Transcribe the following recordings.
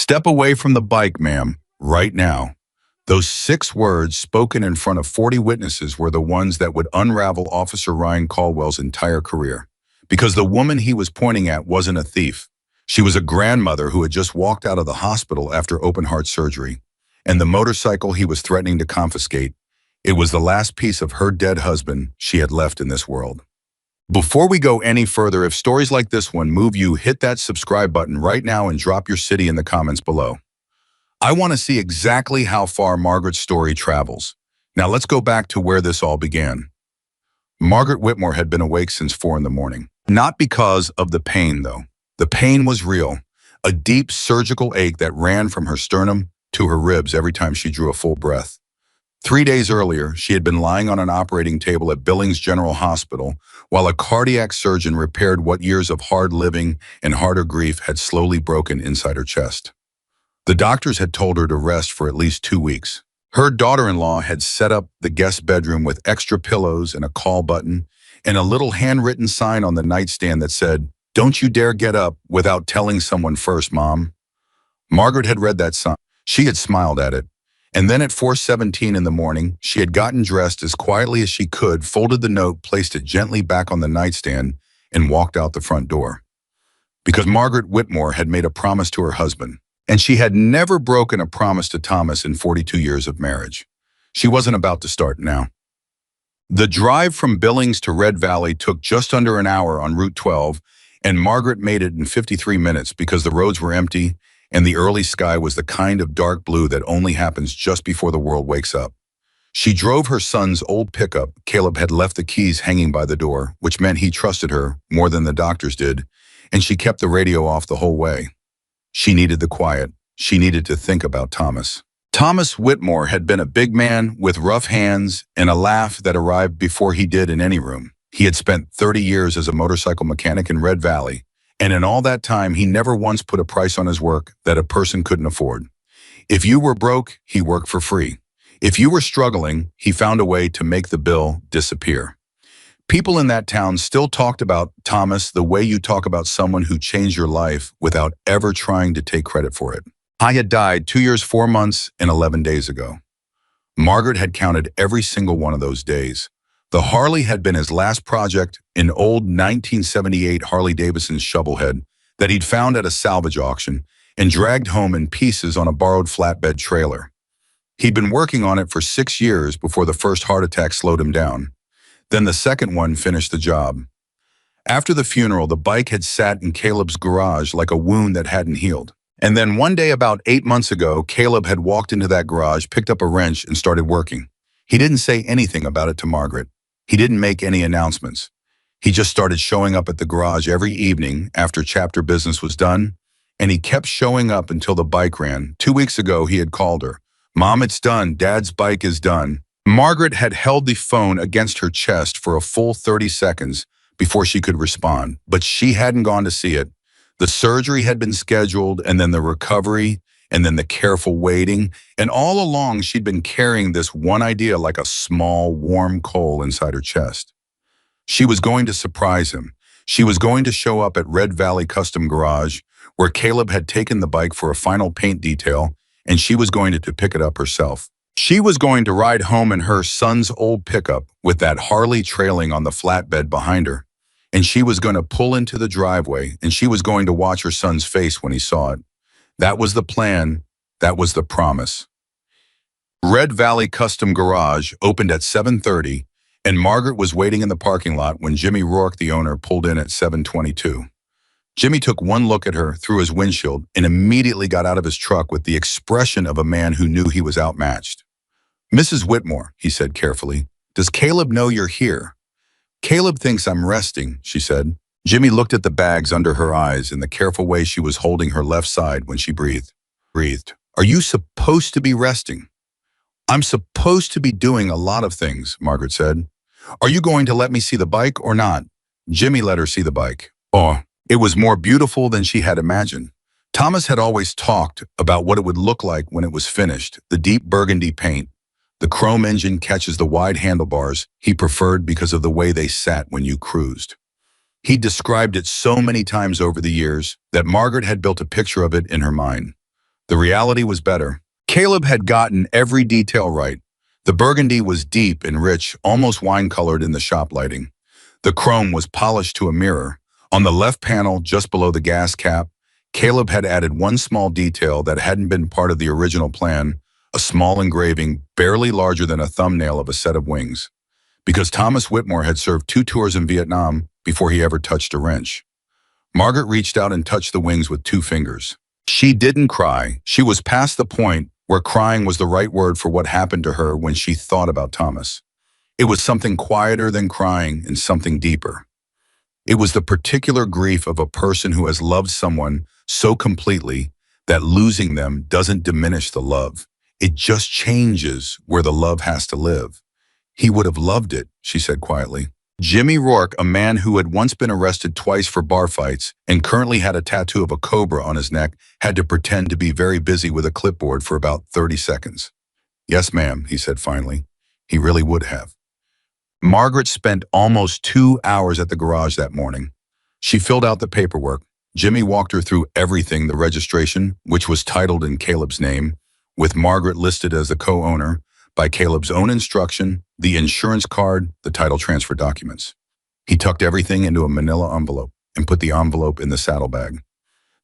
Step away from the bike, ma'am, right now. Those 6 words spoken in front of 40 witnesses were the ones that would unravel Officer Ryan Caldwell's entire career. Because the woman he was pointing at wasn't a thief. She was a grandmother who had just walked out of the hospital after open-heart surgery. And the motorcycle he was threatening to confiscate, it was the last piece of her dead husband she had left in this world. Before we go any further, if stories like this one move you, hit that subscribe button right now and drop your city in the comments below. I want to see exactly how far Margaret's story travels. Now let's go back to where this all began. Margaret Whitmore had been awake since 4 in the morning. Not because of the pain, though. The pain was real, a deep surgical ache that ran from her sternum to her ribs every time she drew a full breath. 3 days earlier, she had been lying on an operating table at Billings General Hospital while a cardiac surgeon repaired what years of hard living and harder grief had slowly broken inside her chest. The doctors had told her to rest for at least 2 weeks. Her daughter-in-law had set up the guest bedroom with extra pillows and a call button and a little handwritten sign on the nightstand that said, "Don't you dare get up without telling someone first, Mom." Margaret had read that sign. She had smiled at it. And then at 4:17 in the morning, she had gotten dressed as quietly as she could, folded the note, placed it gently back on the nightstand, and walked out the front door. Because Margaret Whitmore had made a promise to her husband, and she had never broken a promise to Thomas in 42 years of marriage. She wasn't about to start now. The drive from Billings to Red Valley took just under an hour on Route 12, and Margaret made it in 53 minutes because the roads were empty and the early sky was the kind of dark blue that only happens just before the world wakes up. She drove her son's old pickup. Caleb had left the keys hanging by the door, which meant he trusted her more than the doctors did, and she kept the radio off the whole way. She needed the quiet. She needed to think about Thomas. Thomas Whitmore had been a big man with rough hands and a laugh that arrived before he did in any room. He had spent 30 years as a motorcycle mechanic in Red Valley, and in all that time, he never once put a price on his work that a person couldn't afford. If you were broke, he worked for free. If you were struggling, he found a way to make the bill disappear. People in that town still talked about Thomas the way you talk about someone who changed your life without ever trying to take credit for it. I had died 2 years, 4 months, and 11 days ago. Margaret had counted every single one of those days. The Harley had been his last project, an old 1978 Harley-Davidson shovelhead that he'd found at a salvage auction and dragged home in pieces on a borrowed flatbed trailer. He'd been working on it for 6 years before the first heart attack slowed him down. Then the second one finished the job. After the funeral, the bike had sat in Caleb's garage like a wound that hadn't healed. And then one day about 8 months ago, Caleb had walked into that garage, picked up a wrench, and started working. He didn't say anything about it to Margaret. He didn't make any announcements. He just started showing up at the garage every evening after chapter business was done, and he kept showing up until the bike ran. 2 weeks ago, he had called her. "Mom, it's done. Dad's bike is done." Margaret had held the phone against her chest for a full 30 seconds before she could respond, but she hadn't gone to see it. The surgery had been scheduled, and then the recovery, and then the careful waiting, and all along she'd been carrying this one idea like a small, warm coal inside her chest. She was going to surprise him. She was going to show up at Red Valley Custom Garage, where Caleb had taken the bike for a final paint detail, and she was going to pick it up herself. She was going to ride home in her son's old pickup with that Harley trailing on the flatbed behind her, and she was going to pull into the driveway, and she was going to watch her son's face when he saw it. That was the plan. That was the promise. Red Valley Custom Garage opened at 7:30, and Margaret was waiting in the parking lot when Jimmy Rourke, the owner, pulled in at 7:22. Jimmy took one look at her through his windshield and immediately got out of his truck with the expression of a man who knew he was outmatched. "Mrs. Whitmore," he said carefully, "does Caleb know you're here?" "Caleb thinks I'm resting," she said. Jimmy looked at the bags under her eyes and the careful way she was holding her left side when she breathed. "Are you supposed to be resting?" "I'm supposed to be doing a lot of things," Margaret said. "Are you going to let me see the bike or not?" Jimmy let her see the bike. Oh, it was more beautiful than she had imagined. Thomas had always talked about what it would look like when it was finished, the deep burgundy paint. The chrome engine catches the wide handlebars he preferred because of the way they sat when you cruised. He described it so many times over the years that Margaret had built a picture of it in her mind. The reality was better. Caleb had gotten every detail right. The burgundy was deep and rich, almost wine-colored in the shop lighting. The chrome was polished to a mirror. On the left panel, just below the gas cap, Caleb had added one small detail that hadn't been part of the original plan, a small engraving barely larger than a thumbnail of a set of wings. Because Thomas Whitmore had served 2 tours in Vietnam before he ever touched a wrench. Margaret reached out and touched the wings with 2 fingers. She didn't cry. She was past the point where crying was the right word for what happened to her when she thought about Thomas. It was something quieter than crying and something deeper. It was the particular grief of a person who has loved someone so completely that losing them doesn't diminish the love. It just changes where the love has to live. He would have loved it, she said quietly. Jimmy Rourke, a man who had once been arrested twice for bar fights and currently had a tattoo of a cobra on his neck, had to pretend to be very busy with a clipboard for about 30 seconds. "Yes, ma'am," he said finally. He really would have. Margaret spent almost 2 hours at the garage that morning. She filled out the paperwork. Jimmy walked her through everything: the registration, which was titled in Caleb's name, with Margaret listed as the co-owner, by Caleb's own instruction, the insurance card, the title transfer documents. He tucked everything into a manila envelope and put the envelope in the saddlebag.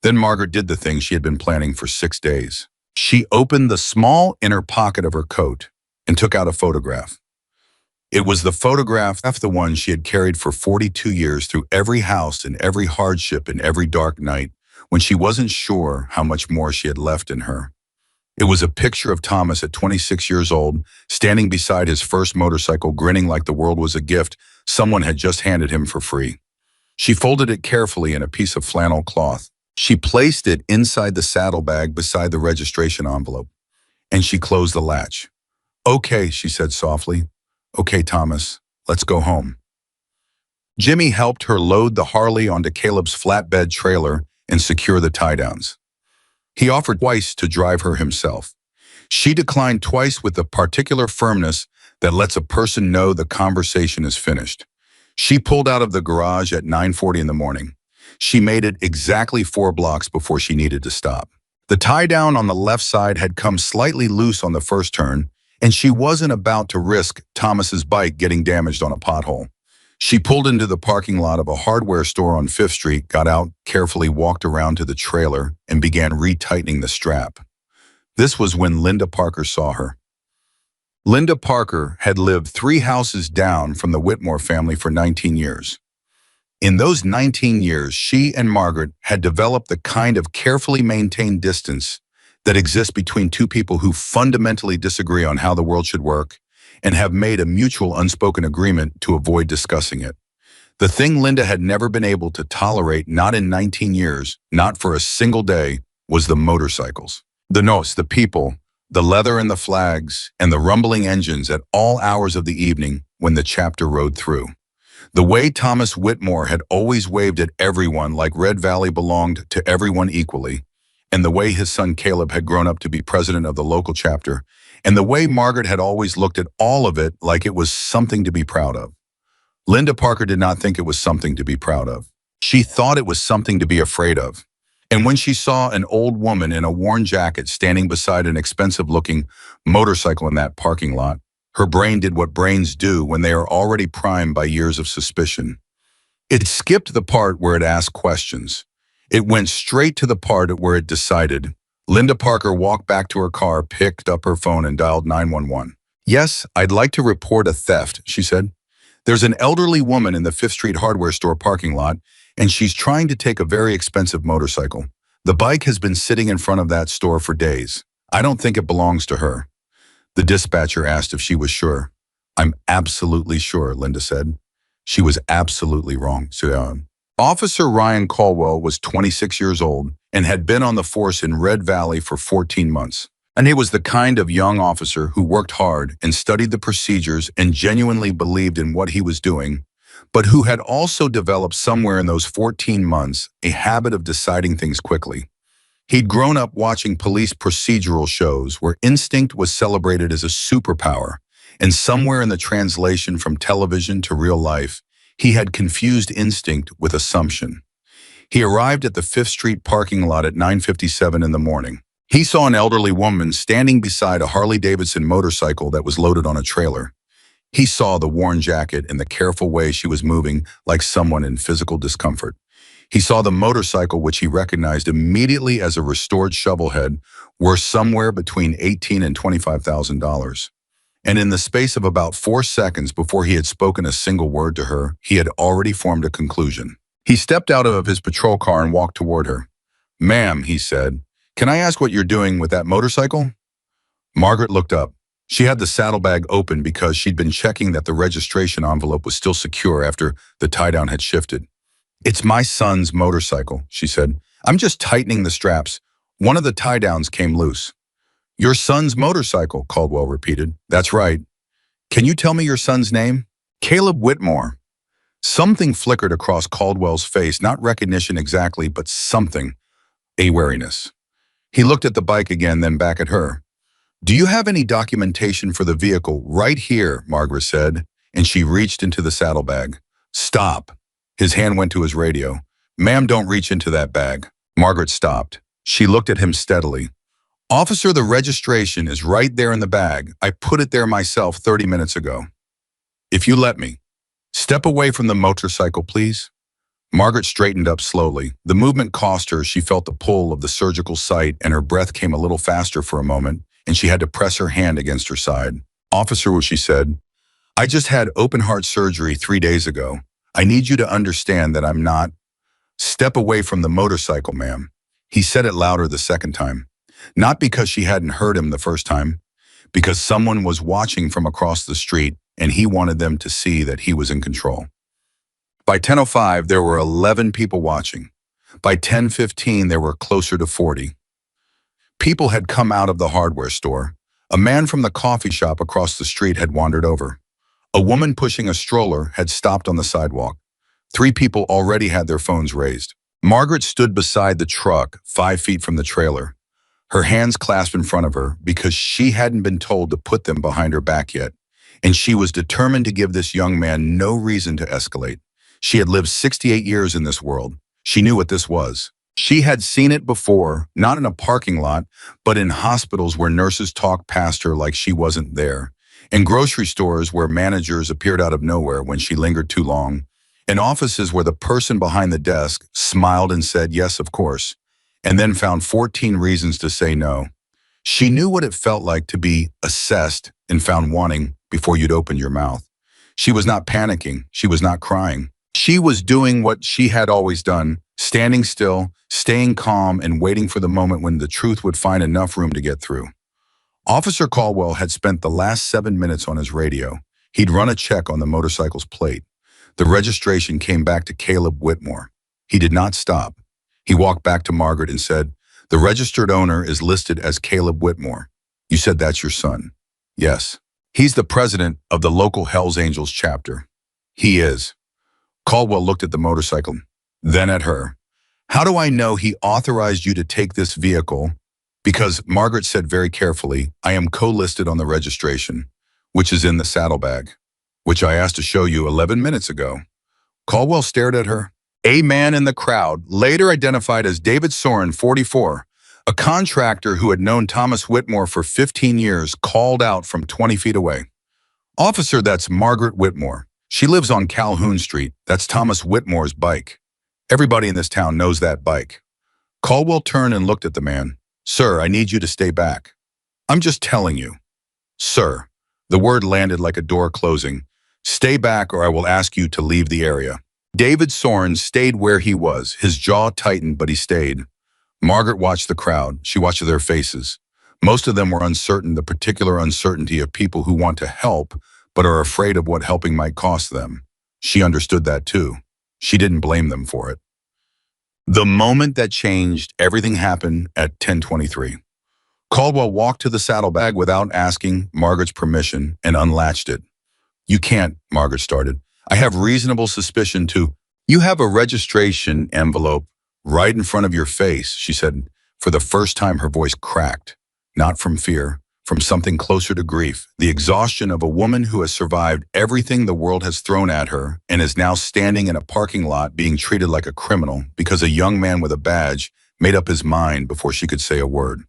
Then Margaret did the thing she had been planning for 6 days. She opened the small inner pocket of her coat and took out a photograph. It was the photograph, the one she had carried for 42 years through every house and every hardship and every dark night, when she wasn't sure how much more she had left in her. It was a picture of Thomas at 26 years old, standing beside his first motorcycle, grinning like the world was a gift someone had just handed him for free. She folded it carefully in a piece of flannel cloth. She placed it inside the saddlebag beside the registration envelope, and she closed the latch. "Okay," she said softly. "Okay, Thomas, let's go home." Jimmy helped her load the Harley onto Caleb's flatbed trailer and secure the tie-downs. He offered twice to drive her himself. She declined twice with the particular firmness that lets a person know the conversation is finished. She pulled out of the garage at 9:40 in the morning. She made it exactly 4 blocks before she needed to stop. The tie-down on the left side had come slightly loose on the first turn, and she wasn't about to risk Thomas's bike getting damaged on a pothole. She pulled into the parking lot of a hardware store on 5th Street, got out, carefully walked around to the trailer, and began retightening the strap. This was when Linda Parker saw her. Linda Parker had lived 3 houses down from the Whitmore family for 19 years. In those 19 years, she and Margaret had developed the kind of carefully maintained distance that exists between 2 people who fundamentally disagree on how the world should work and have made a mutual unspoken agreement to avoid discussing it. The thing Linda had never been able to tolerate, not in 19 years, not for a single day, was the motorcycles. The noise, the people, the leather and the flags, and the rumbling engines at all hours of the evening when the chapter rode through. The way Thomas Whitmore had always waved at everyone like Red Valley belonged to everyone equally, and the way his son Caleb had grown up to be president of the local chapter, and the way Margaret had always looked at all of it like it was something to be proud of. Linda Parker did not think it was something to be proud of. She thought it was something to be afraid of. And when she saw an old woman in a worn jacket standing beside an expensive-looking motorcycle in that parking lot, her brain did what brains do when they are already primed by years of suspicion. It skipped the part where it asked questions. It went straight to the part where it decided. Linda Parker walked back to her car, picked up her phone, and dialed 911. "Yes, I'd like to report a theft," she said. "There's an elderly woman in the 5th Street hardware store parking lot, and she's trying to take a very expensive motorcycle. The bike has been sitting in front of that store for days. I don't think it belongs to her." The dispatcher asked if she was sure. "I'm absolutely sure," Linda said. She was absolutely wrong. Officer Ryan Caldwell was 26 years old and had been on the force in Red Valley for 14 months. And he was the kind of young officer who worked hard and studied the procedures and genuinely believed in what he was doing, but who had also developed somewhere in those 14 months a habit of deciding things quickly. He'd grown up watching police procedural shows where instinct was celebrated as a superpower, and somewhere in the translation from television to real life, he had confused instinct with assumption. He arrived at the 5th Street parking lot at 9:57 in the morning. He saw an elderly woman standing beside a Harley-Davidson motorcycle that was loaded on a trailer. He saw the worn jacket and the careful way she was moving like someone in physical discomfort. He saw the motorcycle, which he recognized immediately as a restored shovelhead, worth somewhere between $18,000 and $25,000. And in the space of about 4 seconds before he had spoken a single word to her, he had already formed a conclusion. He stepped out of his patrol car and walked toward her. "Ma'am," he said, "can I ask what you're doing with that motorcycle?" Margaret looked up. She had the saddlebag open because she'd been checking that the registration envelope was still secure after the tie-down had shifted. "It's my son's motorcycle," she said. "I'm just tightening the straps. One of the tie-downs came loose." "Your son's motorcycle," Caldwell repeated. "That's right. Can you tell me your son's name?" "Caleb Whitmore." Something flickered across Caldwell's face, not recognition exactly, but something, a wariness. He looked at the bike again, then back at her. "Do you have any documentation for the vehicle?" "Right here," Margaret said, and she reached into the saddlebag. "Stop." His hand went to his radio. "Ma'am, don't reach into that bag." Margaret stopped. She looked at him steadily. "Officer, the registration is right there in the bag. I put it there myself 30 minutes ago. If you let me. Step away from the motorcycle, please." Margaret straightened up slowly. The movement cost her. She felt the pull of the surgical site, and her breath came a little faster for a moment, and she had to press her hand against her side. "Officer," she said, "I just had open-heart surgery 3 days ago. I need you to understand that I'm not—" "Step away from the motorcycle, ma'am." He said it louder the second time. Not because she hadn't heard him the first time, because someone was watching from across the street, and he wanted them to see that he was in control. By 10:05, there were 11 people watching. By 10:15, there were closer to 40. People had come out of the hardware store. A man from the coffee shop across the street had wandered over. A woman pushing a stroller had stopped on the sidewalk. 3 people already had their phones raised. Margaret stood beside the truck, 5 feet from the trailer, her hands clasped in front of her because she hadn't been told to put them behind her back yet, and she was determined to give this young man no reason to escalate. She had lived 68 years in this world. She knew what this was. She had seen it before, not in a parking lot, but in hospitals where nurses talked past her like she wasn't there, in grocery stores where managers appeared out of nowhere when she lingered too long, in offices where the person behind the desk smiled and said, "Yes, of course," and then found 14 reasons to say no. She knew what it felt like to be assessed and found wanting before you'd opened your mouth. She was not panicking. She was not crying. She was doing what she had always done, standing still, staying calm, and waiting for the moment when the truth would find enough room to get through. Officer Caldwell had spent the last 7 minutes on his radio. He'd run a check on the motorcycle's plate. The registration came back to Caleb Whitmore. He did not stop. He walked back to Margaret and said, "The registered owner is listed as Caleb Whitmore. You said that's your son?" "Yes." "He's the president of the local Hells Angels chapter." "He is." Caldwell looked at the motorcycle, then at her. "How do I know he authorized you to take this vehicle?" "Because," Margaret said very carefully, "I am co-listed on the registration, which is in the saddlebag, which I asked to show you 11 minutes ago." Caldwell stared at her. A man in the crowd, later identified as David Soren, 44, a contractor who had known Thomas Whitmore for 15 years, called out from 20 feet away. "Officer, that's Margaret Whitmore. She lives on Calhoun Street. That's Thomas Whitmore's bike. Everybody in this town knows that bike." Caldwell turned and looked at the man. "Sir, I need you to stay back." "I'm just telling you." "Sir," the word landed like a door closing. "Stay back or I will ask you to leave the area." David Soren stayed where he was. His jaw tightened, but he stayed. Margaret watched the crowd. She watched their faces. Most of them were uncertain, the particular uncertainty of people who want to help, but are afraid of what helping might cost them. She understood that too. She didn't blame them for it. The moment that changed, everything happened at 10:23. Caldwell walked to the saddlebag without asking Margaret's permission and unlatched it. "You can't," Margaret started. "I have reasonable suspicion to—" "You have a registration envelope right in front of your face," she said. For the first time, her voice cracked, not from fear, from something closer to grief, the exhaustion of a woman who has survived everything the world has thrown at her and is now standing in a parking lot being treated like a criminal because a young man with a badge made up his mind before she could say a word.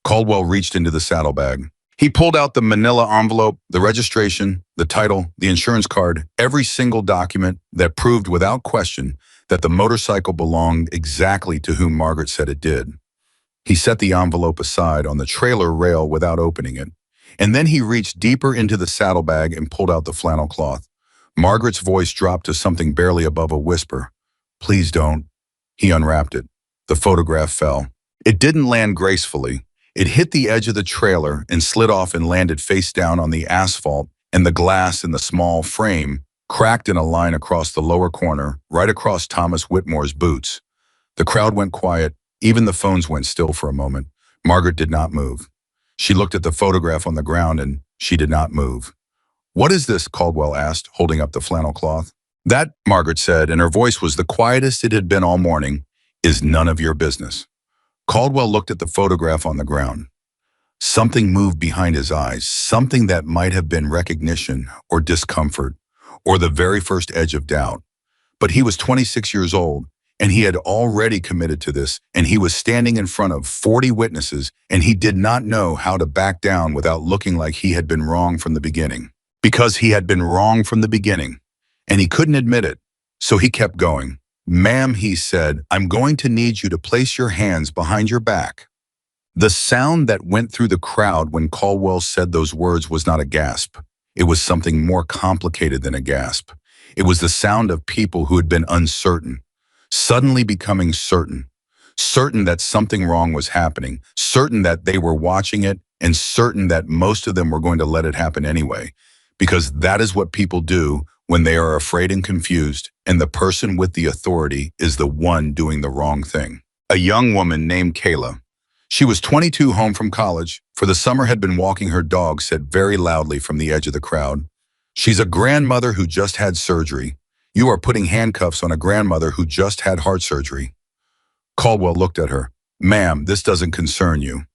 Caldwell reached into the saddlebag. He pulled out the manila envelope, the registration, the title, the insurance card, every single document that proved without question that the motorcycle belonged exactly to whom Margaret said it did. He set the envelope aside on the trailer rail without opening it, and then he reached deeper into the saddlebag and pulled out the flannel cloth. Margaret's voice dropped to something barely above a whisper. "Please don't." He unwrapped it. The photograph fell. It didn't land gracefully. It hit the edge of the trailer and slid off and landed face down on the asphalt, and the glass in the small frame cracked in a line across the lower corner, right across Thomas Whitmore's boots. The crowd went quiet. Even the phones went still for a moment. Margaret did not move. She looked at the photograph on the ground and she did not move. "What is this?" Caldwell asked, holding up the flannel cloth. "That," Margaret said, and her voice was the quietest it had been all morning, "is none of your business." Caldwell looked at the photograph on the ground. Something moved behind his eyes, something that might have been recognition or discomfort or the very first edge of doubt. But he was 26 years old, and he had already committed to this, and he was standing in front of 40 witnesses, and he did not know how to back down without looking like he had been wrong from the beginning. Because he had been wrong from the beginning, and he couldn't admit it, so he kept going. "Ma'am," he said, "I'm going to need you to place your hands behind your back." The sound that went through the crowd when Caldwell said those words was not a gasp. It was something more complicated than a gasp. It was the sound of people who had been uncertain, suddenly becoming certain. Certain that something wrong was happening, certain that they were watching it, and certain that most of them were going to let it happen anyway. Because that is what people do when they are afraid and confused, and the person with the authority is the one doing the wrong thing. A young woman named Kayla. She was 22, home from college, for the summer had been walking her dog, said very loudly from the edge of the crowd. "She's a grandmother who just had surgery. You are putting handcuffs on a grandmother who just had heart surgery." Caldwell looked at her. "Ma'am, this doesn't concern you."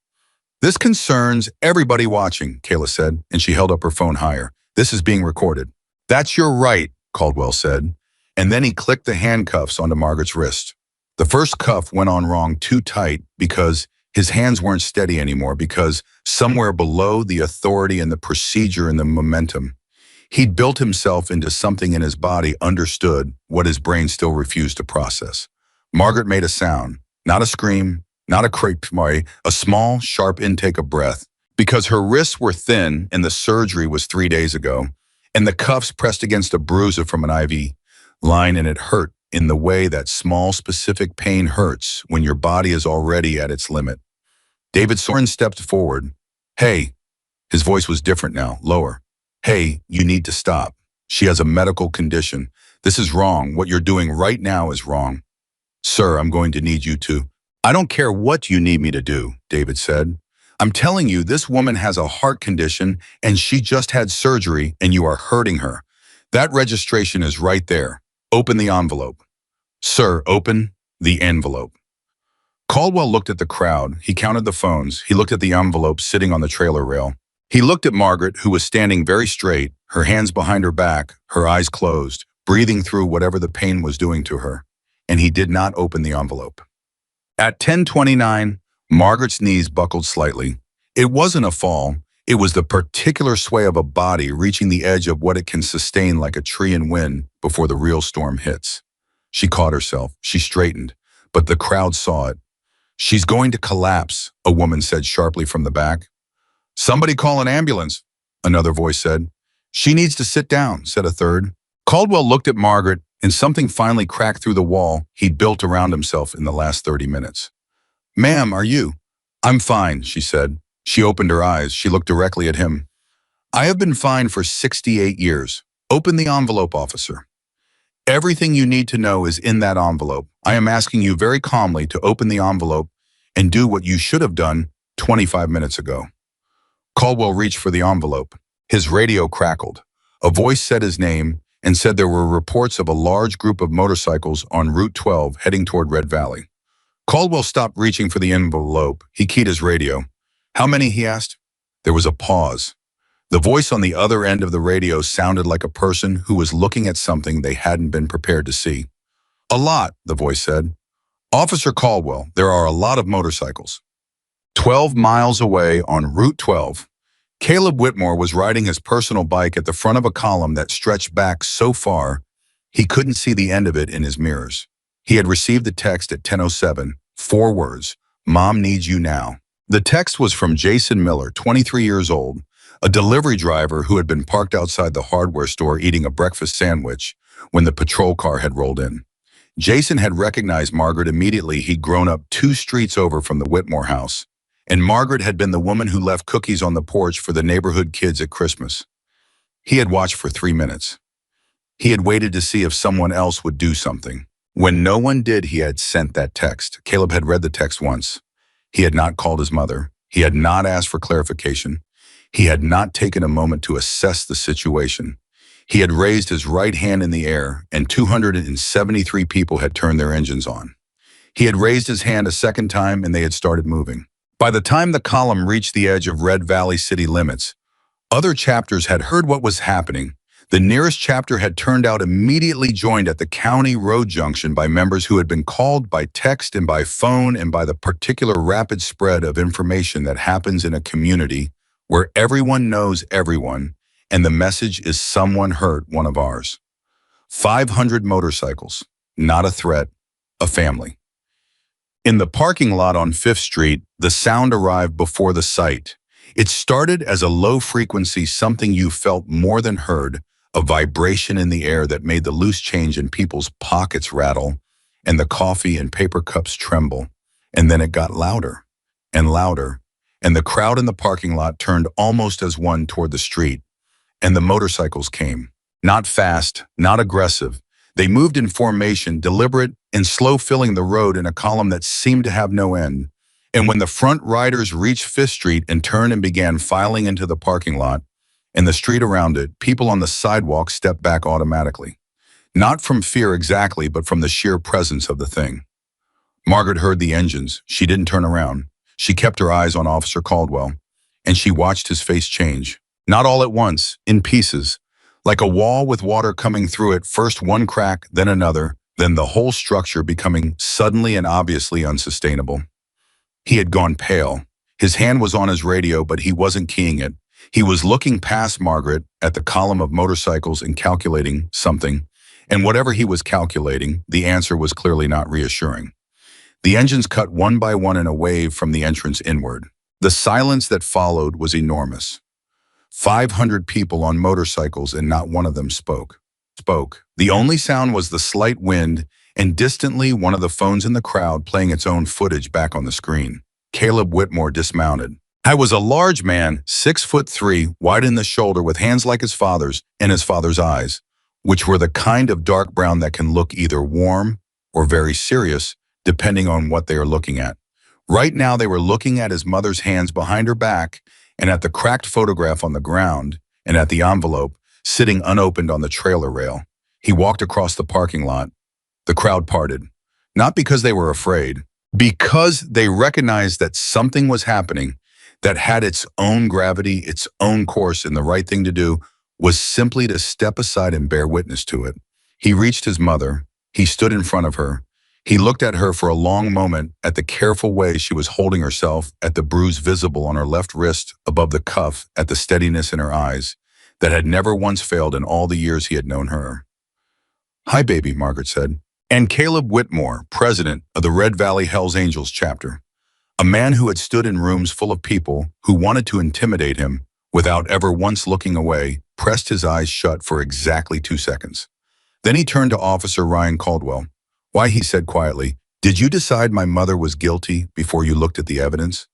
"This concerns everybody watching," Kayla said, and she held up her phone higher. "This is being recorded." "That's your right," Caldwell said. And then he clicked the handcuffs onto Margaret's wrist. The first cuff went on wrong, too tight, because his hands weren't steady anymore, because somewhere below the authority and the procedure and the momentum, he'd built himself into something in his body understood what his brain still refused to process. Margaret made a sound, not a scream, not a creak, a small, sharp intake of breath, because her wrists were thin and the surgery was 3 days ago, and the cuffs pressed against a bruiser from an IV line, and it hurt in the way that small, specific pain hurts when your body is already at its limit. David Soren stepped forward. "Hey," his voice was different now, lower. "Hey, you need to stop. She has a medical condition. This is wrong. What you're doing right now is wrong." "Sir, I'm going to need you to—" "I don't care what you need me to do," David said. "I'm telling you, this woman has a heart condition and she just had surgery and you are hurting her. That registration is right there. Open the envelope." "Sir, open the envelope." Caldwell looked at the crowd. He counted the phones. He looked at the envelope sitting on the trailer rail. He looked at Margaret, who was standing very straight, her hands behind her back, her eyes closed, breathing through whatever the pain was doing to her. And he did not open the envelope. At 10:29, Margaret's knees buckled slightly. It wasn't a fall. It was the particular sway of a body reaching the edge of what it can sustain like a tree in wind before the real storm hits. She caught herself. She straightened, but the crowd saw it. "She's going to collapse," a woman said sharply from the back. "Somebody call an ambulance," another voice said. "She needs to sit down," said a third. Caldwell looked at Margaret, and something finally cracked through the wall he'd built around himself in the last 30 minutes. "Ma'am, are you?" "I'm fine," she said. She opened her eyes. She looked directly at him. "I have been fine for 68 years. Open the envelope, officer." "Everything you need to know is in that envelope. I am asking you very calmly to open the envelope and do what you should have done 25 minutes ago." Caldwell reached for the envelope. His radio crackled. A voice said his name and said there were reports of a large group of motorcycles on Route 12 heading toward Red Valley. Caldwell stopped reaching for the envelope. He keyed his radio. "How many?" he asked. There was a pause. The voice on the other end of the radio sounded like a person who was looking at something they hadn't been prepared to see. "A lot," the voice said. "Officer Caldwell, there are a lot of motorcycles." 12 miles away on Route 12, Caleb Whitmore was riding his personal bike at the front of a column that stretched back so far he couldn't see the end of it in his mirrors. He had received a text at 10:07, 4 words, "Mom needs you now." The text was from Jason Miller, 23 years old, a delivery driver who had been parked outside the hardware store eating a breakfast sandwich when the patrol car had rolled in. Jason had recognized Margaret immediately. He'd grown up 2 streets over from the Whitmore house, and Margaret had been the woman who left cookies on the porch for the neighborhood kids at Christmas. He had watched for 3 minutes. He had waited to see if someone else would do something. When no one did, he had sent that text. Caleb had read the text once. He had not called his mother. He had not asked for clarification. He had not taken a moment to assess the situation. He had raised his right hand in the air, and 273 people had turned their engines on. He had raised his hand a second time, and they had started moving. By the time the column reached the edge of Red Valley city limits, other chapters had heard what was happening. The nearest chapter had turned out immediately joined at the county road junction by members who had been called by text and by phone and by the particular rapid spread of information that happens in a community where everyone knows everyone, and the message is someone hurt one of ours. 500 motorcycles, not a threat, a family. In the parking lot on 5th Street, the sound arrived before the sight. It started as a low-frequency something you felt more than heard, a vibration in the air that made the loose change in people's pockets rattle and the coffee and paper cups tremble. And then it got louder and louder, and the crowd in the parking lot turned almost as one toward the street. And the motorcycles came. Not fast, not aggressive. They moved in formation, deliberate and slow, filling the road in a column that seemed to have no end. And when the front riders reached 5th Street and turned and began filing into the parking lot and the street around it, people on the sidewalk stepped back automatically. Not from fear exactly, but from the sheer presence of the thing. Margaret heard the engines. She didn't turn around. She kept her eyes on Officer Caldwell, and she watched his face change. Not all at once, in pieces, like a wall with water coming through it, first one crack, then another, then the whole structure becoming suddenly and obviously unsustainable. He had gone pale. His hand was on his radio, but he wasn't keying it. He was looking past Margaret at the column of motorcycles and calculating something, and whatever he was calculating, the answer was clearly not reassuring. The engines cut one by one in a wave from the entrance inward. The silence that followed was enormous. 500 people on motorcycles, and not one of them spoke. The only sound was the slight wind, and distantly one of the phones in the crowd playing its own footage back on the screen. Caleb Whitmore dismounted. I was a large man, 6'3", wide in the shoulder, with hands like his father's and his father's eyes, which were the kind of dark brown that can look either warm or very serious, depending on what they are looking at. Right now they were looking at his mother's hands behind her back, and at the cracked photograph on the ground, and at the envelope sitting unopened on the trailer rail. He walked across the parking lot. The crowd parted, not because they were afraid, because they recognized that something was happening that had its own gravity, its own course, and the right thing to do was simply to step aside and bear witness to it. He reached his mother. He stood in front of her. He looked at her for a long moment, at the careful way she was holding herself, at the bruise visible on her left wrist above the cuff, at the steadiness in her eyes that had never once failed in all the years he had known her. "Hi, baby," Margaret said. And Caleb Whitmore, president of the Red Valley Hells Angels chapter, a man who had stood in rooms full of people who wanted to intimidate him without ever once looking away, pressed his eyes shut for exactly 2 seconds. Then he turned to Officer Ryan Caldwell. "Why," he said quietly, "did you decide my mother was guilty before you looked at the evidence?"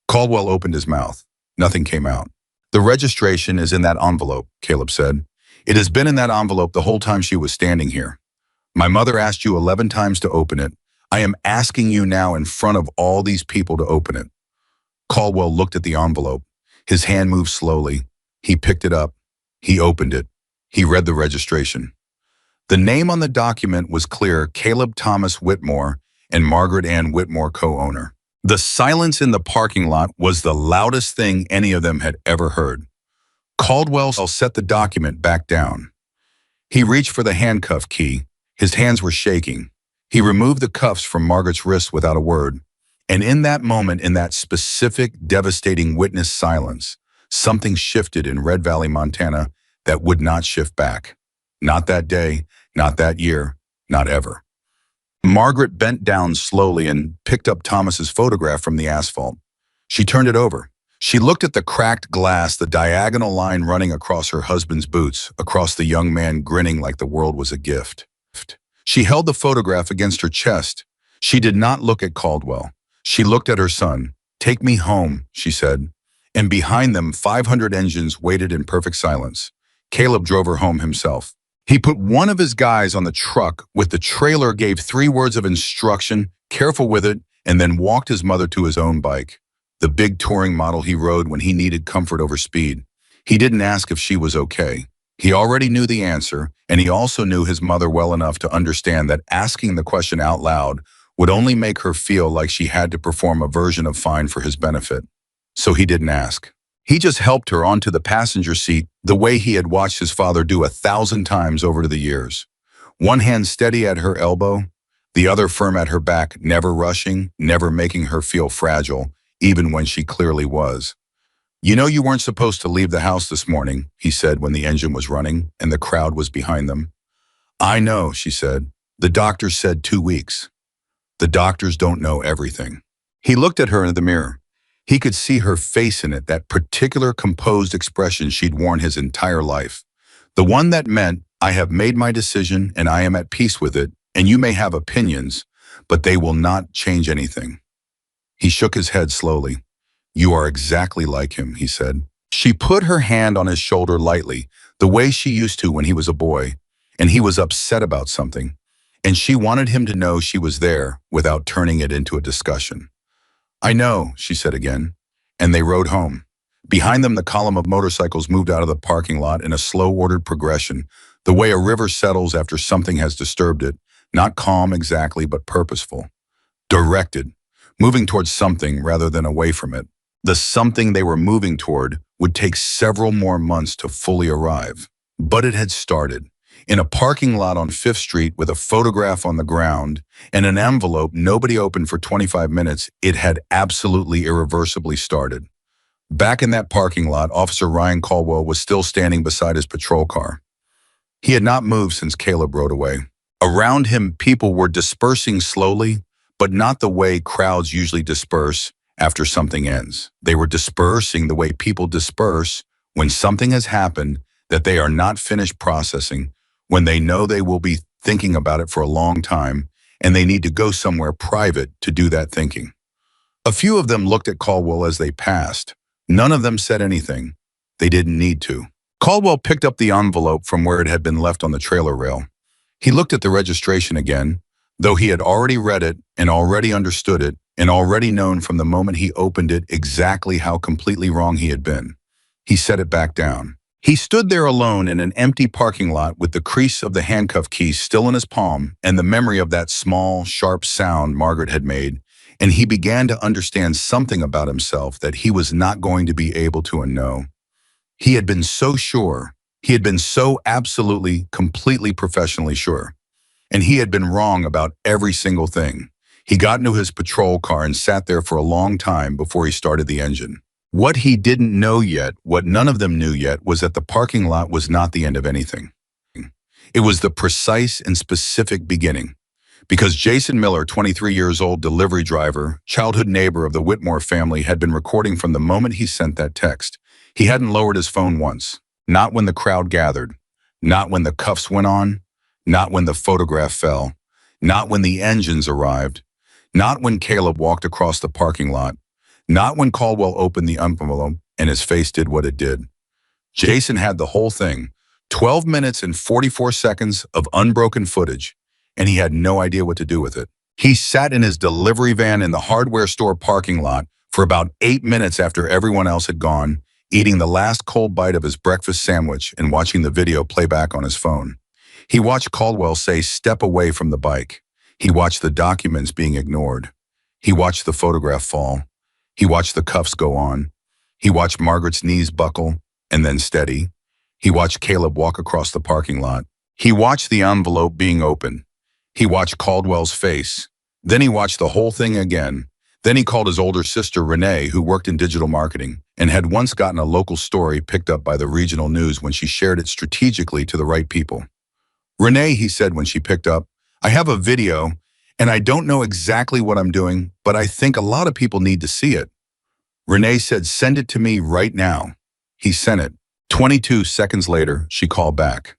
Caldwell opened his mouth. Nothing came out. "The registration is in that envelope," Caleb said. "It has been in that envelope the whole time she was standing here. My mother asked you 11 times to open it. I am asking you now in front of all these people to open it." Caldwell looked at the envelope. His hand moved slowly. He picked it up. He opened it. He read the registration. The name on the document was clear: Caleb Thomas Whitmore and Margaret Ann Whitmore, co-owner. The silence in the parking lot was the loudest thing any of them had ever heard. Caldwell set the document back down. He reached for the handcuff key. His hands were shaking. He removed the cuffs from Margaret's wrists without a word. And in that moment, in that specific, devastating witness silence, something shifted in Red Valley, Montana that would not shift back. Not that day, not that year, not ever. Margaret bent down slowly and picked up Thomas's photograph from the asphalt. She turned it over. She looked at the cracked glass, the diagonal line running across her husband's boots, across the young man grinning like the world was a gift. She held the photograph against her chest. She did not look at Caldwell. She looked at her son. "Take me home," she said. And behind them, 500 engines waited in perfect silence. Caleb drove her home himself. He put one of his guys on the truck with the trailer, gave 3 words of instruction, "Careful with it," and then walked his mother to his own bike, the big touring model he rode when he needed comfort over speed. He didn't ask if she was okay. He already knew the answer, and he also knew his mother well enough to understand that asking the question out loud would only make her feel like she had to perform a version of fine for his benefit. So he didn't ask. He just helped her onto the passenger seat the way he had watched his father do 1,000 times over the years. One hand steady at her elbow, the other firm at her back, never rushing, never making her feel fragile, even when she clearly was. "You know you weren't supposed to leave the house this morning," he said when the engine was running and the crowd was behind them. "I know," she said. "The doctor said 2 weeks. The doctors don't know everything." He looked at her in the mirror. He could see her face in it, that particular composed expression she'd worn his entire life. The one that meant, "I have made my decision and I am at peace with it, and you may have opinions, but they will not change anything." He shook his head slowly. "You are exactly like him," he said. She put her hand on his shoulder lightly, the way she used to when he was a boy, and he was upset about something, and she wanted him to know she was there without turning it into a discussion. "I know," she said again, and they rode home. Behind them, the column of motorcycles moved out of the parking lot in a slow-ordered progression, the way a river settles after something has disturbed it, not calm exactly, but purposeful. Directed, moving towards something rather than away from it. The something they were moving toward would take several more months to fully arrive. But it had started. In a parking lot on 5th Street with a photograph on the ground and an envelope nobody opened for 25 minutes, it had absolutely irreversibly started. Back in that parking lot, Officer Ryan Caldwell was still standing beside his patrol car. He had not moved since Caleb rode away. Around him, people were dispersing slowly, but not the way crowds usually disperse after something ends. They were dispersing the way people disperse when something has happened that they are not finished processing, when they know they will be thinking about it for a long time, and they need to go somewhere private to do that thinking. A few of them looked at Caldwell as they passed. None of them said anything. They didn't need to. Caldwell picked up the envelope from where it had been left on the trailer rail. He looked at the registration again, though he had already read it and already understood it and already known from the moment he opened it exactly how completely wrong he had been. He set it back down. He stood there alone in an empty parking lot with the crease of the handcuff key still in his palm and the memory of that small, sharp sound Margaret had made, and he began to understand something about himself that he was not going to be able to unknow. He had been so sure. He had been so absolutely, completely professionally sure. And he had been wrong about every single thing. He got into his patrol car and sat there for a long time before he started the engine. What he didn't know yet, what none of them knew yet, was that the parking lot was not the end of anything. It was the precise and specific beginning. Because Jason Miller, 23 years old, delivery driver, childhood neighbor of the Whitmore family, had been recording from the moment he sent that text. He hadn't lowered his phone once. Not when the crowd gathered. Not when the cuffs went on. Not when the photograph fell. Not when the engines arrived. Not when Caleb walked across the parking lot. Not when Caldwell opened the envelope and his face did what it did. Jason had the whole thing, 12 minutes and 44 seconds of unbroken footage, and he had no idea what to do with it. He sat in his delivery van in the hardware store parking lot for about 8 minutes after everyone else had gone, eating the last cold bite of his breakfast sandwich and watching the video play back on his phone. He watched Caldwell say, "Step away from the bike." He watched the documents being ignored. He watched the photograph fall. He watched the cuffs go on. He watched Margaret's knees buckle and then steady. He watched Caleb walk across the parking lot. He watched the envelope being opened. He watched Caldwell's face. Then he watched the whole thing again. Then he called his older sister, Renee, who worked in digital marketing and had once gotten a local story picked up by the regional news when she shared it strategically to the right people. Renee, he said when she picked up, I have a video and I don't know exactly what I'm doing, but I think a lot of people need to see it. Renee said, send it to me right now. He sent it. 22 seconds later, she called back.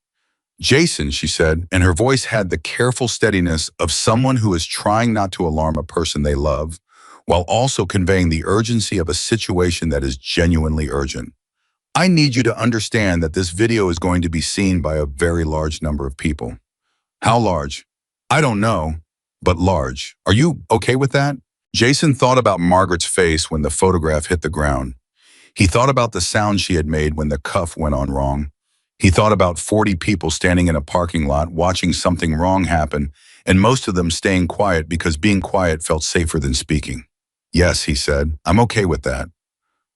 Jason, she said, and her voice had the careful steadiness of someone who is trying not to alarm a person they love, while also conveying the urgency of a situation that is genuinely urgent. I need you to understand that this video is going to be seen by a very large number of people. How large? I don't know, but large. Are you okay with that? Jason thought about Margaret's face when the photograph hit the ground. He thought about the sound she had made when the cuff went on wrong. He thought about 40 people standing in a parking lot watching something wrong happen, and most of them staying quiet because being quiet felt safer than speaking. Yes, he said, I'm okay with that.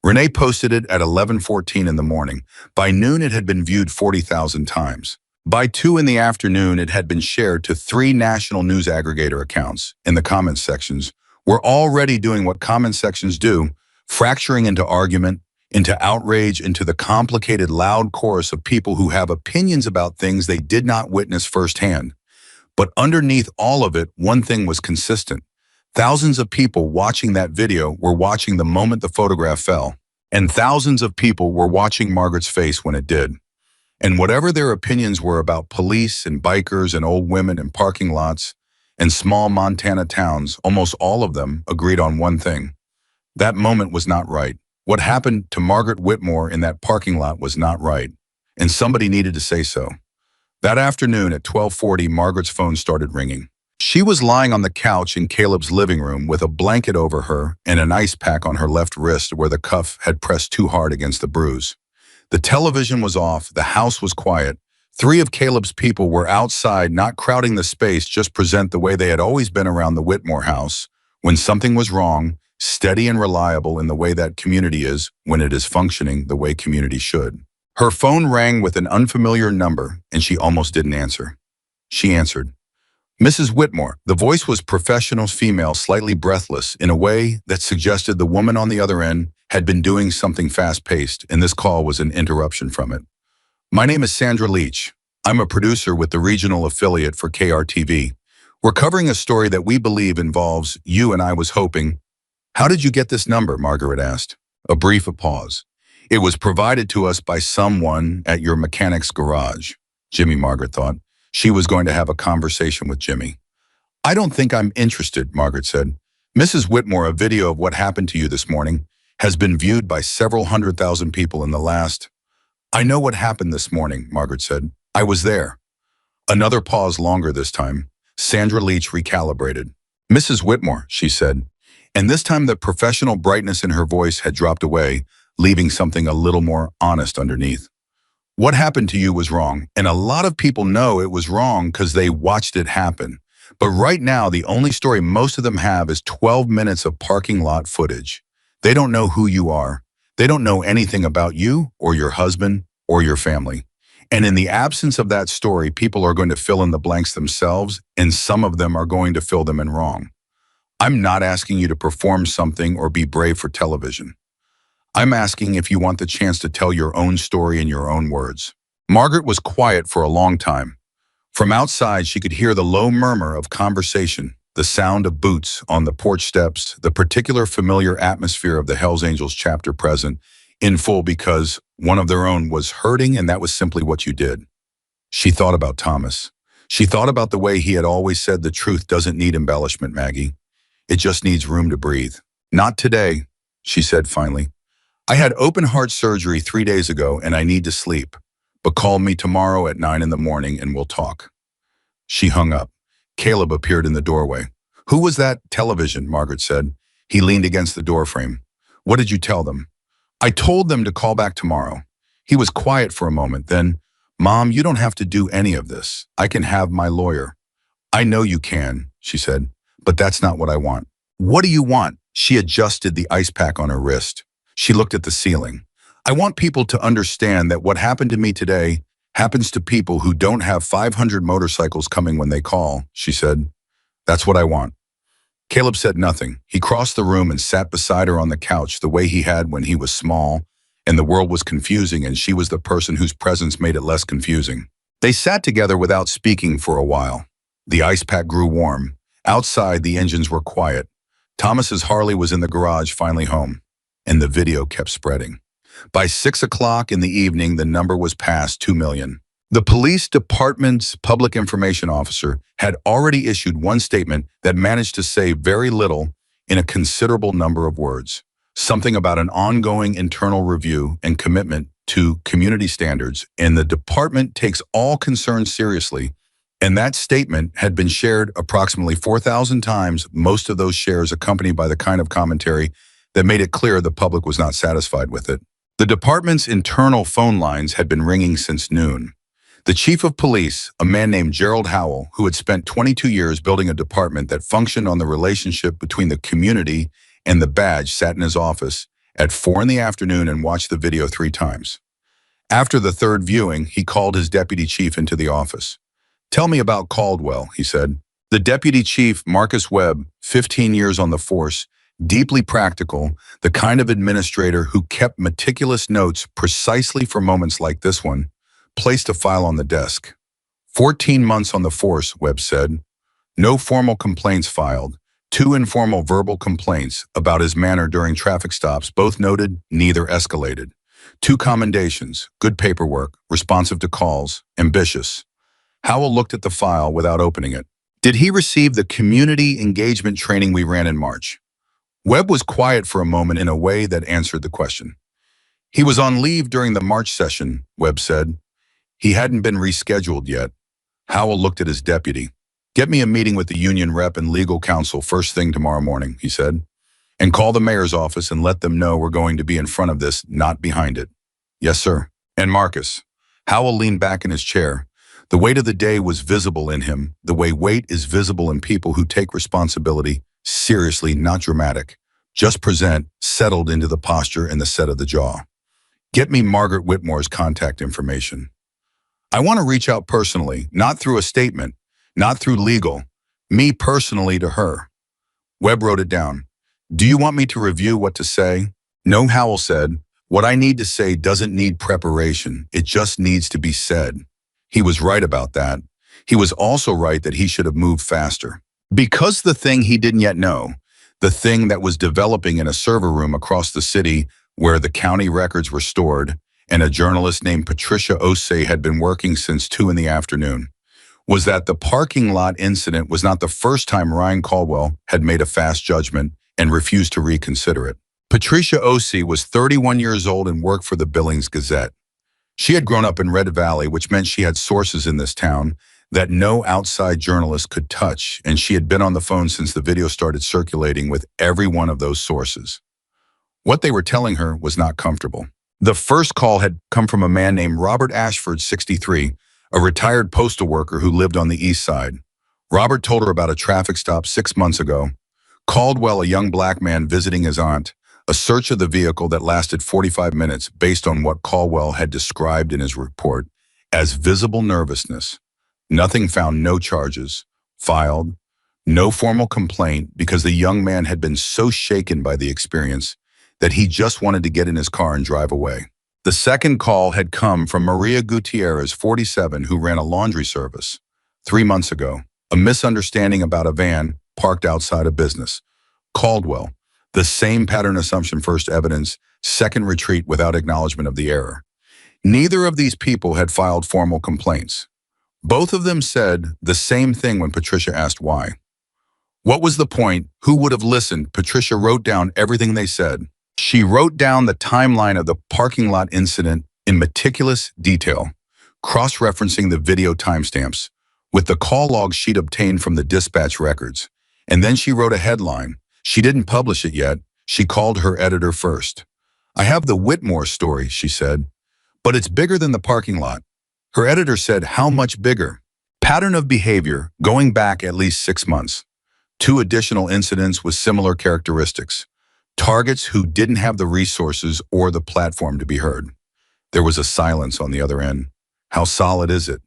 Renee posted it at 11:14 in the morning. By noon, it had been viewed 40,000 times. By 2 in the afternoon, it had been shared to 3 national news aggregator accounts. In the comments sections, we're already doing what comment sections do, fracturing into argument, into outrage, into the complicated, loud chorus of people who have opinions about things they did not witness firsthand. But underneath all of it, one thing was consistent. Thousands of people watching that video were watching the moment the photograph fell, and thousands of people were watching Margaret's face when it did. And whatever their opinions were about police and bikers and old women in parking lots and small Montana towns, almost all of them agreed on one thing. That moment was not right. What happened to Margaret Whitmore in that parking lot was not right, and somebody needed to say so. That afternoon at 12:40, Margaret's phone started ringing. She was lying on the couch in Caleb's living room with a blanket over her and an ice pack on her left wrist where the cuff had pressed too hard against the bruise. The television was off, the house was quiet. 3 of Caleb's people were outside, not crowding the space, just present the way they had always been around the Whitmore house. When something was wrong, steady and reliable in the way that community is when it is functioning the way community should. Her phone rang with an unfamiliar number, and she almost didn't answer. She answered. Mrs. Whitmore. The voice was professional female, slightly breathless, in a way that suggested the woman on the other end had been doing something fast-paced, and this call was an interruption from it. My name is Sandra Leach. I'm a producer with the regional affiliate for KRTV. We're covering a story that we believe involves you, and I was hoping. How did you get this number? Margaret asked. A brief pause. It was provided to us by someone at your mechanic's garage. Jimmy, Margaret thought. She was going to have a conversation with Jimmy. I don't think I'm interested, Margaret said. Mrs. Whitmore, a video of what happened to you this morning has been viewed by several 100,000 people in the last. I know what happened this morning, Margaret said. I was there. Another pause, longer this time. Sandra Leach recalibrated. Mrs. Whitmore, she said. And this time the professional brightness in her voice had dropped away, leaving something a little more honest underneath. What happened to you was wrong, and a lot of people know it was wrong because they watched it happen. But right now, the only story most of them have is 12 minutes of parking lot footage. They don't know who you are. They don't know anything about you or your husband or your family. And in the absence of that story, people are going to fill in the blanks themselves, and some of them are going to fill them in wrong. I'm not asking you to perform something or be brave for television. I'm asking if you want the chance to tell your own story in your own words. Margaret was quiet for a long time. From outside, she could hear the low murmur of conversation, the sound of boots on the porch steps, the particular familiar atmosphere of the Hells Angels chapter present in full because one of their own was hurting, and that was simply what you did. She thought about Thomas. She thought about the way he had always said the truth doesn't need embellishment, Maggie. It just needs room to breathe. Not today, she said finally. I had open heart surgery 3 days ago and I need to sleep, but call me tomorrow at 9 in the morning and we'll talk. She hung up. Caleb appeared in the doorway. Who was that television? Margaret said. He leaned against the doorframe. What did you tell them? I told them to call back tomorrow. He was quiet for a moment, then, Mom, you don't have to do any of this. I can have my lawyer. I know you can, she said, but that's not what I want. What do you want? She adjusted the ice pack on her wrist. She looked at the ceiling. I want people to understand that what happened to me today happens to people who don't have 500 motorcycles coming when they call, she said. That's what I want. Caleb said nothing. He crossed the room and sat beside her on the couch the way he had when he was small, and the world was confusing and she was the person whose presence made it less confusing. They sat together without speaking for a while. The ice pack grew warm. Outside, the engines were quiet. Thomas's Harley was in the garage, finally home, and the video kept spreading. By 6 o'clock in the evening, the number was past 2 million. The police department's public information officer had already issued one statement that managed to say very little in a considerable number of words. Something about an ongoing internal review and commitment to community standards, and the department takes all concerns seriously. And that statement had been shared approximately 4,000 times, most of those shares accompanied by the kind of commentary that made it clear the public was not satisfied with it. The department's internal phone lines had been ringing since noon. The chief of police, a man named Gerald Howell, who had spent 22 years building a department that functioned on the relationship between the community and the badge, sat in his office at 4 in the afternoon and watched the video 3 times. After the third viewing, he called his deputy chief into the office. "Tell me about Caldwell," he said. The deputy chief, Marcus Webb, 15 years on the force, deeply practical, the kind of administrator who kept meticulous notes precisely for moments like this one, placed a file on the desk. 14 months on the force, Webb said. No formal complaints filed. 2 informal verbal complaints about his manner during traffic stops, both noted, neither escalated. 2 commendations, good paperwork, responsive to calls, ambitious. Howell looked at the file without opening it. Did he receive the community engagement training we ran in March? Webb was quiet for a moment in a way that answered the question. He was on leave during the March session, Webb said. He hadn't been rescheduled yet. Howell looked at his deputy. "Get me a meeting with the union rep and legal counsel first thing tomorrow morning," he said. "And call the mayor's office and let them know we're going to be in front of this, not behind it." "Yes, sir." "And Marcus." Howell leaned back in his chair. The weight of the day was visible in him, the way weight is visible in people who take responsibility seriously, not dramatic. Just present, settled into the posture and the set of the jaw. "Get me Margaret Whitmore's contact information. I want to reach out personally, not through a statement, not through legal, me personally to her." Webb wrote it down. "Do you want me to review what to say?" "No," Howell said. "What I need to say doesn't need preparation. It just needs to be said." He was right about that. He was also right that he should have moved faster. Because the thing he didn't yet know, the thing that was developing in a server room across the city where the county records were stored, and a journalist named Patricia Osei had been working since 2 in the afternoon, was that the parking lot incident was not the first time Ryan Caldwell had made a fast judgment and refused to reconsider it. Patricia Osei was 31 years old and worked for the Billings Gazette. She had grown up in Red Valley, which meant she had sources in this town that no outside journalist could touch, and she had been on the phone since the video started circulating with every one of those sources. What they were telling her was not comfortable. The first call had come from a man named Robert Ashford, 63, a retired postal worker who lived on the east side. Robert told her about a traffic stop 6 months ago. Caldwell, a young black man visiting his aunt, a search of the vehicle that lasted 45 minutes based on what Caldwell had described in his report as visible nervousness. Nothing found, no charges filed, no formal complaint because the young man had been so shaken by the experience that he just wanted to get in his car and drive away. The second call had come from Maria Gutierrez, 47, who ran a laundry service. 3 months ago, a misunderstanding about a van parked outside a business. Caldwell, the same pattern assumption, first evidence, second retreat without acknowledgement of the error. Neither of these people had filed formal complaints. Both of them said the same thing when Patricia asked why. What was the point? Who would have listened? Patricia wrote down everything they said. She wrote down the timeline of the parking lot incident in meticulous detail, cross-referencing the video timestamps with the call log she'd obtained from the dispatch records. And then she wrote a headline. She didn't publish it yet. She called her editor first. "I have the Whitmore story," she said, "but it's bigger than the parking lot." Her editor said, "How much bigger?" Pattern of behavior going back at least 6 months. 2 additional incidents with similar characteristics. Targets who didn't have the resources or the platform to be heard. There was a silence on the other end. "How solid is it?"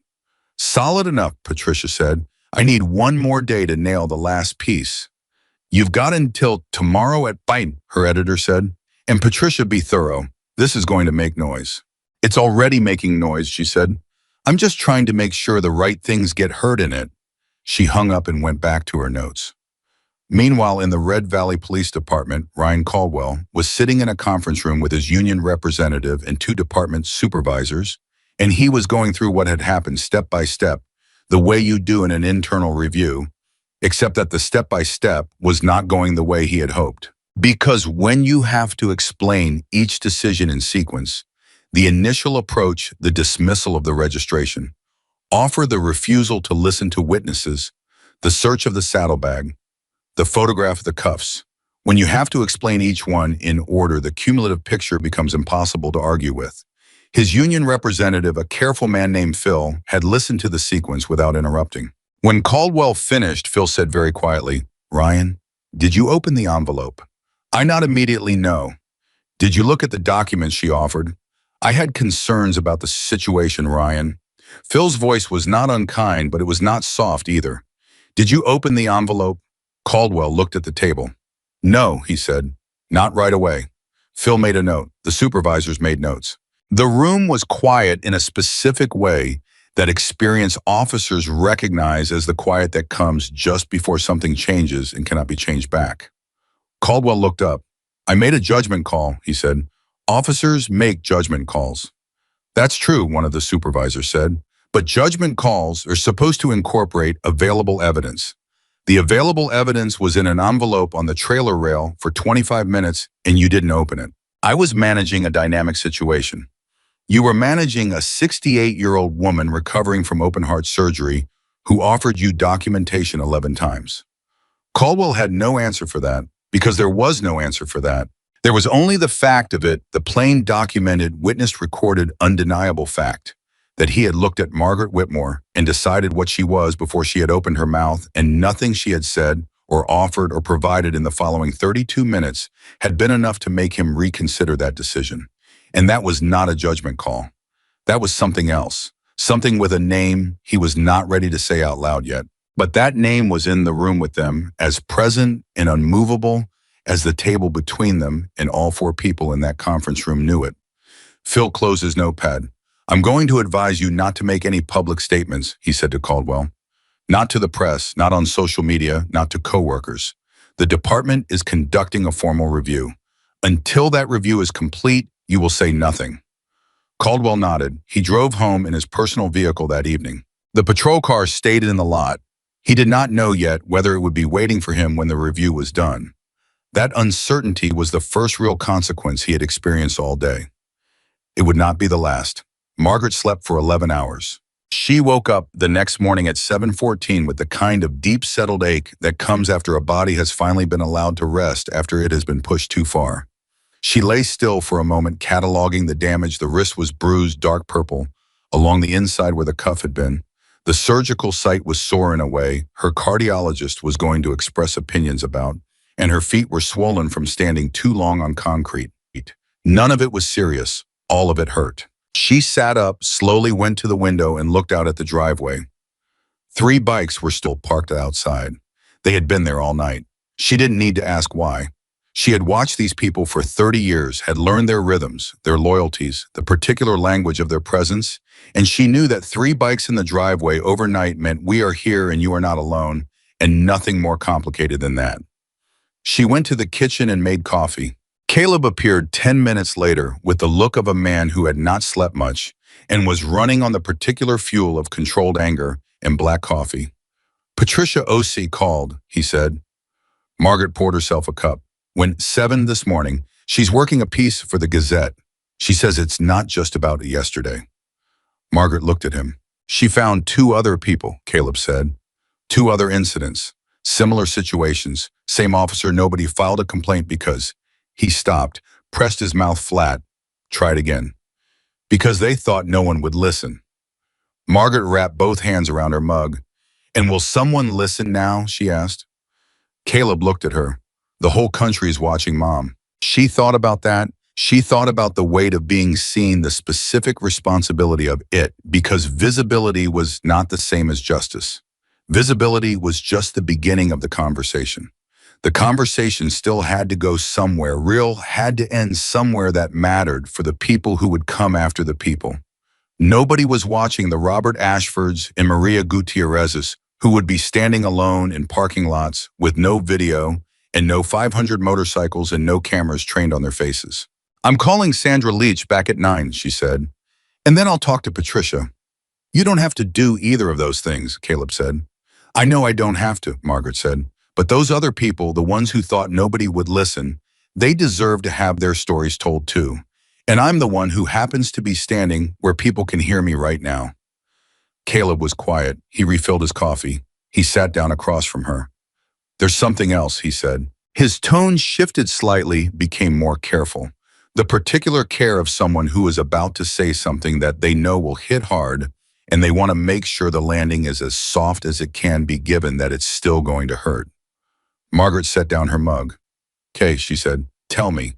"Solid enough," Patricia said. "I need 1 more day to nail the last piece." You've got until tomorrow at bite, her editor said. And Patricia, be thorough. This is going to make noise. It's already making noise, she said. I'm just trying to make sure the right things get heard in it. She hung up and went back to her notes. Meanwhile, in the Red Valley Police Department, Ryan Caldwell was sitting in a conference room with his union representative and two department supervisors, and he was going through what had happened step by step, the way you do in an internal review, except that the step-by-step was not going the way he had hoped. Because when you have to explain each decision in sequence, the initial approach, the dismissal of the registration, offer the refusal to listen to witnesses, the search of the saddlebag, the photograph of the cuffs, when you have to explain each one in order, the cumulative picture becomes impossible to argue with. His union representative, a careful man named Phil, had listened to the sequence without interrupting. When Caldwell finished, Phil said very quietly, "Ryan, did you open the envelope?" "I not immediately, no." "Did you look at the documents she offered?" "I had concerns about the situation, Ryan." Phil's voice was not unkind, but it was not soft either. "Did you open the envelope?" Caldwell looked at the table. "No," he said. "Not right away." Phil made a note. The supervisors made notes. The room was quiet in a specific way that experienced officers recognize as the quiet that comes just before something changes and cannot be changed back. Caldwell looked up. "I made a judgment call," he said. "Officers make judgment calls." "That's true," one of the supervisors said. "But judgment calls are supposed to incorporate available evidence. The available evidence was in an envelope on the trailer rail for 25 minutes and you didn't open it." "I was managing a dynamic situation." "You were managing a 68-year-old woman recovering from open-heart surgery who offered you documentation 11 times. Caldwell had no answer for that because there was no answer for that. There was only the fact of it, the plain documented, witness-recorded, undeniable fact that he had looked at Margaret Whitmore and decided what she was before she had opened her mouth, and nothing she had said or offered or provided in the following 32 minutes had been enough to make him reconsider that decision. And that was not a judgment call. That was something else, something with a name he was not ready to say out loud yet. But that name was in the room with them, as present and unmovable as the table between them, and all four people in that conference room knew it. Phil closed his notepad. "I'm going to advise you not to make any public statements," he said to Caldwell. "Not to the press, not on social media, not to coworkers. The department is conducting a formal review. Until that review is complete, you will say nothing." Caldwell nodded. He drove home in his personal vehicle that evening. The patrol car stayed in the lot. He did not know yet whether it would be waiting for him when the review was done. That uncertainty was the first real consequence he had experienced all day. It would not be the last. Margaret slept for 11 hours. She woke up the next morning at 7:14 with the kind of deep-settled ache that comes after a body has finally been allowed to rest after it has been pushed too far. She lay still for a moment, cataloging the damage. The wrist was bruised dark purple along the inside where the cuff had been. The surgical site was sore in a way her cardiologist was going to express opinions about, and her feet were swollen from standing too long on concrete. None of it was serious. All of it hurt. She sat up, slowly went to the window and looked out at the driveway. 3 bikes were still parked outside. They had been there all night. She didn't need to ask why. She had watched these people for 30 years, had learned their rhythms, their loyalties, the particular language of their presence, and she knew that 3 bikes in the driveway overnight meant we are here and you are not alone, and nothing more complicated than that. She went to the kitchen and made coffee. Caleb appeared 10 minutes later with the look of a man who had not slept much and was running on the particular fuel of controlled anger and black coffee. "Patricia O.C. called," he said. Margaret poured herself a cup. "Went 7 this morning. She's working a piece for the Gazette. She says it's not just about yesterday." Margaret looked at him. "She found 2 other people," Caleb said. 2 other incidents. Similar situations. Same officer, nobody filed a complaint because..." He stopped, pressed his mouth flat, tried again. "Because they thought no one would listen." Margaret wrapped both hands around her mug. "And will someone listen now?" she asked. Caleb looked at her. "The whole country is watching, Mom." She thought about that. She thought about the weight of being seen, the specific responsibility of it, because visibility was not the same as justice. Visibility was just the beginning of the conversation. The conversation still had to go somewhere. Real had to end somewhere that mattered for the people who would come after the people. Nobody was watching the Robert Ashfords and Maria Gutierrezes, who would be standing alone in parking lots with no video and no 500 motorcycles and no cameras trained on their faces. "I'm calling Sandra Leach back at 9, she said. "And then I'll talk to Patricia." "You don't have to do either of those things," Caleb said. "I know I don't have to," Margaret said. "But those other people, the ones who thought nobody would listen, they deserve to have their stories told too. And I'm the one who happens to be standing where people can hear me right now." Caleb was quiet. He refilled his coffee. He sat down across from her. "There's something else," he said. His tone shifted slightly, became more careful. The particular care of someone who is about to say something that they know will hit hard, and they want to make sure the landing is as soft as it can be given that it's still going to hurt. Margaret set down her mug. "Okay," she said, "tell me."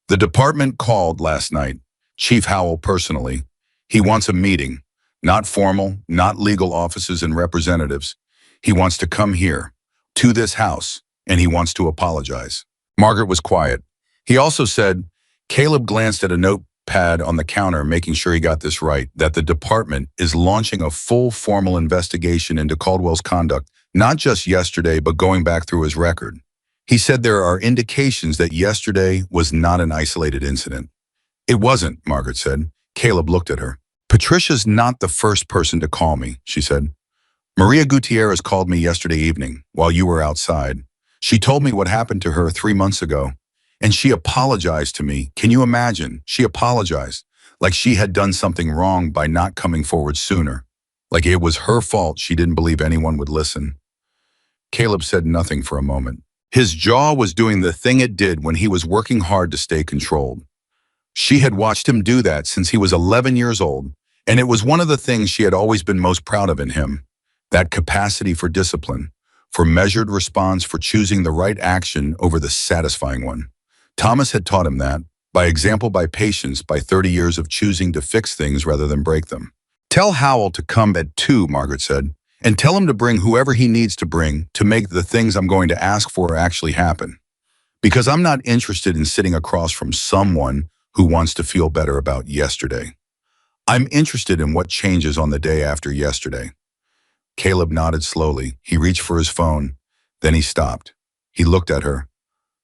"The department called last night. Chief Howell personally. He wants a meeting. Not formal, not legal offices and representatives. He wants to come here, to this house, and he wants to apologize." Margaret was quiet. He also said, Caleb glanced at a notepad on the counter, making sure he got this right, that the department is launching a full formal investigation into Caldwell's conduct, not just yesterday, but going back through his record. He said there are indications that yesterday was not an isolated incident. "It wasn't," Margaret said. Caleb looked at her. "Patricia's not the first person to call me," she said. "Maria Gutierrez called me yesterday evening while you were outside. She told me what happened to her 3 months ago. And she apologized to me. Can you imagine? She apologized. Like she had done something wrong by not coming forward sooner. Like it was her fault she didn't believe anyone would listen." Caleb said nothing for a moment. His jaw was doing the thing it did when he was working hard to stay controlled. She had watched him do that since he was 11 years old, and it was one of the things she had always been most proud of in him. That capacity for discipline, for measured response, for choosing the right action over the satisfying one. Thomas had taught him that, by example, by patience, by 30 years of choosing to fix things rather than break them. "Tell Howell to come at 2, Margaret said, "and tell him to bring whoever he needs to bring to make the things I'm going to ask for actually happen. Because I'm not interested in sitting across from someone who wants to feel better about yesterday. I'm interested in what changes on the day after yesterday." Caleb nodded slowly. He reached for his phone. Then he stopped. He looked at her.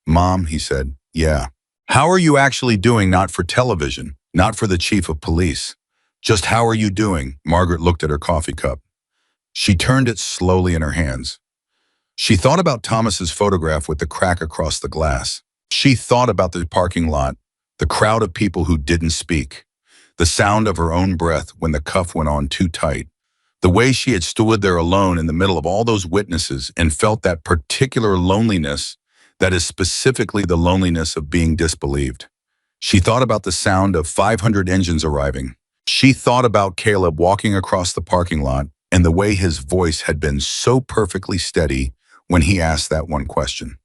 "Mom," he said, "yeah. How are you actually doing? Not for television, not for the chief of police. Just how are you doing?" Margaret looked at her coffee cup. She turned it slowly in her hands. She thought about Thomas's photograph with the crack across the glass. She thought about the parking lot, the crowd of people who didn't speak, the sound of her own breath when the cuff went on too tight, the way she had stood there alone in the middle of all those witnesses and felt that particular loneliness that is specifically the loneliness of being disbelieved. She thought about the sound of 500 engines arriving. She thought about Caleb walking across the parking lot and the way his voice had been so perfectly steady when he asked that one question.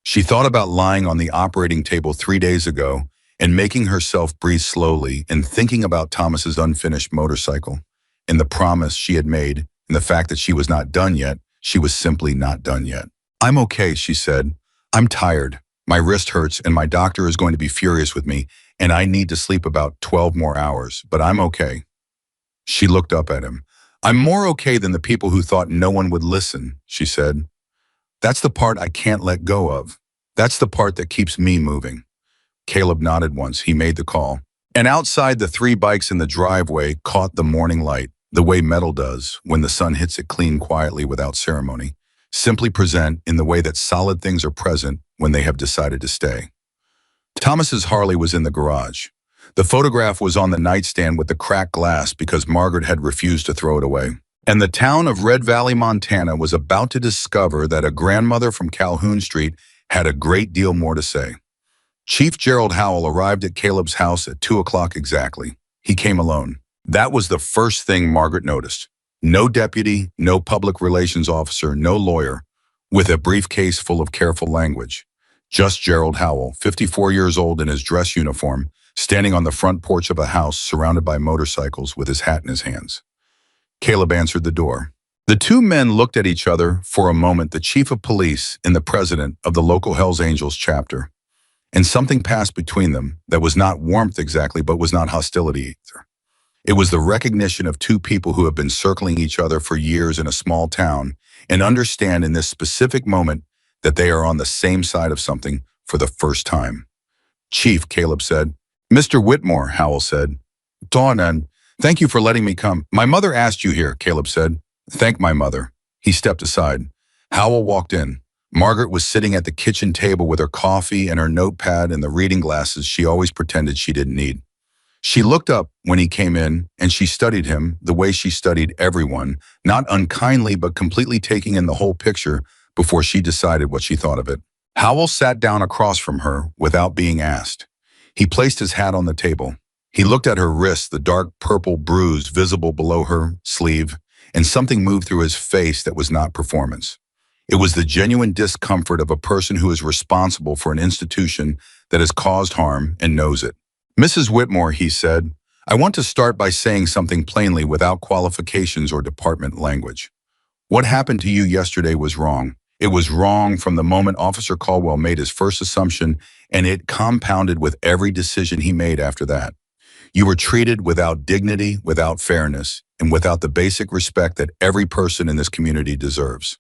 She thought about lying on the operating table 3 days ago and making herself breathe slowly and thinking about Thomas's unfinished motorcycle and the promise she had made and the fact that she was not done yet. She was simply not done yet. "I'm okay," she said. "I'm tired. My wrist hurts and my doctor is going to be furious with me and I need to sleep about 12 more hours, but I'm okay." She looked up at him. "I'm more okay than the people who thought no one would listen," she said. "That's the part I can't let go of. That's the part that keeps me moving." Caleb nodded once. He made the call. And outside, the 3 bikes in the driveway caught the morning light, the way metal does when the sun hits it clean quietly without ceremony. Simply present in the way that solid things are present when they have decided to stay. Thomas's Harley was in the garage. The photograph was on the nightstand with the cracked glass because Margaret had refused to throw it away. And the town of Red Valley, Montana was about to discover that a grandmother from Calhoun Street had a great deal more to say. Chief Gerald Howell arrived at Caleb's house at 2 o'clock exactly. He came alone. That was the first thing Margaret noticed. No deputy, no public relations officer, no lawyer, with a briefcase full of careful language. Just Gerald Howell, 54 years old in his dress uniform, standing on the front porch of a house surrounded by motorcycles with his hat in his hands. Caleb answered the door. The two men looked at each other for a moment, the chief of police and the president of the local Hells Angels chapter. And something passed between them that was not warmth exactly, but was not hostility either. It was the recognition of two people who have been circling each other for years in a small town and understand in this specific moment that they are on the same side of something for the first time. Chief, Caleb said. Mr. Whitmore, Howell said. Dawn, and thank you for letting me come. My mother asked you here, Caleb said. Thank my mother. He stepped aside. Howell walked in. Margaret was sitting at the kitchen table with her coffee and her notepad and the reading glasses she always pretended she didn't need. She looked up when he came in, and she studied him the way she studied everyone, not unkindly but completely taking in the whole picture before she decided what she thought of it. Howell sat down across from her without being asked. He placed his hat on the table. He looked at her wrist, the dark purple bruise visible below her sleeve, and something moved through his face that was not performance. It was the genuine discomfort of a person who is responsible for an institution that has caused harm and knows it. Mrs. Whitmore, he said, I want to start by saying something plainly without qualifications or department language. What happened to you yesterday was wrong. It was wrong from the moment Officer Caldwell made his first assumption, and it compounded with every decision he made after that. You were treated without dignity, without fairness, and without the basic respect that every person in this community deserves.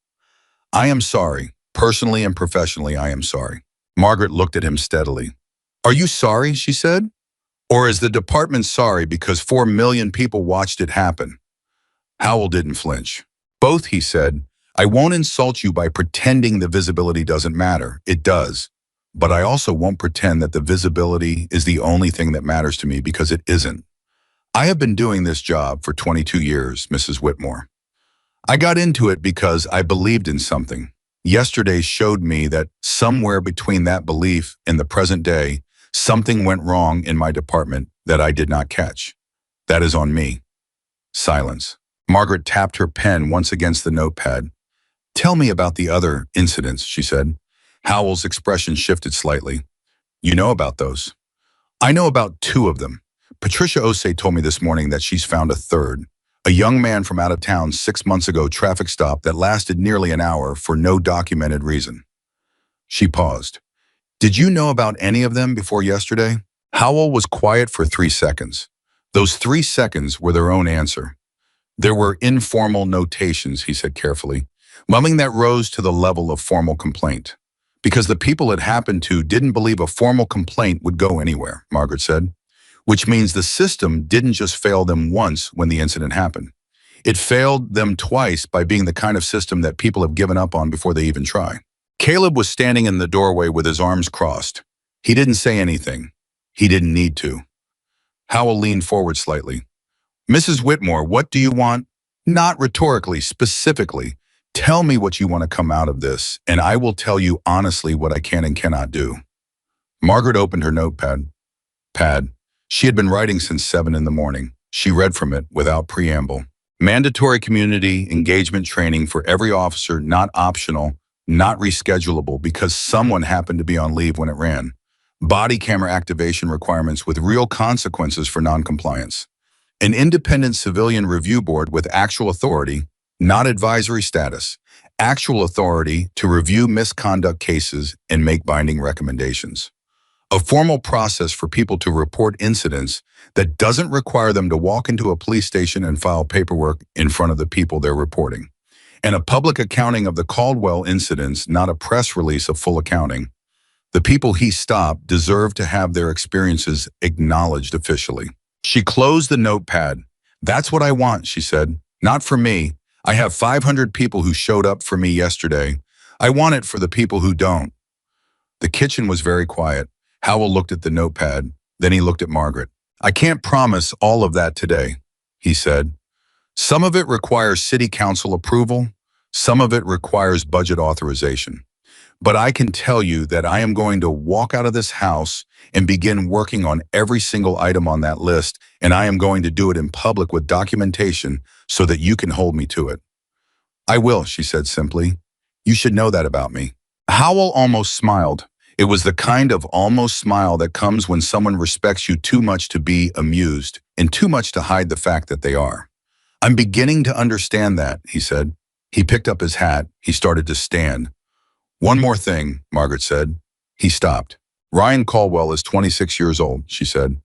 I am sorry. Personally and professionally, I am sorry. Margaret looked at him steadily. Are you sorry, she said? Or is the department sorry because 4 million people watched it happen? Howell didn't flinch. Both, he said. I won't insult you by pretending the visibility doesn't matter. It does. But I also won't pretend that the visibility is the only thing that matters to me, because it isn't. I have been doing this job for 22 years, Mrs. Whitmore. I got into it because I believed in something. Yesterday showed me that somewhere between that belief and the present day, something went wrong in my department that I did not catch. That is on me. Silence. Margaret tapped her pen once against the notepad. Tell me about the other incidents, she said. Howell's expression shifted slightly. You know about those? I know about 2 of them. Patricia Osei told me this morning that she's found a third. A young man from out of town 6 months ago traffic stop that lasted nearly an hour for no documented reason. She paused. Did you know about any of them before yesterday? Howell was quiet for 3 seconds. Those 3 seconds were their own answer. There were informal notations, he said carefully, mumbling that rose to the level of formal complaint. Because the people it happened to didn't believe a formal complaint would go anywhere, Margaret said. Which means the system didn't just fail them once when the incident happened. It failed them twice by being the kind of system that people have given up on before they even try. Caleb was standing in the doorway with his arms crossed. He didn't say anything. He didn't need to. Howell leaned forward slightly. Mrs. Whitmore, what do you want? Not rhetorically, specifically. Tell me what you want to come out of this, and I will tell you honestly what I can and cannot do. Margaret opened her notepad. She had been writing since 7 in the morning. She read from it without preamble. Mandatory community engagement training for every officer, not optional, not reschedulable because someone happened to be on leave when it ran. Body camera activation requirements with real consequences for noncompliance. An independent civilian review board with actual authority, not advisory status, actual authority to review misconduct cases and make binding recommendations. A formal process for people to report incidents that doesn't require them to walk into a police station and file paperwork in front of the people they're reporting. And a public accounting of the Caldwell incidents, not a press release of full accounting. The people he stopped deserve to have their experiences acknowledged officially. She closed the notepad. That's what I want, she said. Not for me. I have 500 people who showed up for me yesterday. I want it for the people who don't. The kitchen was very quiet. Howell looked at the notepad. Then he looked at Margaret. I can't promise all of that today, he said. Some of it requires city council approval. Some of it requires budget authorization. But I can tell you that I am going to walk out of this house and begin working on every single item on that list, and I am going to do it in public with documentation so that you can hold me to it. I will, she said simply. You should know that about me. Howell almost smiled. It was the kind of almost smile that comes when someone respects you too much to be amused and too much to hide the fact that they are. I'm beginning to understand that, he said. He picked up his hat. He started to stand. One more thing, Margaret said. He stopped. Ryan Caldwell is 26 years old, she said.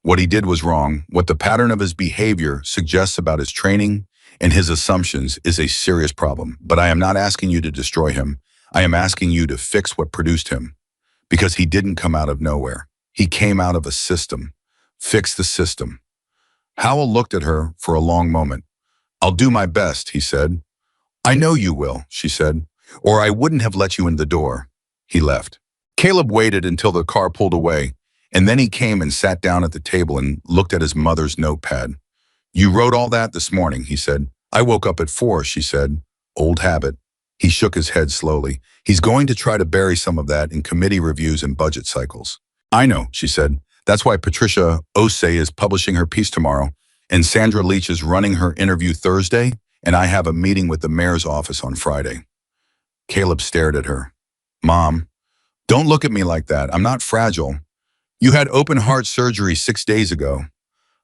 What he did was wrong. What the pattern of his behavior suggests about his training and his assumptions is a serious problem. But I am not asking you to destroy him. I am asking you to fix what produced him. Because he didn't come out of nowhere. He came out of a system. Fix the system. Howell looked at her for a long moment. I'll do my best, he said. I know you will, she said, or I wouldn't have let you in the door. He left. Caleb waited until the car pulled away, and then he came and sat down at the table and looked at his mother's notepad. You wrote all that this morning, he said. I woke up at 4, she said. Old habit. He shook his head slowly. He's going to try to bury some of that in committee reviews and budget cycles. I know, she said. That's why Patricia Osei is publishing her piece tomorrow, and Sandra Leach is running her interview Thursday, and I have a meeting with the mayor's office on Friday. Caleb stared at her. Mom, don't look at me like that. I'm not fragile. You had open heart surgery 6 days ago.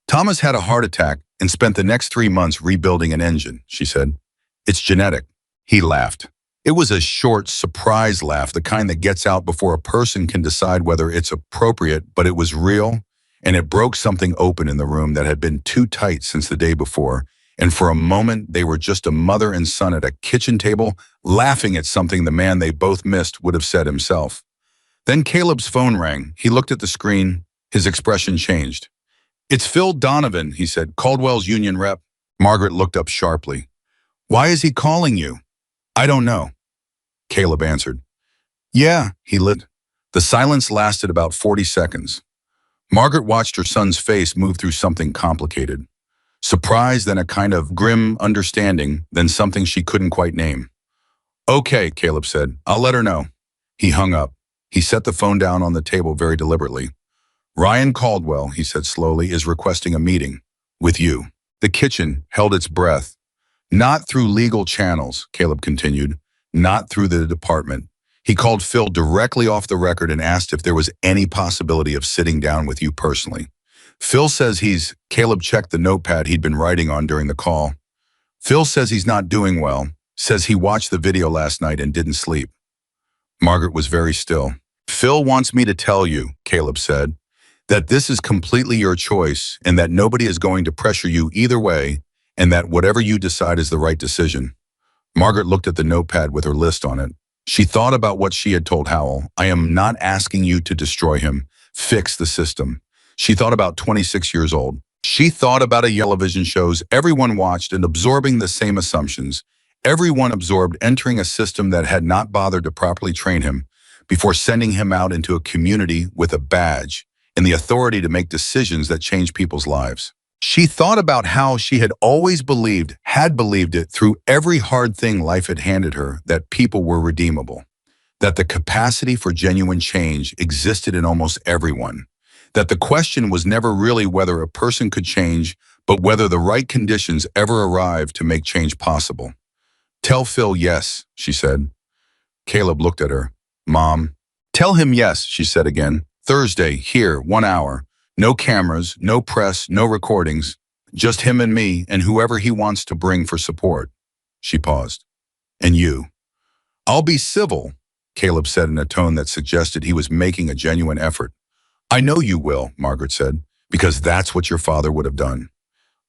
Thomas had a heart attack and spent the next 3 months rebuilding an engine, she said. It's genetic. He laughed. It was a short, surprise laugh, the kind that gets out before a person can decide whether it's appropriate, but it was real, and it broke something open in the room that had been too tight since the day before, and for a moment they were just a mother and son at a kitchen table, laughing at something the man they both missed would have said himself. Then Caleb's phone rang. He looked at the screen. His expression changed. It's Phil Donovan, he said, Caldwell's union rep. Margaret looked up sharply. Why is he calling you? I don't know, Caleb answered. Yeah, he lit. The silence lasted about 40 seconds. Margaret watched her son's face move through something complicated. Surprise, then a kind of grim understanding, then something she couldn't quite name. Okay, Caleb said. I'll let her know. He hung up. He set the phone down on the table very deliberately. Ryan Caldwell, he said slowly, is requesting a meeting with you. The kitchen held its breath. Not through legal channels, Caleb continued. Not through the department. He called Phil directly off the record and asked if there was any possibility of sitting down with you personally. Phil says Caleb checked the notepad he'd been writing on during the call. Phil says he's not doing well, says he watched the video last night and didn't sleep. Margaret was very still. Phil wants me to tell you, Caleb said, that this is completely your choice and that nobody is going to pressure you either way and that whatever you decide is the right decision. Margaret looked at the notepad with her list on it. She thought about what she had told Howell. I am not asking you to destroy him. Fix the system. She thought about 26 years old. She thought about television shows everyone watched and absorbing the same assumptions. Everyone absorbed entering a system that had not bothered to properly train him before sending him out into a community with a badge and the authority to make decisions that change people's lives. She thought about how she had always had believed it through every hard thing life had handed her, that people were redeemable, that the capacity for genuine change existed in almost everyone, that the question was never really whether a person could change, but whether the right conditions ever arrived to make change possible. Tell Phil yes, she said. Caleb looked at her. Mom. Tell him yes, she said again. Thursday, here, 1 hour. No cameras, no press, no recordings. Just him and me and whoever he wants to bring for support. She paused. And you. I'll be civil, Caleb said in a tone that suggested he was making a genuine effort. I know you will, Margaret said, because that's what your father would have done.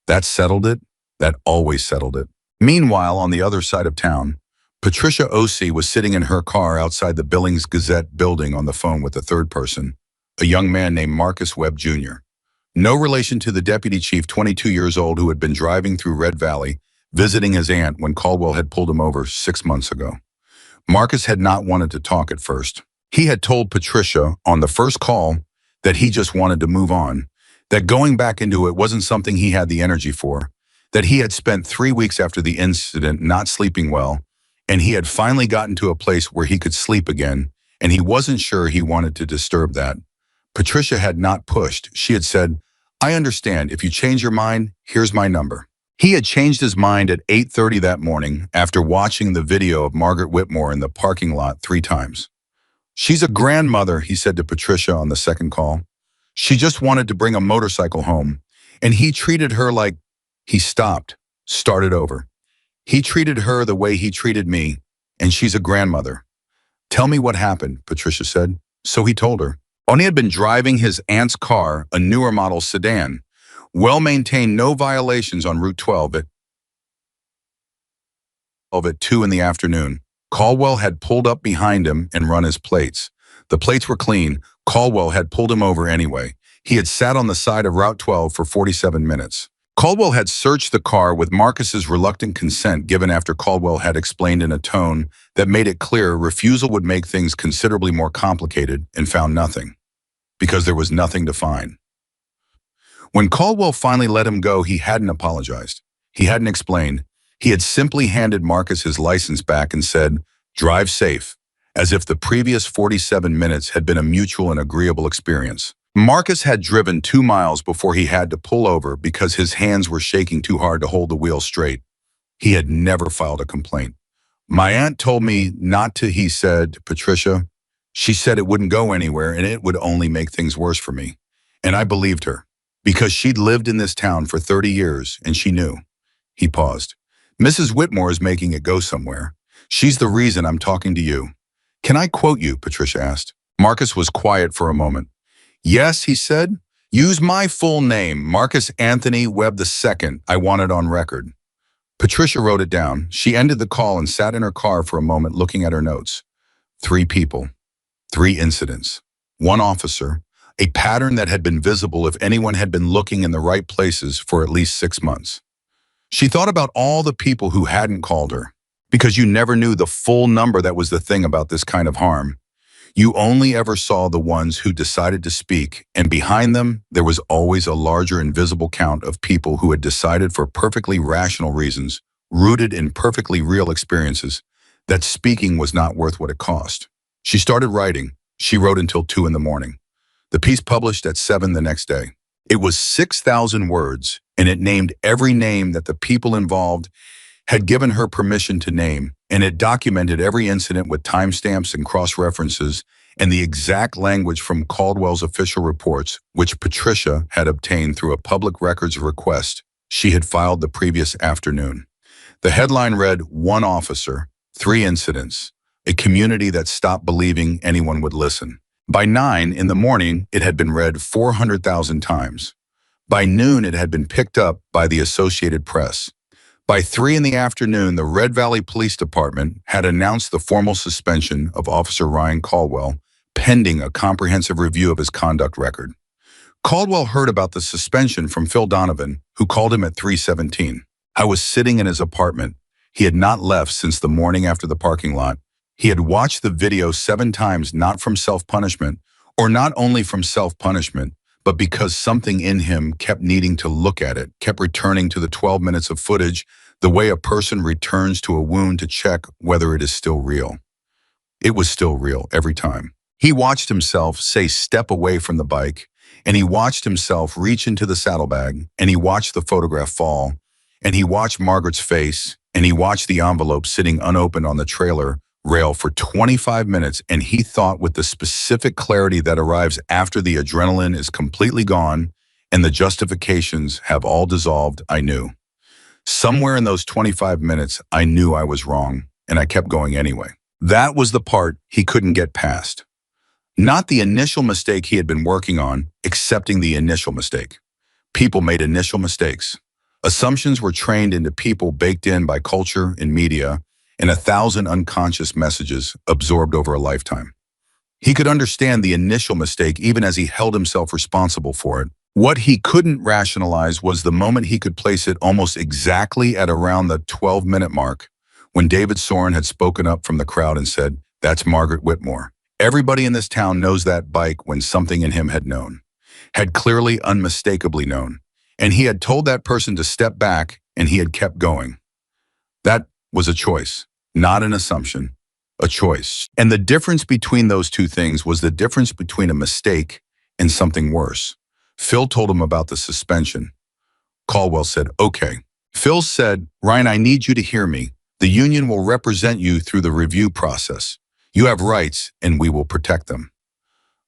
That settled it. That always settled it. Meanwhile, on the other side of town, Patricia Osei was sitting in her car outside the Billings Gazette building on the phone with a third person, a young man named Marcus Webb Jr. No relation to the deputy chief, 22 years old, who had been driving through Red Valley, visiting his aunt when Caldwell had pulled him over 6 months ago. Marcus had not wanted to talk at first. He had told Patricia on the first call that he just wanted to move on, that going back into it wasn't something he had the energy for, that he had spent 3 weeks after the incident not sleeping well, and he had finally gotten to a place where he could sleep again, and he wasn't sure he wanted to disturb that. Patricia had not pushed. She had said, I understand. If you change your mind, here's my number. He had changed his mind at 8:30 that morning after watching the video of Margaret Whitmore in the parking lot 3 times. She's a grandmother, he said to Patricia on the second call. She just wanted to bring a motorcycle home, and he treated her like... He stopped. started over. He treated her the way he treated me, and she's a grandmother. Tell me what happened, Patricia said. So he told her. Oni had been driving his aunt's car, a newer model sedan, well-maintained, no violations on Route 12 at 2 in the afternoon. Caldwell had pulled up behind him and run his plates. The plates were clean. Caldwell had pulled him over anyway. He had sat on the side of Route 12 for 47 minutes. Caldwell had searched the car with Marcus's reluctant consent given after Caldwell had explained in a tone that made it clear refusal would make things considerably more complicated, and found nothing. Because there was nothing to find. When Caldwell finally let him go, he hadn't apologized. He hadn't explained. He had simply handed Marcus his license back and said, "Drive safe," as if the previous 47 minutes had been a mutual and agreeable experience. Marcus had driven 2 miles before he had to pull over because his hands were shaking too hard to hold the wheel straight. He had never filed a complaint. "My aunt told me not to," he said to Patricia. "She said it wouldn't go anywhere and it would only make things worse for me." And I believed her, because she'd lived in this town for 30 years and she knew. He paused. "Mrs. Whitmore is making it go somewhere. She's the reason I'm talking to you." "Can I quote you?" Patricia asked. Marcus was quiet for a moment. "Yes," he said. "Use my full name, Marcus Anthony Webb II. I want it on record." Patricia wrote it down. She ended the call and sat in her car for a moment looking at her notes. 3 people, 3 incidents, 1 officer, a pattern that had been visible if anyone had been looking in the right places for at least 6 months. She thought about all the people who hadn't called her, because you never knew the full number. That was the thing about this kind of harm. You only ever saw the ones who decided to speak, and behind them, there was always a larger invisible count of people who had decided for perfectly rational reasons, rooted in perfectly real experiences, that speaking was not worth what it cost. She started writing. She wrote until 2 in the morning. The piece published at 7 the next day. It was 6,000 words, and it named every name that the people involved had given her permission to name, and it documented every incident with timestamps and cross-references and the exact language from Caldwell's official reports, which Patricia had obtained through a public records request she had filed the previous afternoon. The headline read, "One officer, 3 incidents, a community that stopped believing anyone would listen." By 9 in the morning, it had been read 400,000 times. By noon, it had been picked up by the Associated Press. By 3 in the afternoon, the Red Valley Police Department had announced the formal suspension of Officer Ryan Caldwell, pending a comprehensive review of his conduct record. Caldwell heard about the suspension from Phil Donovan, who called him at 3:17. "I was sitting in his apartment. He had not left since the morning after the parking lot. He had watched the video 7 times, not from self-punishment, or not only from self-punishment, but because something in him kept needing to look at it, kept returning to the 12 minutes of footage, the way a person returns to a wound to check whether it is still real. It was still real every time. He watched himself, say, step away from the bike, and he watched himself reach into the saddlebag, and he watched the photograph fall, and he watched Margaret's face, and he watched the envelope sitting unopened on the trailer rail for 25 minutes, and he thought with the specific clarity that arrives after the adrenaline is completely gone and the justifications have all dissolved, I knew. Somewhere in those 25 minutes, I knew I was wrong, and I kept going anyway. That was the part he couldn't get past. Not the initial mistake he had been working on, accepting the initial mistake. People made initial mistakes. Assumptions were trained into people, baked in by culture and media, and 1,000 unconscious messages absorbed over a lifetime. He could understand the initial mistake even as he held himself responsible for it. What he couldn't rationalize was the moment he could place it almost exactly at around the 12-minute mark, when David Soren had spoken up from the crowd and said, "That's Margaret Whitmore." Everybody in this town knows that bike when something in him had known, had clearly, unmistakably known. And he had told that person to step back, and he had kept going. That was a choice, not an assumption, a choice. And the difference between those two things was the difference between a mistake and something worse. Phil told him about the suspension. Caldwell said, "Okay." Phil said, "Ryan, I need you to hear me. The union will represent you through the review process. You have rights, and we will protect them.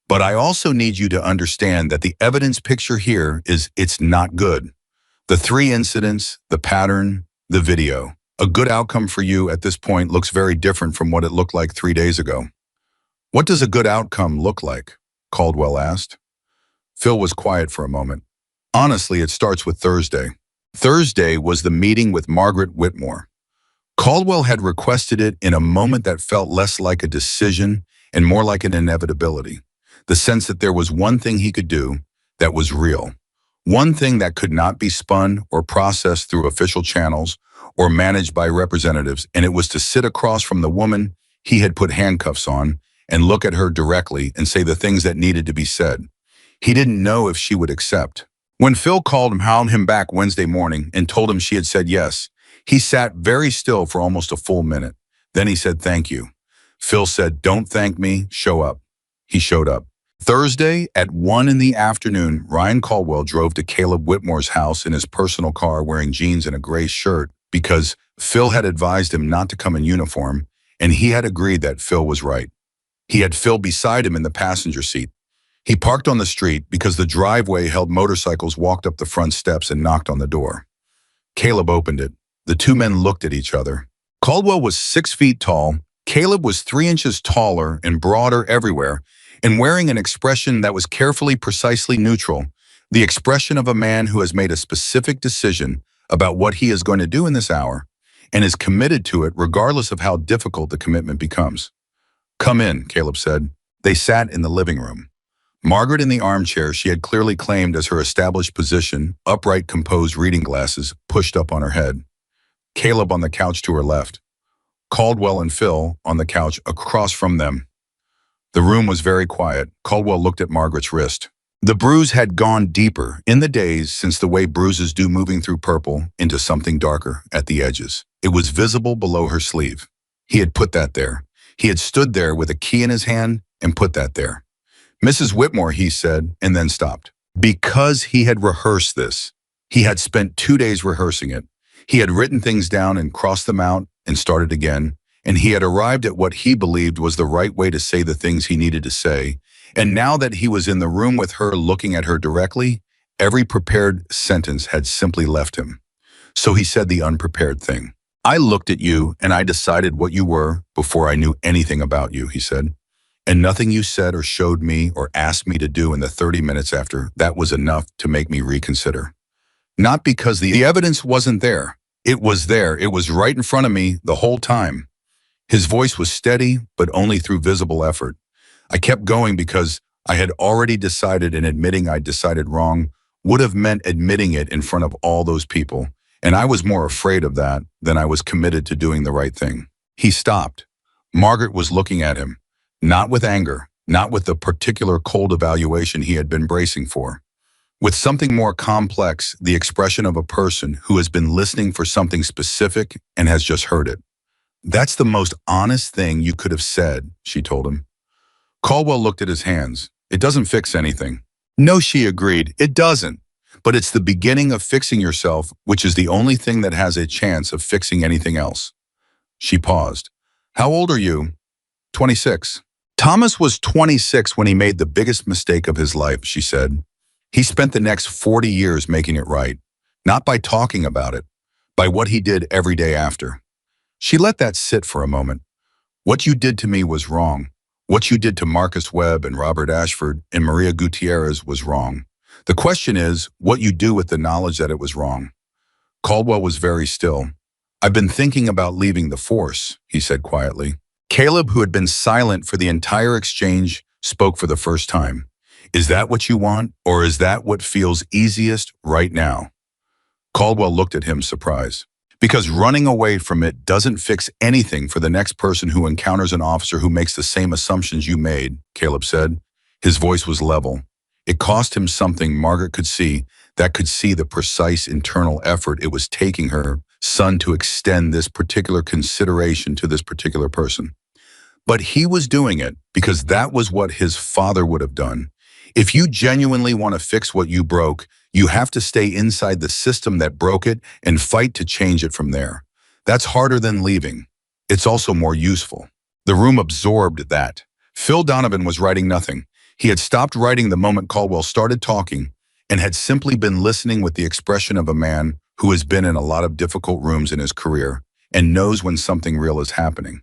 But I also need you to understand that the evidence picture here is it's not good. The 3 incidents, the pattern, The video. A good outcome for you at this point looks very different from what it looked like 3 days ago. What does a good outcome look like? Caldwell asked. Phil was quiet for a moment. Honestly, it starts with Thursday. Thursday was the meeting with Margaret Whitmore. Caldwell had requested it in a moment that felt less like a decision and more like an inevitability. The sense that there was one thing he could do that was real. One thing that could not be spun or processed through official channels or managed by representatives, and it was to sit across from the woman he had put handcuffs on and look at her directly and say the things that needed to be said. He didn't know if she would accept. When Phil called him back Wednesday morning and told him she had said yes, he sat very still for almost a full minute. Then he said, "Thank you." Phil said, "Don't thank me, show up." He showed up. Thursday at 1 in the afternoon, Ryan Caldwell drove to Caleb Whitmore's house in his personal car wearing jeans and a gray shirt because Phil had advised him not to come in uniform, and he had agreed that Phil was right. He had Phil beside him in the passenger seat. He parked on the street because the driveway held motorcycles, walked up the front steps and knocked on the door. Caleb opened it. The two men looked at each other. Caldwell was 6 feet tall. Caleb was 3 inches taller and broader everywhere, and wearing an expression that was carefully, precisely neutral, the expression of a man who has made a specific decision about what he is going to do in this hour and is committed to it regardless of how difficult the commitment becomes. "Come in," Caleb said. They sat in the living room. Margaret in the armchair she had clearly claimed as her established position, upright, composed, reading glasses pushed up on her head. Caleb on the couch to her left. Caldwell and Phil on the couch across from them. The room was very quiet. Caldwell looked at Margaret's wrist. The bruise had gone deeper in the days since the way bruises do, moving through purple into something darker at the edges. It was visible below her sleeve. He had put that there. He had stood there with a key in his hand and put that there. "Mrs. Whitmore," he said, and then stopped. Because he had rehearsed this. He had spent 2 days rehearsing it. He had written things down and crossed them out and started again, and he had arrived at what he believed was the right way to say the things he needed to say. And now that he was in the room with her, looking at her directly, every prepared sentence had simply left him. So he said the unprepared thing. "I looked at you and I decided what you were before I knew anything about you," he said. "And nothing you said or showed me or asked me to do in the 30 minutes after that was enough to make me reconsider. Not because the evidence wasn't there. It was there. It was right in front of me the whole time." His voice was steady, but only through visible effort. "I kept going because I had already decided, and admitting I decided wrong would have meant admitting it in front of all those people. And I was more afraid of that than I was committed to doing the right thing." He stopped. Margaret was looking at him, not with anger, not with the particular cold evaluation he had been bracing for. With something more complex, the expression of a person who has been listening for something specific and has just heard it. "That's the most honest thing you could have said," she told him. Caldwell looked at his hands. "It doesn't fix anything." "No," she agreed, "it doesn't. But it's the beginning of fixing yourself, which is the only thing that has a chance of fixing anything else." She paused. "How old are you?" 26. "Thomas was 26 when he made the biggest mistake of his life," she said. "He spent the next 40 years making it right, not by talking about it, by what he did every day after." She let that sit for a moment. "What you did to me was wrong. What you did to Marcus Webb and Robert Ashford and Maria Gutierrez was wrong. The question is what you do with the knowledge that it was wrong." Caldwell was very still. "I've been thinking about leaving the force," he said quietly. Caleb, who had been silent for the entire exchange, spoke for the first time. "Is that what you want, or is that what feels easiest right now?" Caldwell looked at him, surprised. "Because running away from it doesn't fix anything for the next person who encounters an officer who makes the same assumptions you made," Caleb said. His voice was level. It cost him something Margaret could see, that could see the precise internal effort it was taking her son to extend this particular consideration to this particular person. But he was doing it because that was what his father would have done. If you genuinely want to fix what you broke, you have to stay inside the system that broke it and fight to change it from there. That's harder than leaving. It's also more useful. The room absorbed that. Phil Donovan was writing nothing. He had stopped writing the moment Caldwell started talking and had simply been listening with the expression of a man who has been in a lot of difficult rooms in his career and knows when something real is happening.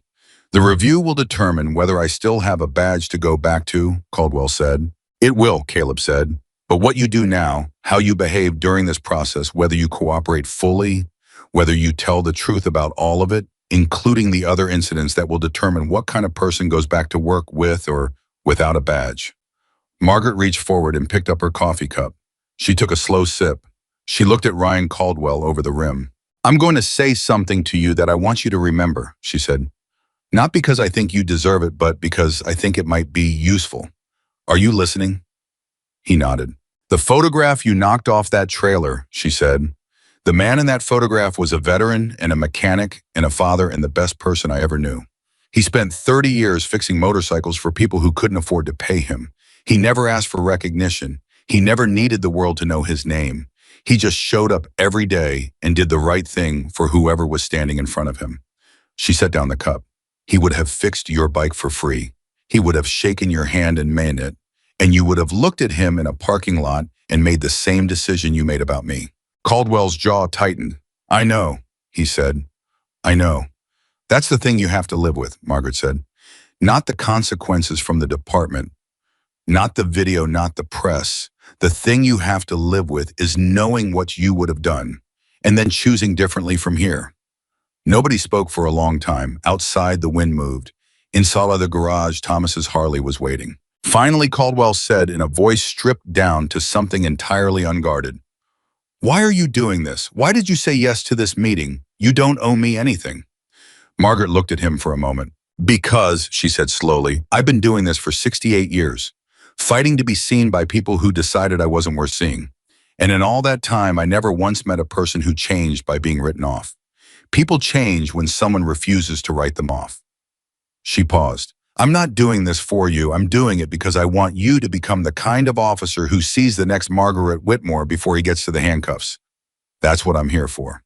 The review will determine whether I still have a badge to go back to, Caldwell said. It will, Caleb said. But what you do now, how you behave during this process, whether you cooperate fully, whether you tell the truth about all of it, including the other incidents that will determine what kind of person goes back to work with or without a badge. Margaret reached forward and picked up her coffee cup. She took a slow sip. She looked at Ryan Caldwell over the rim. I'm going to say something to you that I want you to remember, she said. Not because I think you deserve it, but because I think it might be useful. Are you listening? He nodded. The photograph you knocked off that trailer, she said. The man in that photograph was a veteran and a mechanic and a father and the best person I ever knew. He spent 30 years fixing motorcycles for people who couldn't afford to pay him. He never asked for recognition. He never needed the world to know his name. He just showed up every day and did the right thing for whoever was standing in front of him. She set down the cup. He would have fixed your bike for free. He would have shaken your hand and manned it, and you would have looked at him in a parking lot and made the same decision you made about me. Caldwell's jaw tightened. I know, he said. I know. That's the thing you have to live with, Margaret said. Not the consequences from the department, not the video, not the press. The thing you have to live with is knowing what you would have done and then choosing differently from here. Nobody spoke for a long time. Outside, the wind moved. Inside of the garage, Thomas's Harley was waiting. Finally, Caldwell said in a voice stripped down to something entirely unguarded, Why are you doing this? Why did you say yes to this meeting? You don't owe me anything. Margaret looked at him for a moment. Because, she said slowly, I've been doing this for 68 years, fighting to be seen by people who decided I wasn't worth seeing. And in all that time, I never once met a person who changed by being written off. People change when someone refuses to write them off. She paused. I'm not doing this for you. I'm doing it because I want you to become the kind of officer who sees the next Margaret Whitmore before he gets to the handcuffs. That's what I'm here for.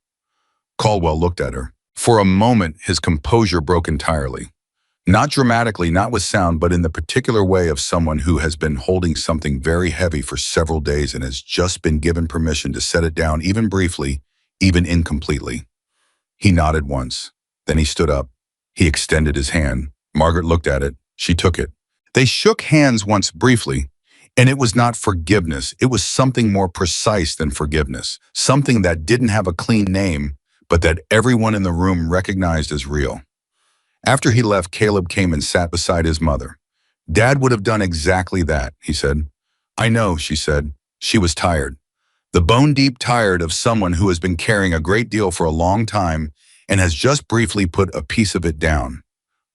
Caldwell looked at her. For a moment, his composure broke entirely. Not dramatically, not with sound, but in the particular way of someone who has been holding something very heavy for several days and has just been given permission to set it down, even briefly, even incompletely. He nodded once. Then he stood up. He extended his hand. Margaret looked at it. She took it. They shook hands once briefly, and it was not forgiveness. It was something more precise than forgiveness, something that didn't have a clean name, but that everyone in the room recognized as real. After he left, Caleb came and sat beside his mother. Dad would have done exactly that, he said. I know, she said. She was tired. The bone-deep tired of someone who has been carrying a great deal for a long time and has just briefly put a piece of it down.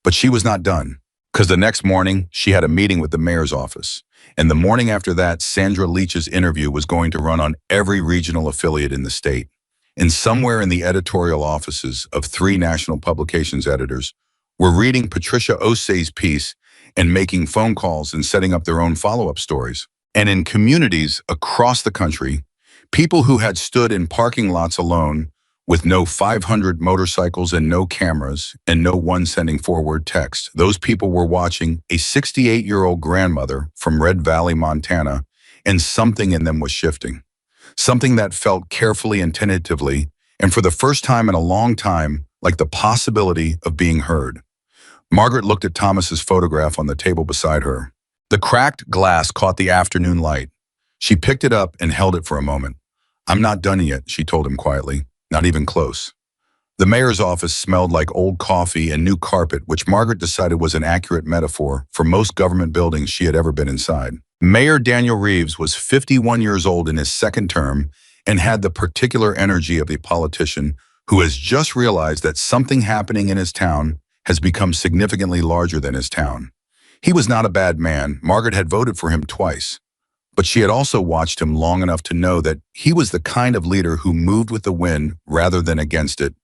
But she was not done, because the next morning she had a meeting with the mayor's office. And the morning after that, Sandra Leach's interview was going to run on every regional affiliate in the state. And somewhere in the editorial offices of 3 national publications editors were reading Patricia Osei's piece and making phone calls and setting up their own follow-up stories. And in communities across the country, people who had stood in parking lots alone with no 500 motorcycles and no cameras and no one sending forward text, those people were watching a 68-year-old grandmother from Red Valley, Montana, and something in them was shifting. Something that felt carefully and tentatively, and for the first time in a long time, like the possibility of being heard. Margaret looked at Thomas's photograph on the table beside her. The cracked glass caught the afternoon light. She picked it up and held it for a moment. I'm not done yet, she told him quietly. Not even close. The mayor's office smelled like old coffee and new carpet, which Margaret decided was an accurate metaphor for most government buildings she had ever been inside. Mayor Daniel Reeves was 51 years old in his second term and had the particular energy of a politician who has just realized that something happening in his town has become significantly larger than his town. He was not a bad man. Margaret had voted for him twice. But she had also watched him long enough to know that he was the kind of leader who moved with the wind rather than against it,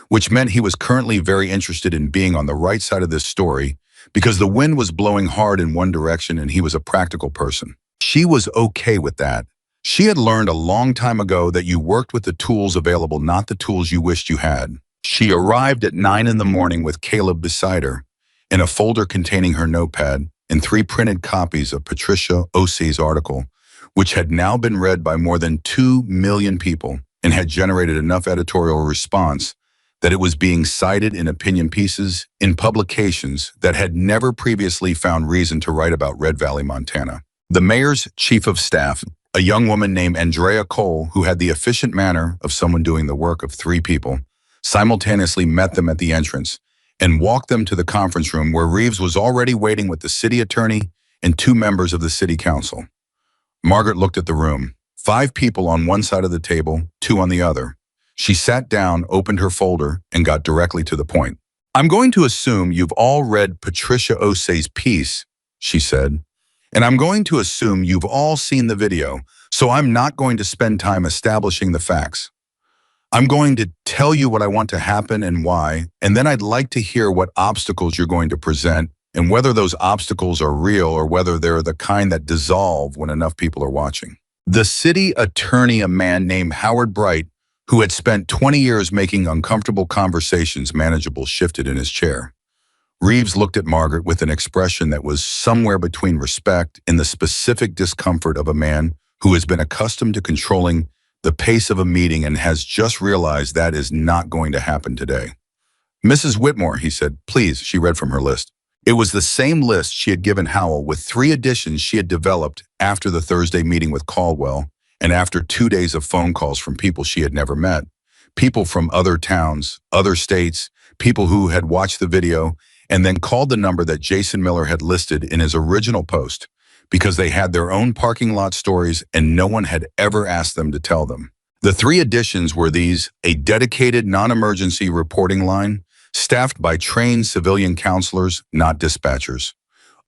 which meant he was currently very interested in being on the right side of this story because the wind was blowing hard in one direction and he was a practical person. She was okay with that. She had learned a long time ago that you worked with the tools available, not the tools you wished you had. She arrived at 9 in the morning with Caleb beside her, in a folder containing her notepad and 3 printed copies of Patricia Osei's article, which had now been read by more than 2 million people. and had generated enough editorial response that it was being cited in opinion pieces in publications that had never previously found reason to write about Red Valley, Montana. The mayor's chief of staff, a young woman named Andrea Cole, who had the efficient manner of someone doing the work of three people, simultaneously met them at the entrance and walked them to the conference room where Reeves was already waiting with the city attorney and two members of the city council. Margaret looked at the room. 5 people on one side of the table, 2 on the other. She sat down, opened her folder, and got directly to the point. "I'm going to assume you've all read Patricia Osei's piece," she said, "and I'm going to assume you've all seen the video, so I'm not going to spend time establishing the facts. I'm going to tell you what I want to happen and why, and then I'd like to hear what obstacles you're going to present and whether those obstacles are real or whether they're the kind that dissolve when enough people are watching." The city attorney, a man named Howard Bright, who had spent 20 years making uncomfortable conversations manageable, shifted in his chair. Reeves looked at Margaret with an expression that was somewhere between respect and the specific discomfort of a man who has been accustomed to controlling the pace of a meeting and has just realized that is not going to happen today. "Mrs. Whitmore," he said, "please," she read from her list. It was the same list she had given Howell with 3 additions she had developed after the Thursday meeting with Caldwell and after 2 days of phone calls from people she had never met, people from other towns, other states, people who had watched the video and then called the number that Jason Miller had listed in his original post because they had their own parking lot stories and no one had ever asked them to tell them. The 3 additions were these: a dedicated non-emergency reporting line, staffed by trained civilian counselors, not dispatchers.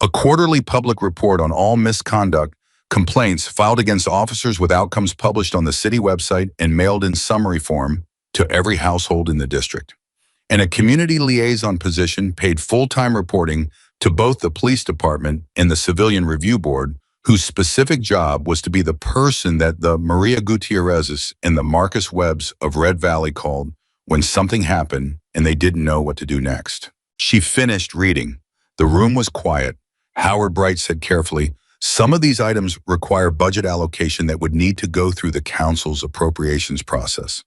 A quarterly public report on all misconduct complaints filed against officers with outcomes published on the city website and mailed in summary form to every household in the district. And a community liaison position paid full-time reporting to both the police department and the civilian review board, whose specific job was to be the person that the Maria Gutierrezes and the Marcus Webbs of Red Valley called when something happened and they didn't know what to do next. She finished reading. The room was quiet. Howard Bright said carefully, "Some of these items require budget allocation that would need to go through the council's appropriations process."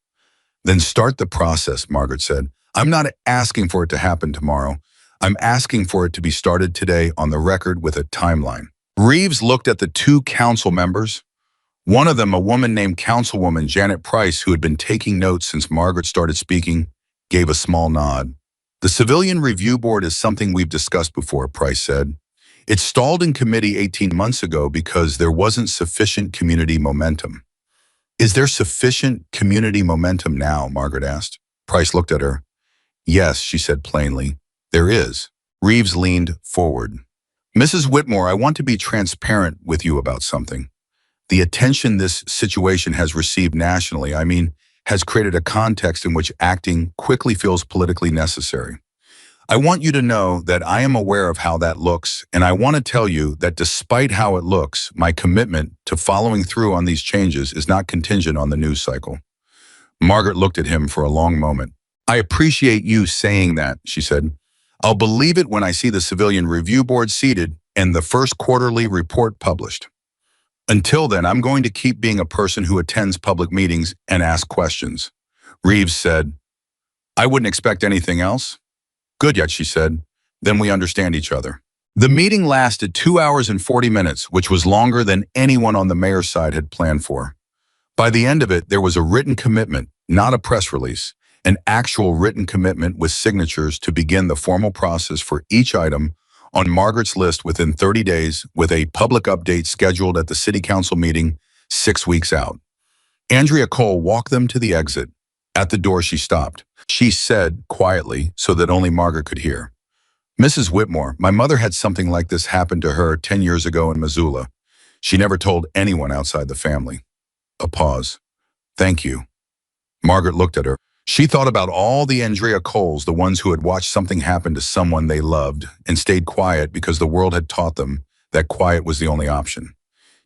"Then start the process," Margaret said. "I'm not asking for it to happen tomorrow. I'm asking for it to be started today on the record with a timeline." Reeves looked at the 2 council members. One of them, a woman named Councilwoman Janet Price, who had been taking notes since Margaret started speaking, gave a small nod. "The Civilian Review Board is something we've discussed before," Price said. "It stalled in committee 18 months ago because there wasn't sufficient community momentum." "Is there sufficient community momentum now?" Margaret asked. Price looked at her. "Yes," she said plainly, "there is." Reeves leaned forward. "Mrs. Whitmore, I want to be transparent with you about something. The attention this situation has received nationally, has created a context in which acting quickly feels politically necessary. I want you to know that I am aware of how that looks, and I want to tell you that despite how it looks, my commitment to following through on these changes is not contingent on the news cycle." Margaret looked at him for a long moment. "I appreciate you saying that," she said. "I'll believe it when I see the Civilian Review Board seated and the first quarterly report published. Until then, I'm going to keep being a person who attends public meetings and asks questions." Reeves said, "I wouldn't expect anything else." "Good," yet she said. "Then we understand each other." The meeting lasted 2 hours and 40 minutes, which was longer than anyone on the mayor's side had planned for. By the end of it, there was a written commitment, not a press release, an actual written commitment with signatures to begin the formal process for each item on Margaret's list within 30 days, with a public update scheduled at the city council meeting 6 weeks out. Andrea Cole walked them to the exit. At the door, she stopped. She said quietly, so that only Margaret could hear, "Mrs. Whitmore, my mother had something like this happen to her 10 years ago in Missoula. She never told anyone outside the family." A pause. "Thank you." Margaret looked at her. She thought about all the Andrea Coles, the ones who had watched something happen to someone they loved and stayed quiet because the world had taught them that quiet was the only option.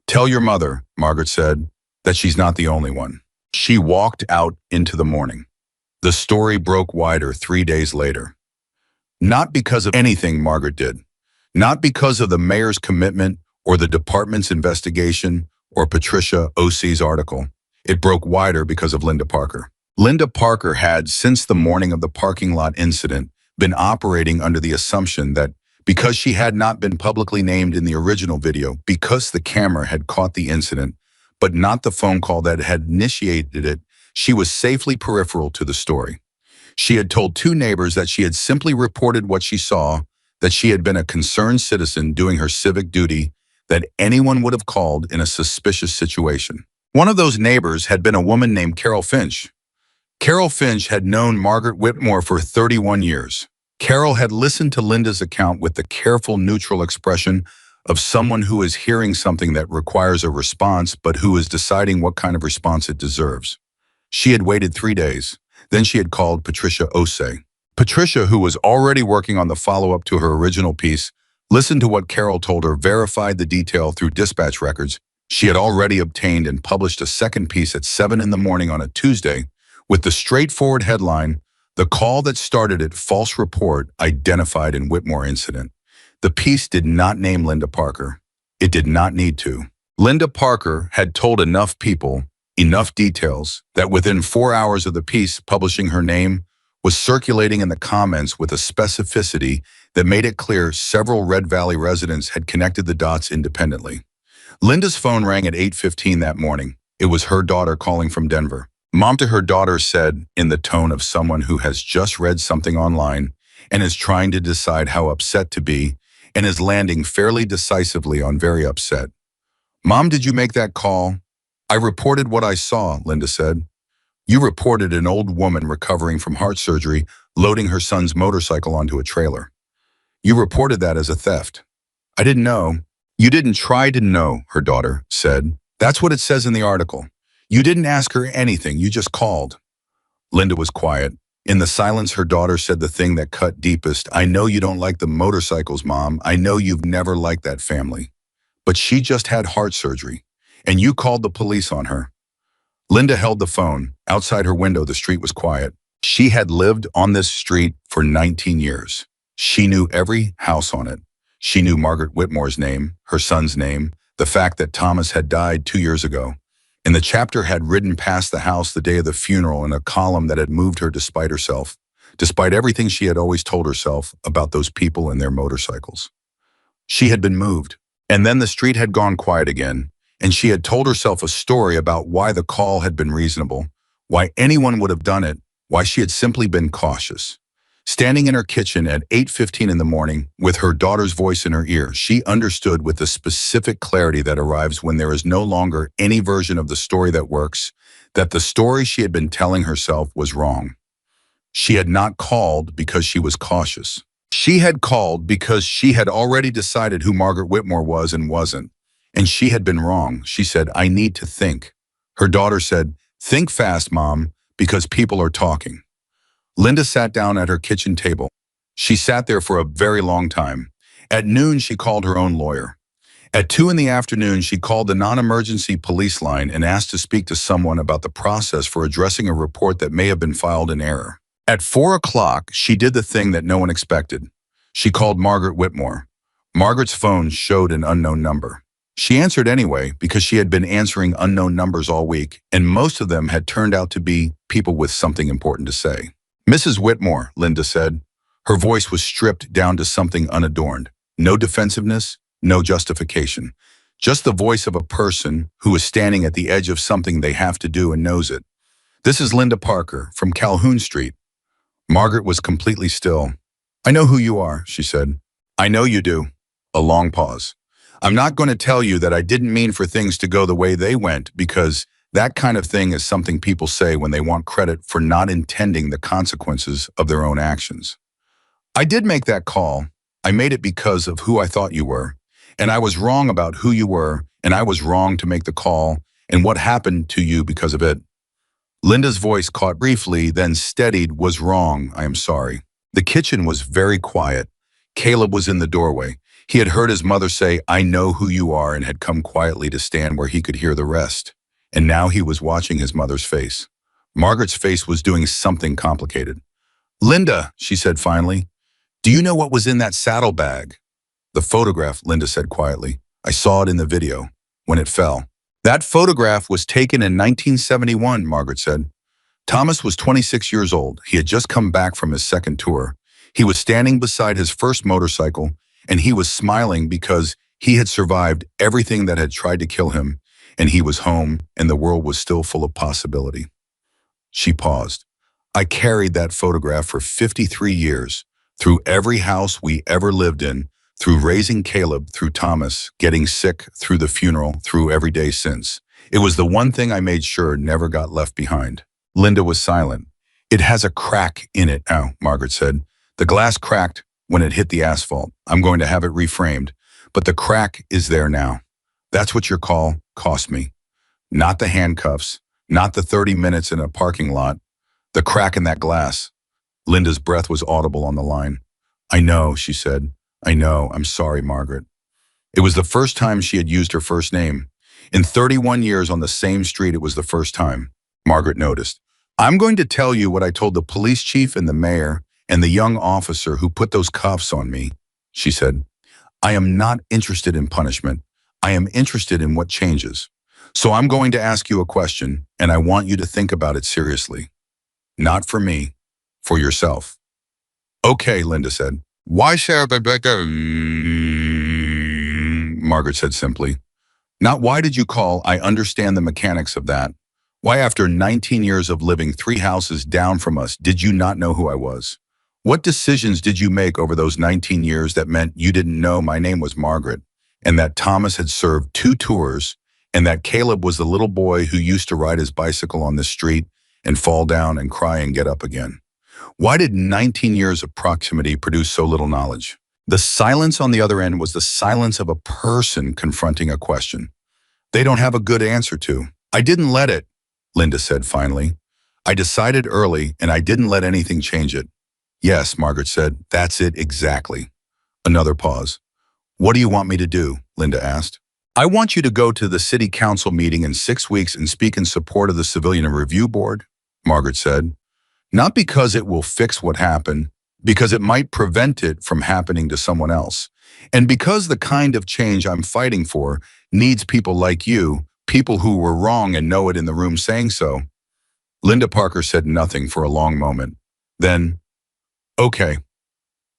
"Tell your mother," Margaret said, "that she's not the only one." She walked out into the morning. The story broke wider 3 days later. Not because of anything Margaret did, not because of the mayor's commitment or the department's investigation or Patricia Osei's article. It broke wider because of Linda Parker. Linda Parker had, since the morning of the parking lot incident, been operating under the assumption that because she had not been publicly named in the original video, because the camera had caught the incident, but not the phone call that had initiated it, she was safely peripheral to the story. She had told two neighbors that she had simply reported what she saw, that she had been a concerned citizen doing her civic duty, that anyone would have called in a suspicious situation. One of those neighbors had been a woman named Carol Finch. Carol Finch had known Margaret Whitmore for 31 years. Carol had listened to Linda's account with the careful, neutral expression of someone who is hearing something that requires a response, but who is deciding what kind of response it deserves. She had waited 3 days. Then she had called Patricia Osei. Patricia, who was already working on the follow-up to her original piece, listened to what Carol told her, verified the detail through dispatch records. She had already obtained and published a second piece at 7 in the morning on a Tuesday with the straightforward headline, "The call that started it, false report identified in Whitmore incident." The piece did not name Linda Parker. It did not need to. Linda Parker had told enough people, enough details, that within 4 hours of the piece publishing, her name was circulating in the comments with a specificity that made it clear several Red Valley residents had connected the dots independently. Linda's phone rang at 8:15 that morning. It was her daughter calling from Denver. Mom to her daughter said, in the tone of someone who has just read something online and is trying to decide how upset to be and is landing fairly decisively on very upset. "Mom, did you make that call?" "I reported what I saw," Linda said. "You reported an old woman recovering from heart surgery loading her son's motorcycle onto a trailer. You reported that as a theft." "I didn't know." "You didn't try to know," her daughter said. "That's what it says in the article. You didn't ask her anything, you just called." Linda was quiet. In the silence, her daughter said the thing that cut deepest. "I know you don't like the motorcycles, Mom. I know you've never liked that family. But she just had heart surgery, and you called the police on her." Linda held the phone. Outside her window, the street was quiet. She had lived on this street for 19 years. She knew every house on it. She knew Margaret Whitmore's name, her son's name, the fact that Thomas had died 2 years ago. And the chapter had ridden past the house the day of the funeral in a column that had moved her despite herself, despite everything she had always told herself about those people and their motorcycles. She had been moved. And then the street had gone quiet again, and she had told herself a story about why the call had been reasonable, why anyone would have done it, why she had simply been cautious. Standing in her kitchen at 8:15 in the morning, with her daughter's voice in her ear, she understood with the specific clarity that arrives when there is no longer any version of the story that works, that the story she had been telling herself was wrong. She had not called because she was cautious. She had called because she had already decided who Margaret Whitmore was and wasn't. And she had been wrong. She said, "I need to think." Her daughter said, "Think fast, Mom, because people are talking." Linda sat down at her kitchen table. She sat there for a very long time. At noon, she called her own lawyer. At 2 in the afternoon, she called the non-emergency police line and asked to speak to someone about the process for addressing a report that may have been filed in error. At 4 o'clock, she did the thing that no one expected. She called Margaret Whitmore. Margaret's phone showed an unknown number. She answered anyway because she had been answering unknown numbers all week, and most of them had turned out to be people with something important to say. "Mrs. Whitmore," Linda said. Her voice was stripped down to something unadorned. No defensiveness, no justification. Just the voice of a person who is standing at the edge of something they have to do and knows it. "This is Linda Parker from Calhoun Street." Margaret was completely still. "I know who you are," she said. "I know you do." A long pause. "I'm not going to tell you that I didn't mean for things to go the way they went, because that kind of thing is something people say when they want credit for not intending the consequences of their own actions. I did make that call. I made it because of who I thought you were. And I was wrong about who you were, and I was wrong to make the call, and what happened to you because of it." Linda's voice caught briefly, then steadied. "Was wrong. I am sorry." The kitchen was very quiet. Caleb was in the doorway. He had heard his mother say, "I know who you are," and had come quietly to stand where he could hear the rest. And now he was watching his mother's face. Margaret's face was doing something complicated. "Linda," she said finally, "do you know what was in that saddlebag?" "The photograph," Linda said quietly. "I saw it in the video, when it fell." That photograph was taken in 1971, Margaret said. Thomas was 26 years old. He had just come back from his second tour. He was standing beside his first motorcycle, and he was smiling because he had survived everything that had tried to kill him, and he was home, and the world was still full of possibility. She paused. I carried that photograph for 53 years, through every house we ever lived in, through raising Caleb, through Thomas, getting sick, through the funeral, through every day since. It was the one thing I made sure never got left behind. Linda was silent. It has a crack in it now, Margaret said. The glass cracked when it hit the asphalt. I'm going to have it reframed, but the crack is there now. That's what your call cost me. Not the handcuffs, not the 30 minutes in a parking lot, the crack in that glass. Linda's breath was audible on the line. I know, she said. I know. I'm sorry, Margaret. It was the first time she had used her first name. In 31 years on the same street, it was the first time. Margaret noticed. I'm going to tell you what I told the police chief and the mayor and the young officer who put those cuffs on me, she said. I am not interested in punishment. I am interested in what changes. So I'm going to ask you a question, and I want you to think about it seriously. Not for me, for yourself. Okay, Linda said. Why Sarah Rebecca? Margaret said simply. Not why did you call, I understand the mechanics of that. Why after 19 years of living 3 houses down from us did you not know who I was? What decisions did you make over those 19 years that meant you didn't know my name was Margaret, and that Thomas had served 2 tours, and that Caleb was the little boy who used to ride his bicycle on this street and fall down and cry and get up again? Why did 19 years of proximity produce so little knowledge? The silence on the other end was the silence of a person confronting a question they don't have a good answer to. I didn't let it, Linda said finally. I decided early, and I didn't let anything change it. Yes, Margaret said, that's it exactly. Another pause. What do you want me to do? Linda asked. I want you to go to the city council meeting in 6 weeks and speak in support of the Civilian Review Board, Margaret said. Not because it will fix what happened, because it might prevent it from happening to someone else. And because the kind of change I'm fighting for needs people like you, people who were wrong and know it in the room saying so. Linda Parker said nothing for a long moment. Then, okay.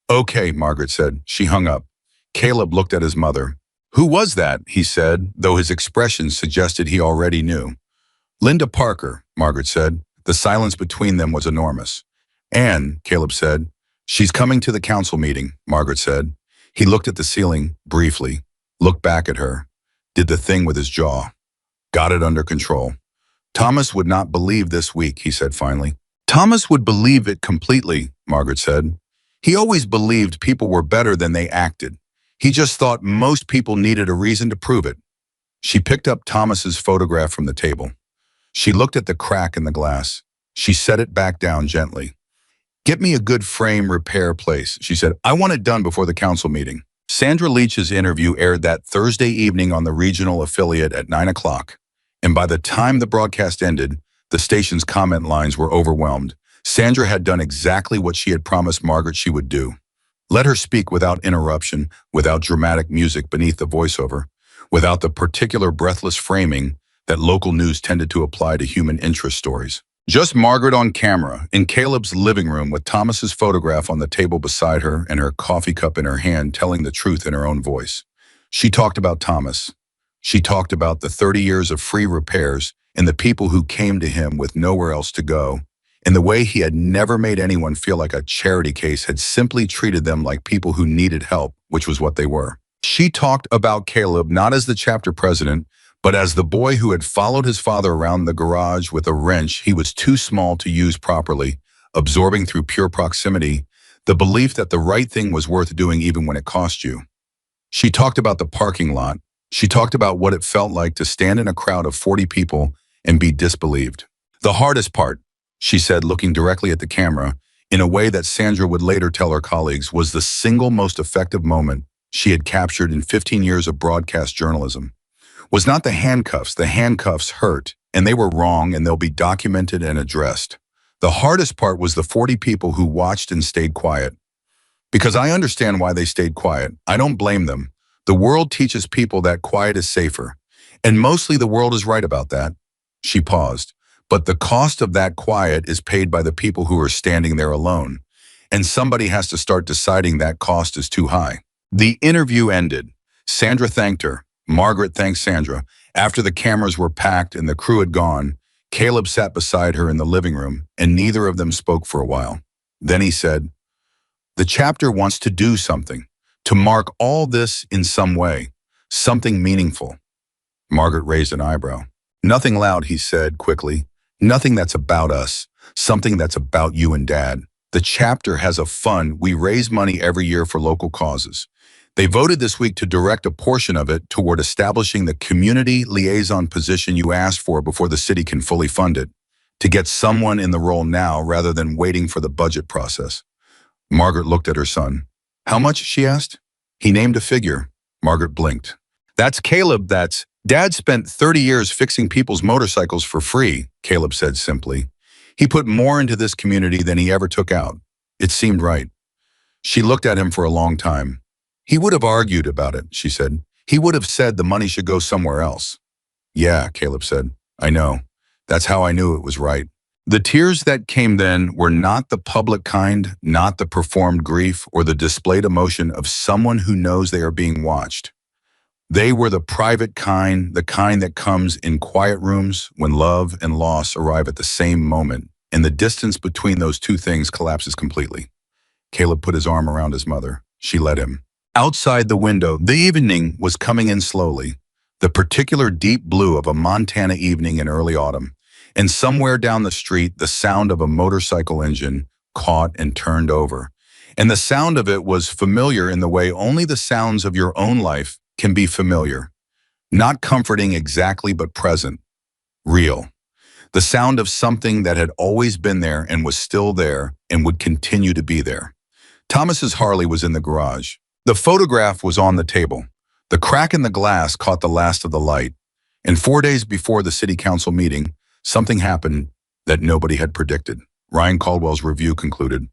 Okay, Margaret said. She hung up. Caleb looked at his mother. Who was that? He said, though his expression suggested he already knew. Linda Parker, Margaret said. The silence between them was enormous. Anne, Caleb said. She's coming to the council meeting, Margaret said. He looked at the ceiling, briefly, looked back at her, did the thing with his jaw. Got it under control. Thomas would not believe this week, he said finally. Thomas would believe it completely, Margaret said. He always believed people were better than they acted. He just thought most people needed a reason to prove it. She picked up Thomas's photograph from the table. She looked at the crack in the glass. She set it back down gently. Get me a good frame repair place, she said. I want it done before the council meeting. Sandra Leach's interview aired that Thursday evening on the regional affiliate at 9 o'clock. And by the time the broadcast ended, the station's comment lines were overwhelmed. Sandra had done exactly what she had promised Margaret she would do. Let her speak without interruption, without dramatic music beneath the voiceover, without the particular breathless framing that local news tended to apply to human interest stories. Just Margaret on camera, in Caleb's living room with Thomas's photograph on the table beside her and her coffee cup in her hand, telling the truth in her own voice. She talked about Thomas. She talked about the 30 years of free repairs and the people who came to him with nowhere else to go, and the way he had never made anyone feel like a charity case, had simply treated them like people who needed help, which was what they were. She talked about Caleb not as the chapter president, but as the boy who had followed his father around the garage with a wrench he was too small to use properly, absorbing through pure proximity the belief that the right thing was worth doing even when it cost you. She talked about the parking lot. She talked about what it felt like to stand in a crowd of 40 people and be disbelieved. The hardest part, she said, looking directly at the camera, in a way that Sandra would later tell her colleagues, was the single most effective moment she had captured in 15 years of broadcast journalism. Was not the handcuffs. The handcuffs hurt, and they were wrong, and they'll be documented and addressed. The hardest part was the 40 people who watched and stayed quiet. Because I understand why they stayed quiet. I don't blame them. The world teaches people that quiet is safer. And mostly the world is right about that. She paused. But the cost of that quiet is paid by the people who are standing there alone. And somebody has to start deciding that cost is too high. The interview ended. Sandra thanked her. Margaret thanked Sandra. After the cameras were packed and the crew had gone, Caleb sat beside her in the living room, and neither of them spoke for a while. Then he said, "The chapter wants to do something, to mark all this in some way, something meaningful." Margaret raised an eyebrow. "Nothing loud," he said quickly. "Nothing that's about us. Something that's about you and Dad. The chapter has a fund. We raise money every year for local causes. They voted this week to direct a portion of it toward establishing the community liaison position you asked for before the city can fully fund it, to get someone in the role now rather than waiting for the budget process." Margaret looked at her son. "How much?" she asked. He named a figure. Margaret blinked. "That's Caleb, that's Dad spent 30 years fixing people's motorcycles for free," Caleb said simply. "He put more into this community than he ever took out. It seemed right." She looked at him for a long time. "He would have argued about it," she said. "He would have said the money should go somewhere else." "Yeah," Caleb said. "I know. That's how I knew it was right." The tears that came then were not the public kind, not the performed grief or the displayed emotion of someone who knows they are being watched. They were the private kind, the kind that comes in quiet rooms when love and loss arrive at the same moment, and the distance between those two things collapses completely. Caleb put his arm around his mother. She let him. Outside the window, the evening was coming in slowly, the particular deep blue of a Montana evening in early autumn, and somewhere down the street, the sound of a motorcycle engine caught and turned over. And the sound of it was familiar in the way only the sounds of your own life can be familiar. Not comforting exactly, but present. Real. The sound of something that had always been there and was still there and would continue to be there. Thomas's Harley was in the garage. The photograph was on the table. The crack in the glass caught the last of the light. And 4 days before the city council meeting, something happened that nobody had predicted. Ryan Caldwell's review concluded.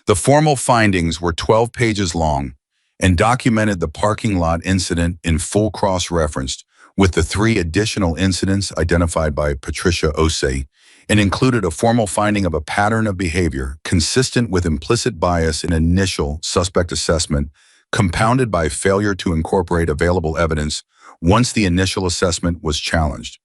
The formal findings were 12 pages long and documented the parking lot incident in full cross-referenced with the 3 additional incidents identified by Patricia Osei, and included a formal finding of a pattern of behavior consistent with implicit bias in initial suspect assessment, compounded by failure to incorporate available evidence once the initial assessment was challenged.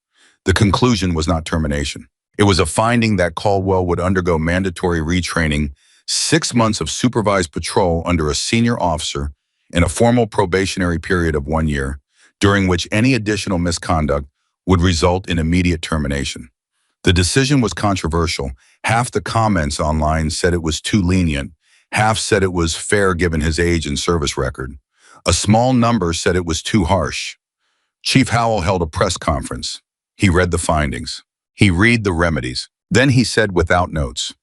The conclusion was not termination. It was a finding that Caldwell would undergo mandatory retraining, 6 months of supervised patrol under a senior officer, and a formal probationary period of 1 year, during which any additional misconduct would result in immediate termination. The decision was controversial. Half the comments online said it was too lenient. Half said it was fair given his age and service record. A small number said it was too harsh. Chief Howell held a press conference. He read the findings. He read the remedies. Then he said without notes,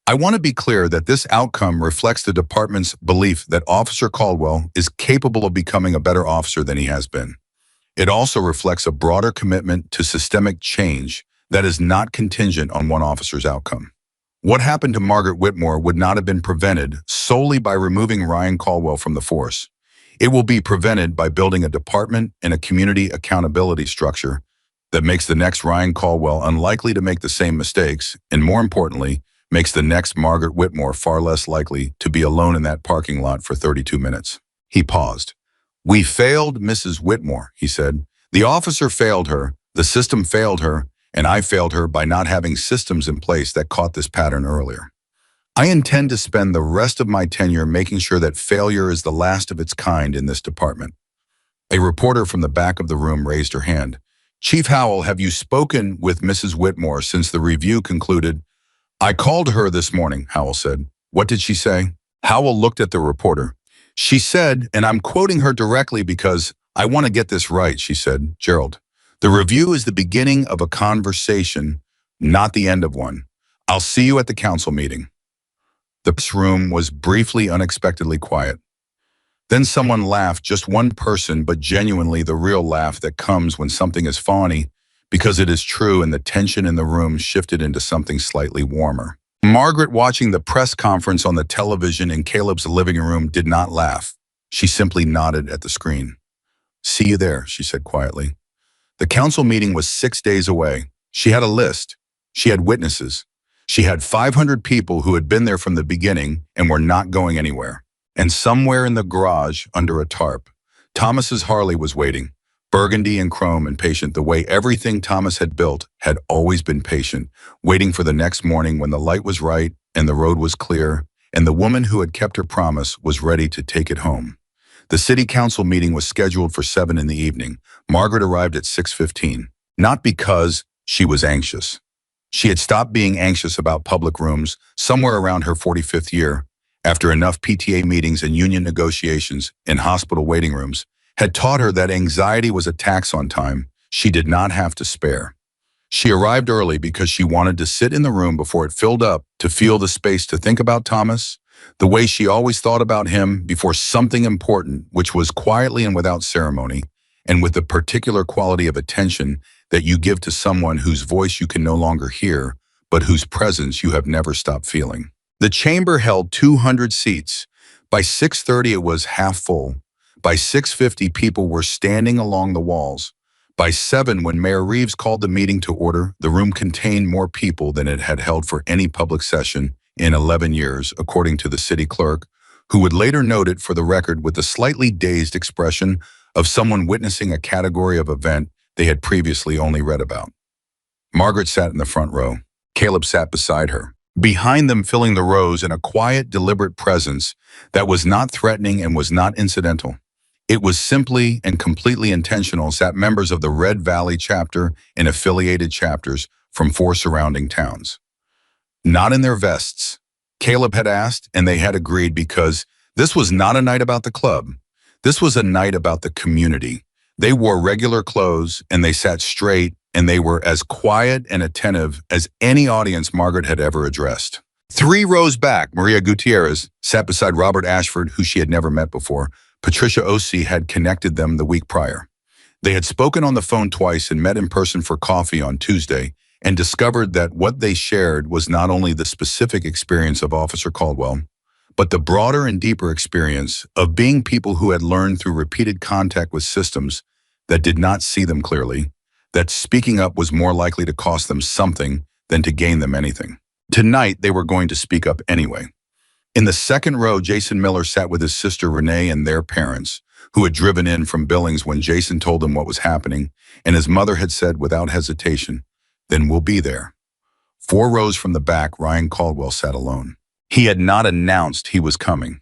"I want to be clear that this outcome reflects the department's belief that Officer Caldwell is capable of becoming a better officer than he has been. It also reflects a broader commitment to systemic change that is not contingent on one officer's outcome. What happened to Margaret Whitmore would not have been prevented solely by removing Ryan Caldwell from the force. It will be prevented by building a department and a community accountability structure that makes the next Ryan Caldwell unlikely to make the same mistakes, and more importantly, makes the next Margaret Whitmore far less likely to be alone in that parking lot for 32 minutes. He paused. "We failed Mrs. Whitmore," he said. "The officer failed her, the system failed her, and I failed her by not having systems in place that caught this pattern earlier. I intend to spend the rest of my tenure making sure that failure is the last of its kind in this department." A reporter from the back of the room raised her hand. "Chief Howell, have you spoken with Mrs. Whitmore since the review concluded?" "I called her this morning," Howell said. "What did she say?" Howell looked at the reporter. "She said, and I'm quoting her directly because I want to get this right," she said, "Gerald, the review is the beginning of a conversation, not the end of one. I'll see you at the council meeting." The room was briefly unexpectedly quiet. Then someone laughed, just one person, but genuinely the real laugh that comes when something is funny, because it is true, and the tension in the room shifted into something slightly warmer. Margaret, watching the press conference on the television in Caleb's living room, did not laugh. She simply nodded at the screen. "See you there," she said quietly. The council meeting was 6 days away. She had a list. She had witnesses. She had 500 people who had been there from the beginning and were not going anywhere. And somewhere in the garage, under a tarp, Thomas's Harley was waiting, burgundy and chrome and patient the way everything Thomas had built had always been patient, waiting for the next morning when the light was right and the road was clear, and the woman who had kept her promise was ready to take it home. The city council meeting was scheduled for 7 in the evening. Margaret arrived at 6:15, not because she was anxious. She had stopped being anxious about public rooms somewhere around her 45th year, after enough PTA meetings and union negotiations in hospital waiting rooms had taught her that anxiety was a tax on time she did not have to spare. She arrived early because she wanted to sit in the room before it filled up, to feel the space to think about Thomas, the way she always thought about him before something important, which was quietly and without ceremony, and with the particular quality of attention that you give to someone whose voice you can no longer hear, but whose presence you have never stopped feeling. The chamber held 200 seats. By 6:30 it was half full. By 6:50 people were standing along the walls. By 7, when Mayor Reeves called the meeting to order, the room contained more people than it had held for any public session in 11 years, according to the city clerk, who would later note it for the record with the slightly dazed expression of someone witnessing a category of event they had previously only read about. Margaret sat in the front row. Caleb sat beside her. Behind them, filling the rows in a quiet, deliberate presence that was not threatening and was not incidental. It was simply and completely intentional, sat members of the Red Valley chapter and affiliated chapters from 4 surrounding towns. Not in their vests, Caleb had asked, and they had agreed, because this was not a night about the club. This was a night about the community. They wore regular clothes, and they sat straight, and they were as quiet and attentive as any audience Margaret had ever addressed. 3 rows back, Maria Gutierrez sat beside Robert Ashford, who she had never met before. Patricia Ossie had connected them the week prior. They had spoken on the phone twice and met in person for coffee on Tuesday, and discovered that what they shared was not only the specific experience of Officer Caldwell, but the broader and deeper experience of being people who had learned through repeated contact with systems that did not see them clearly, that speaking up was more likely to cost them something than to gain them anything. Tonight, they were going to speak up anyway. In the second row, Jason Miller sat with his sister Renee and their parents, who had driven in from Billings when Jason told them what was happening, and his mother had said without hesitation, "Then we'll be there." 4 rows from the back, Ryan Caldwell sat alone. He had not announced he was coming.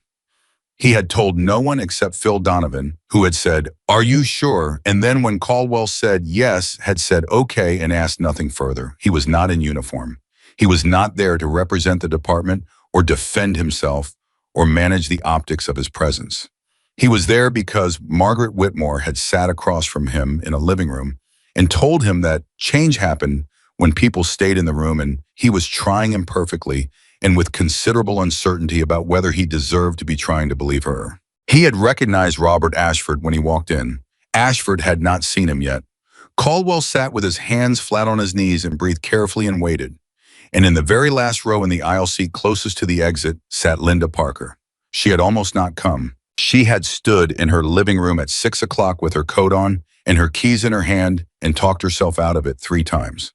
He had told no one except Phil Donovan, who had said, "Are you sure?" And then when Caldwell said yes, had said okay and asked nothing further. He was not in uniform. He was not there to represent the department or defend himself or manage the optics of his presence. He was there because Margaret Whitmore had sat across from him in a living room and told him that change happened when people stayed in the room, and he was trying imperfectly and with considerable uncertainty about whether he deserved to be trying to believe her. He had recognized Robert Ashford when he walked in. Ashford had not seen him yet. Caldwell sat with his hands flat on his knees and breathed carefully and waited. And in the very last row in the aisle seat closest to the exit sat Linda Parker. She had almost not come. She had stood in her living room at 6 o'clock with her coat on and her keys in her hand and talked herself out of it 3 times.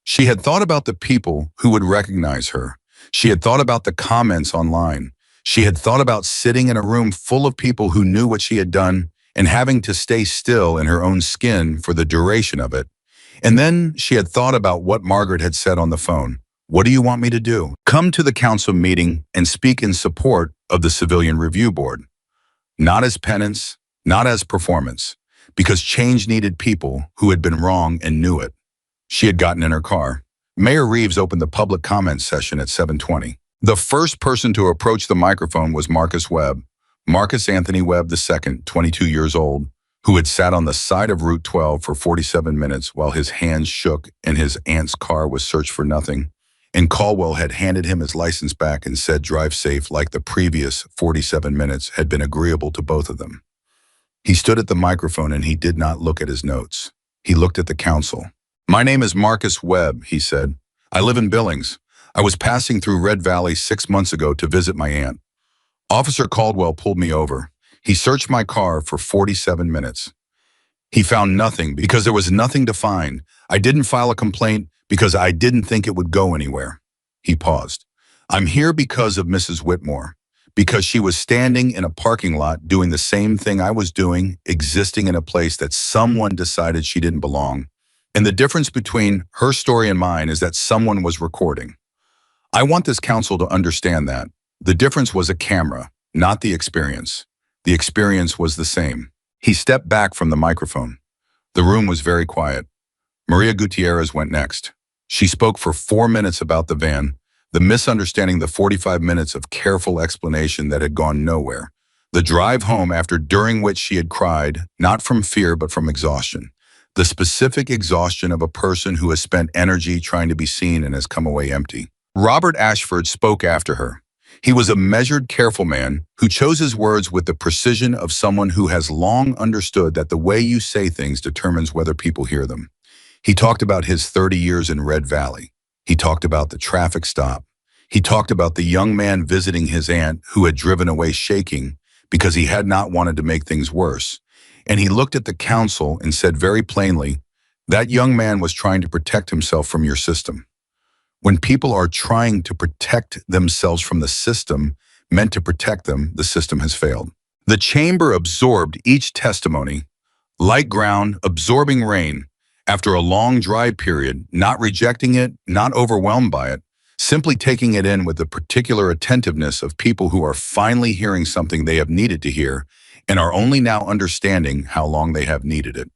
She had thought about the people who would recognize her. She had thought about the comments online. She had thought about sitting in a room full of people who knew what she had done and having to stay still in her own skin for the duration of it. And then she had thought about what Margaret had said on the phone. "What do you want me to do?" "Come to the council meeting and speak in support of the Civilian Review Board." Not as penance, not as performance, because change needed people who had been wrong and knew it. She had gotten in her car. Mayor Reeves opened the public comment session at 7:20. The first person to approach the microphone was Marcus Webb, Marcus Anthony Webb II, 22 years old, who had sat on the side of Route 12 for 47 minutes while his hands shook and his aunt's car was searched for nothing, and Caldwell had handed him his license back and said drive safe, like the previous 47 minutes had been agreeable to both of them. He stood at the microphone and he did not look at his notes. He looked at the council. "My name is Marcus Webb," he said. "I live in Billings. I was passing through Red Valley 6 months ago to visit my aunt. Officer Caldwell pulled me over. He searched my car for 47 minutes. He found nothing because there was nothing to find. I didn't file a complaint because I didn't think it would go anywhere. He paused. I'm here because of Mrs. Whitmore, because she was standing in a parking lot doing the same thing I was doing, existing in a place that someone decided she didn't belong. And the difference between her story and mine is that someone was recording. I want this council to understand that. The difference was a camera, not the experience. The experience was the same. He stepped back from the microphone. The room was very quiet. Maria Gutierrez went next. She spoke for 4 minutes about the van, the misunderstanding, the 45 minutes of careful explanation that had gone nowhere, the drive home during which she had cried, not from fear but from exhaustion, the specific exhaustion of a person who has spent energy trying to be seen and has come away empty. Robert Ashford spoke after her. He was a measured, careful man who chose his words with the precision of someone who has long understood that the way you say things determines whether people hear them. He talked about his 30 years in Red Valley. He talked about the traffic stop. He talked about the young man visiting his aunt who had driven away shaking because he had not wanted to make things worse. And he looked at the council and said very plainly, that young man was trying to protect himself from your system. When people are trying to protect themselves from the system, meant to protect them, the system has failed. The chamber absorbed each testimony, like ground absorbing rain, after a long dry period, not rejecting it, not overwhelmed by it, simply taking it in with the particular attentiveness of people who are finally hearing something they have needed to hear and are only now understanding how long they have needed it.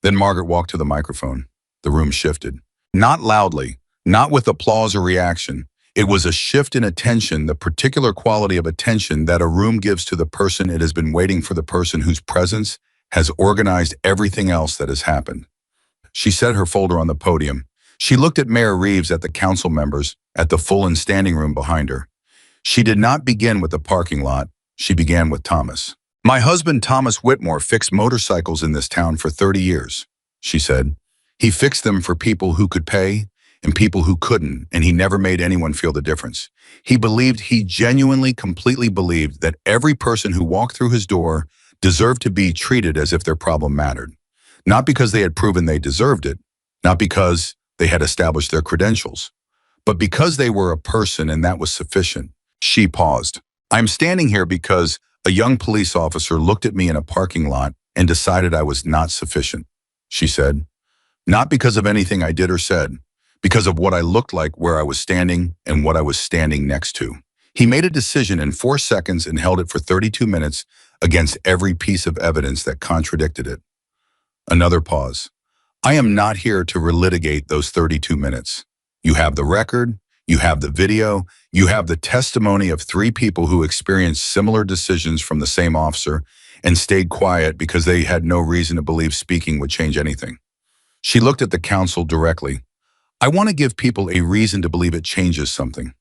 Then Margaret walked to the microphone. The room shifted. Not loudly, not with applause or reaction. It was a shift in attention, the particular quality of attention that a room gives to the person it has been waiting for, the person whose presence has organized everything else that has happened. She set her folder on the podium. She looked at Mayor Reeves, at the council members, at the full and standing room behind her. She did not begin with the parking lot. She began with Thomas. My husband, Thomas Whitmore, fixed motorcycles in this town for 30 years, she said. He fixed them for people who could pay and people who couldn't, and he never made anyone feel the difference. He genuinely, completely believed that every person who walked through his door deserved to be treated as if their problem mattered. Not because they had proven they deserved it, not because they had established their credentials, but because they were a person, and that was sufficient. She paused. I'm standing here because a young police officer looked at me in a parking lot and decided I was not sufficient, she said. Not because of anything I did or said, because of what I looked like, where I was standing, and what I was standing next to. He made a decision in 4 seconds and held it for 32 minutes against every piece of evidence that contradicted it. Another pause. I am not here to relitigate those 32 minutes. You have the record, you have the video, you have the testimony of 3 people who experienced similar decisions from the same officer and stayed quiet because they had no reason to believe speaking would change anything. She looked at the council directly. I want to give people a reason to believe it changes something.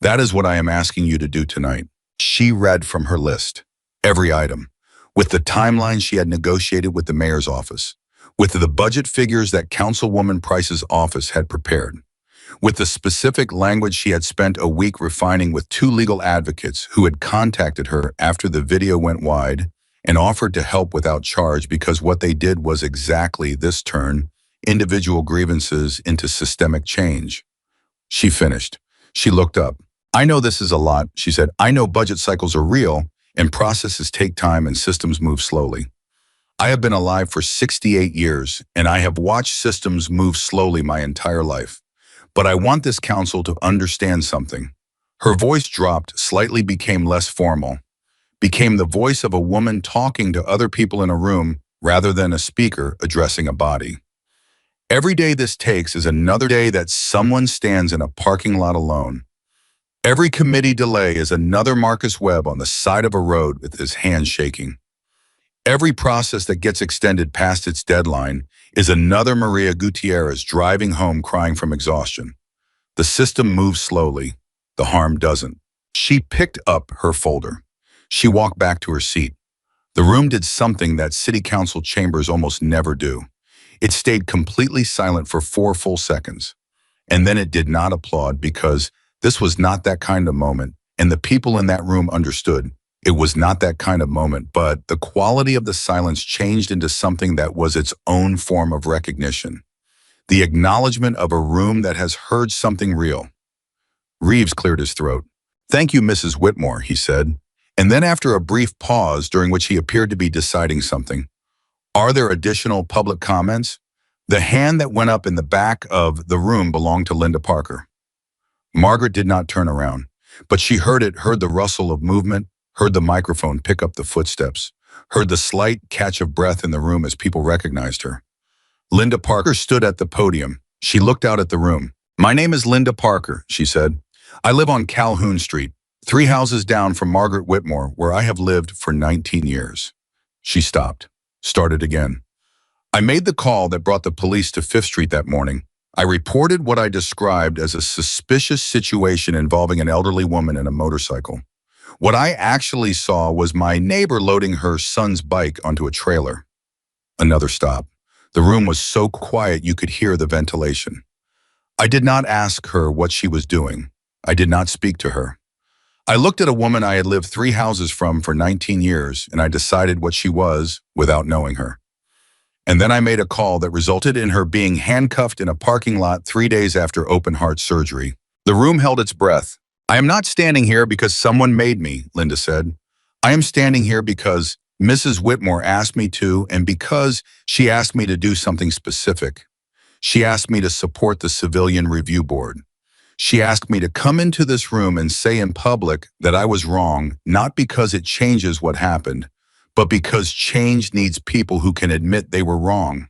That is what I am asking you to do tonight. She read from her list, every item, with the timeline she had negotiated with the mayor's office, with the budget figures that Councilwoman Price's office had prepared, with the specific language she had spent a week refining with 2 legal advocates who had contacted her after the video went wide and offered to help without charge, because what they did was exactly this: turn individual grievances into systemic change. She finished. She looked up. I know this is a lot, she said. I know budget cycles are real and processes take time and systems move slowly. I have been alive for 68 years and I have watched systems move slowly my entire life. But I want this council to understand something. Her voice dropped, slightly, became less formal, became the voice of a woman talking to other people in a room rather than a speaker addressing a body. Every day this takes is another day that someone stands in a parking lot alone. Every committee delay is another Marcus Webb on the side of a road with his hands shaking. Every process that gets extended past its deadline is another Maria Gutierrez driving home crying from exhaustion. The system moves slowly. The harm doesn't. She picked up her folder. She walked back to her seat. The room did something that city council chambers almost never do. It stayed completely silent for 4 full seconds. And then it did not applaud, because this was not that kind of moment, and the people in that room understood. It was not that kind of moment, but the quality of the silence changed into something that was its own form of recognition. The acknowledgement of a room that has heard something real. Reeves cleared his throat. "Thank you, Mrs. Whitmore," he said. And then after a brief pause during which he appeared to be deciding something, "Are there additional public comments?" The hand that went up in the back of the room belonged to Linda Parker. Margaret did not turn around, but she heard the rustle of movement, heard the microphone pick up the footsteps, heard the slight catch of breath in the room as people recognized her. Linda Parker stood at the podium. She looked out at the room. "My name is Linda Parker," she said. "I live on Calhoun Street, 3 houses down from Margaret Whitmore, where I have lived for 19 years. She stopped, started again. "I made the call that brought the police to 5th Street that morning. I reported what I described as a suspicious situation involving an elderly woman and a motorcycle. What I actually saw was my neighbor loading her son's bike onto a trailer." Another stop. The room was so quiet you could hear the ventilation. "I did not ask her what she was doing. I did not speak to her. I looked at a woman I had lived 3 houses from for 19 years, and I decided what she was without knowing her. And then I made a call that resulted in her being handcuffed in a parking lot 3 days after open heart surgery." The room held its breath. "I am not standing here because someone made me," Linda said. "I am standing here because Mrs. Whitmore asked me to, and because she asked me to do something specific. She asked me to support the Civilian Review Board. She asked me to come into this room and say in public that I was wrong, not because it changes what happened, but because change needs people who can admit they were wrong."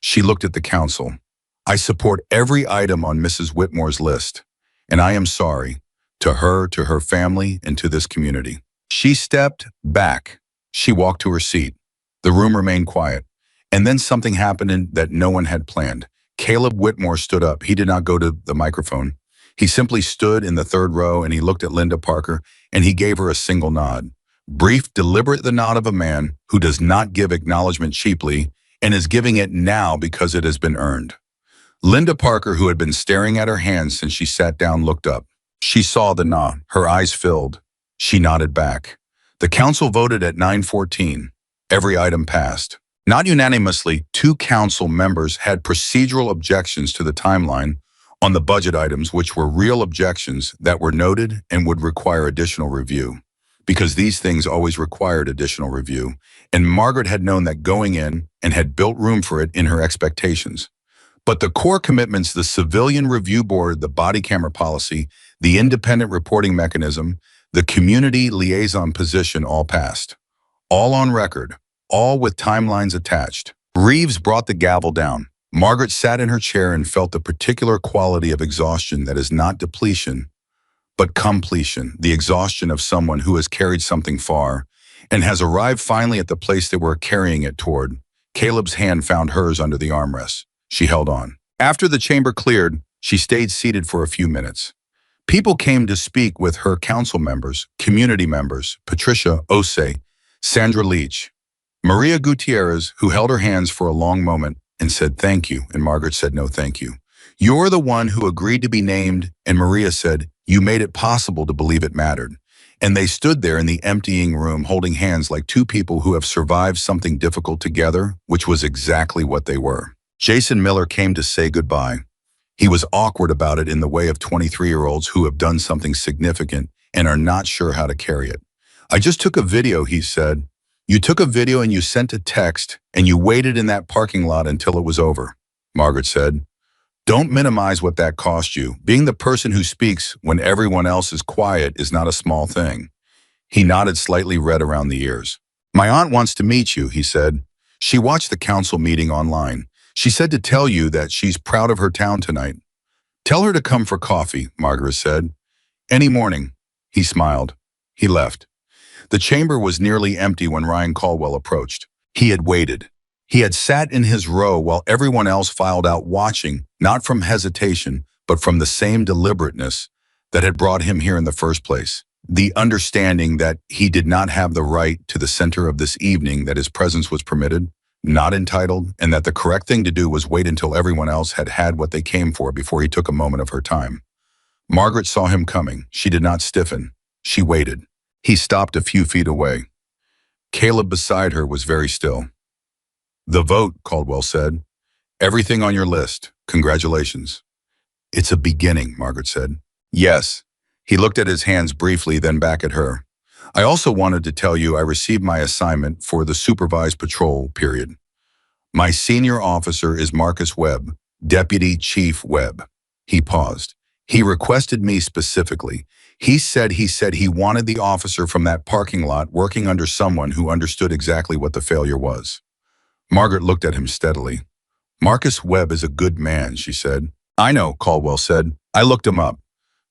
She looked at the council. "I support every item on Mrs. Whitmore's list, and I am sorry, to her family, and to this community." She stepped back. She walked to her seat. The room remained quiet. And then something happened that no one had planned. Caleb Whitmore stood up. He did not go to the microphone. He simply stood in the 3rd row and he looked at Linda Parker and he gave her a single nod. Brief, deliberate the nod of a man who does not give acknowledgement cheaply and is giving it now because it has been earned. Linda Parker, who had been staring at her hands since she sat down, looked up. She saw the nod. Her eyes filled. She nodded back. The council voted at 9:14. Every item passed. Not unanimously, 2 council members had procedural objections to the timeline on the budget items, which were real objections that were noted and would require additional review, because these things always required additional review, and Margaret had known that going in and had built room for it in her expectations. But the core commitments, the Civilian Review Board, the body camera policy, the independent reporting mechanism, the community liaison position all passed. All on record, all with timelines attached. Reeves brought the gavel down. Margaret sat in her chair and felt the particular quality of exhaustion that is not depletion, but completion, the exhaustion of someone who has carried something far and has arrived finally at the place they were carrying it toward. Caleb's hand found hers under the armrest. She held on. After the chamber cleared, she stayed seated for a few minutes. People came to speak with her council members, community members, Patricia Osei, Sandra Leach, Maria Gutierrez, who held her hands for a long moment and said thank you, and Margaret said no thank you. "You're the one who agreed to be named," and Maria said, "You made it possible to believe it mattered." And they stood there in the emptying room holding hands like 2 people who have survived something difficult together, which was exactly what they were. Jason Miller came to say goodbye. He was awkward about it in the way of 23-year-olds who have done something significant and are not sure how to carry it. "I just took a video," he said. "You took a video and you sent a text and you waited in that parking lot until it was over," Margaret said. "Don't minimize what that cost you. Being the person who speaks when everyone else is quiet is not a small thing." He nodded slightly red around the ears. "My aunt wants to meet you," he said. "She watched the council meeting online. She said to tell you that she's proud of her town tonight." "Tell her to come for coffee," Margaret said. "Any morning." He smiled. He left. The chamber was nearly empty when Ryan Caldwell approached. He had waited. He had sat in his row while everyone else filed out watching, not from hesitation, but from the same deliberateness that had brought him here in the first place. The understanding that he did not have the right to the center of this evening, that his presence was permitted, not entitled, and that the correct thing to do was wait until everyone else had had what they came for before he took a moment of her time. Margaret saw him coming. She did not stiffen. She waited. He stopped a few feet away. Caleb beside her was very still. "The vote," Caldwell said. "Everything on your list. Congratulations." "It's a beginning," Margaret said. "Yes." He looked at his hands briefly, then back at her. "I also wanted to tell you I received my assignment for the supervised patrol period. My senior officer is Marcus Webb, Deputy Chief Webb." He paused. "He requested me specifically. He said he wanted the officer from that parking lot working under someone who understood exactly what the failure was." Margaret looked at him steadily. "Marcus Webb is a good man," she said. "I know," Caldwell said. "I looked him up.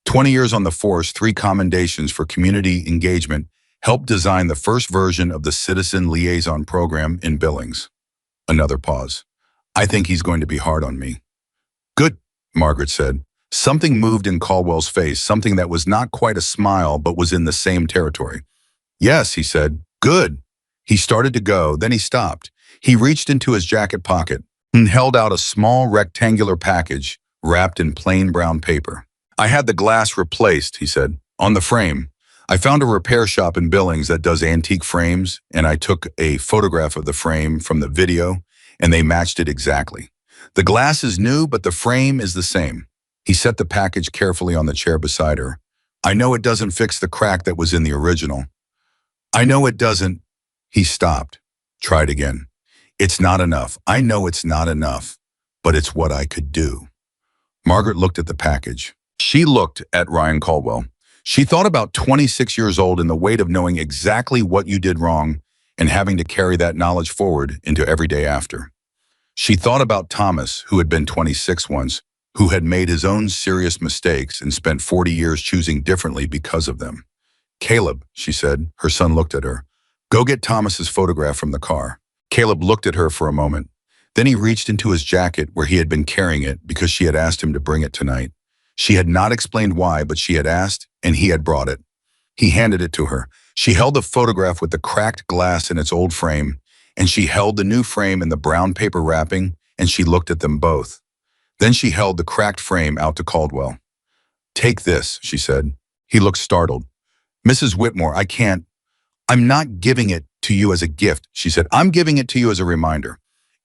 20 years on the force, 3 commendations for community engagement, helped design the first version of the Citizen Liaison Program in Billings." Another pause. "I think he's going to be hard on me." "Good," Margaret said. Something moved in Caldwell's face, something that was not quite a smile but was in the same territory. "Yes," he said. "Good." He started to go, then he stopped. He reached into his jacket pocket and held out a small rectangular package wrapped in plain brown paper. "I had the glass replaced," he said, "on the frame. I found a repair shop in Billings that does antique frames, and I took a photograph of the frame from the video, and they matched it exactly. The glass is new, but the frame is the same." He set the package carefully on the chair beside her. "I know it doesn't fix the crack that was in the original." "I know it doesn't." He stopped. Tried again. "It's not enough. I know it's not enough, but it's what I could do." Margaret looked at the package. She looked at Ryan Caldwell. She thought about 26 years old and the weight of knowing exactly what you did wrong and having to carry that knowledge forward into every day after. She thought about Thomas, who had been 26 once, who had made his own serious mistakes and spent 40 years choosing differently because of them. "Caleb," she said. Her son looked at her. "Go get Thomas's photograph from the car." Caleb looked at her for a moment. Then he reached into his jacket where he had been carrying it because she had asked him to bring it tonight. She had not explained why, but she had asked, and he had brought it. He handed it to her. She held the photograph with the cracked glass in its old frame, and she held the new frame in the brown paper wrapping, and she looked at them both. Then she held the cracked frame out to Caldwell. "Take this," she said. He looked startled. "Mrs. Whitmore, I can't. I'm not giving it to you as a gift," she said. "I'm giving it to you as a reminder.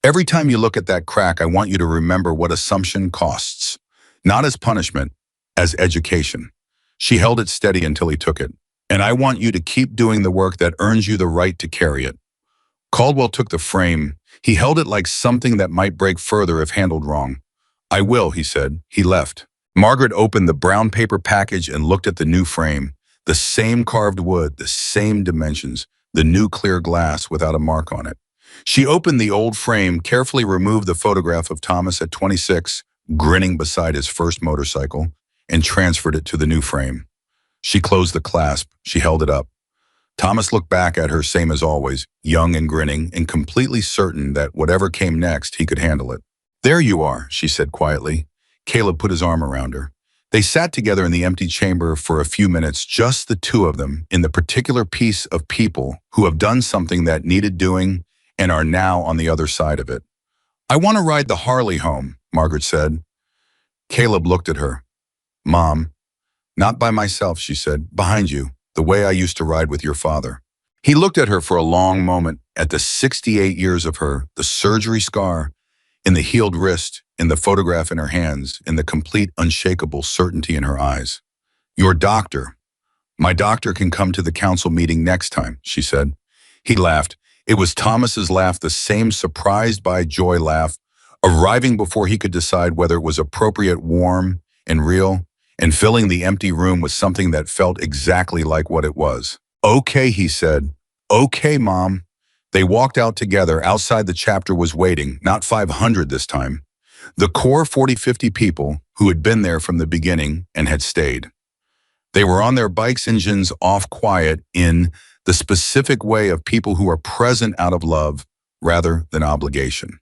Every time you look at that crack, I want you to remember what assumption costs. Not as punishment, as education." She held it steady until he took it. "And I want you to keep doing the work that earns you the right to carry it." Caldwell took the frame. He held it like something that might break further if handled wrong. "I will," he said. He left. Margaret opened the brown paper package and looked at the new frame. The same carved wood, the same dimensions, the new clear glass without a mark on it. She opened the old frame, carefully removed the photograph of Thomas at 26, grinning beside his first motorcycle, and transferred it to the new frame. She closed the clasp. She held it up. Thomas looked back at her, same as always, young and grinning, and completely certain that whatever came next, he could handle it. "There you are," she said quietly. Caleb put his arm around her. They sat together in the empty chamber for a few minutes, just the two of them, in the particular piece of people who have done something that needed doing and are now on the other side of it. "I want to ride the Harley home," Margaret said. Caleb looked at her. "Mom." "Not by myself," she said. "Behind you, the way I used to ride with your father." He looked at her for a long moment, at the 68 years of her, the surgery scar, in the healed wrist, in the photograph in her hands, in the complete unshakable certainty in her eyes. "Your doctor." "My doctor can come to the council meeting next time," she said. He laughed. It was Thomas's laugh, the same surprised by joy laugh, arriving before he could decide whether it was appropriate, warm, and real, and filling the empty room with something that felt exactly like what it was. "Okay," he said. "Okay, Mom." They walked out together. Outside, the chapter was waiting, not 500 this time. The core 40-50 people who had been there from the beginning and had stayed. They were on their bikes, engines off, quiet, in the specific way of people who are present out of love rather than obligation.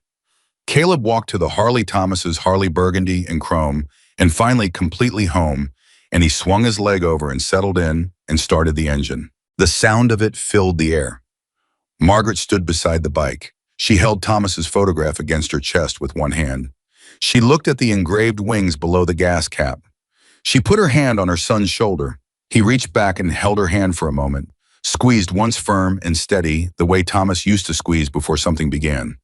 Caleb walked to the Harley Thomas's Harley Burgundy and Chrome, and finally completely home, and he swung his leg over and settled in and started the engine. The sound of it filled the air. Margaret stood beside the bike. She held Thomas's photograph against her chest with one hand. She looked at the engraved wings below the gas cap. She put her hand on her son's shoulder. He reached back and held her hand for a moment, squeezed once firm and steady the way Thomas used to squeeze before something began.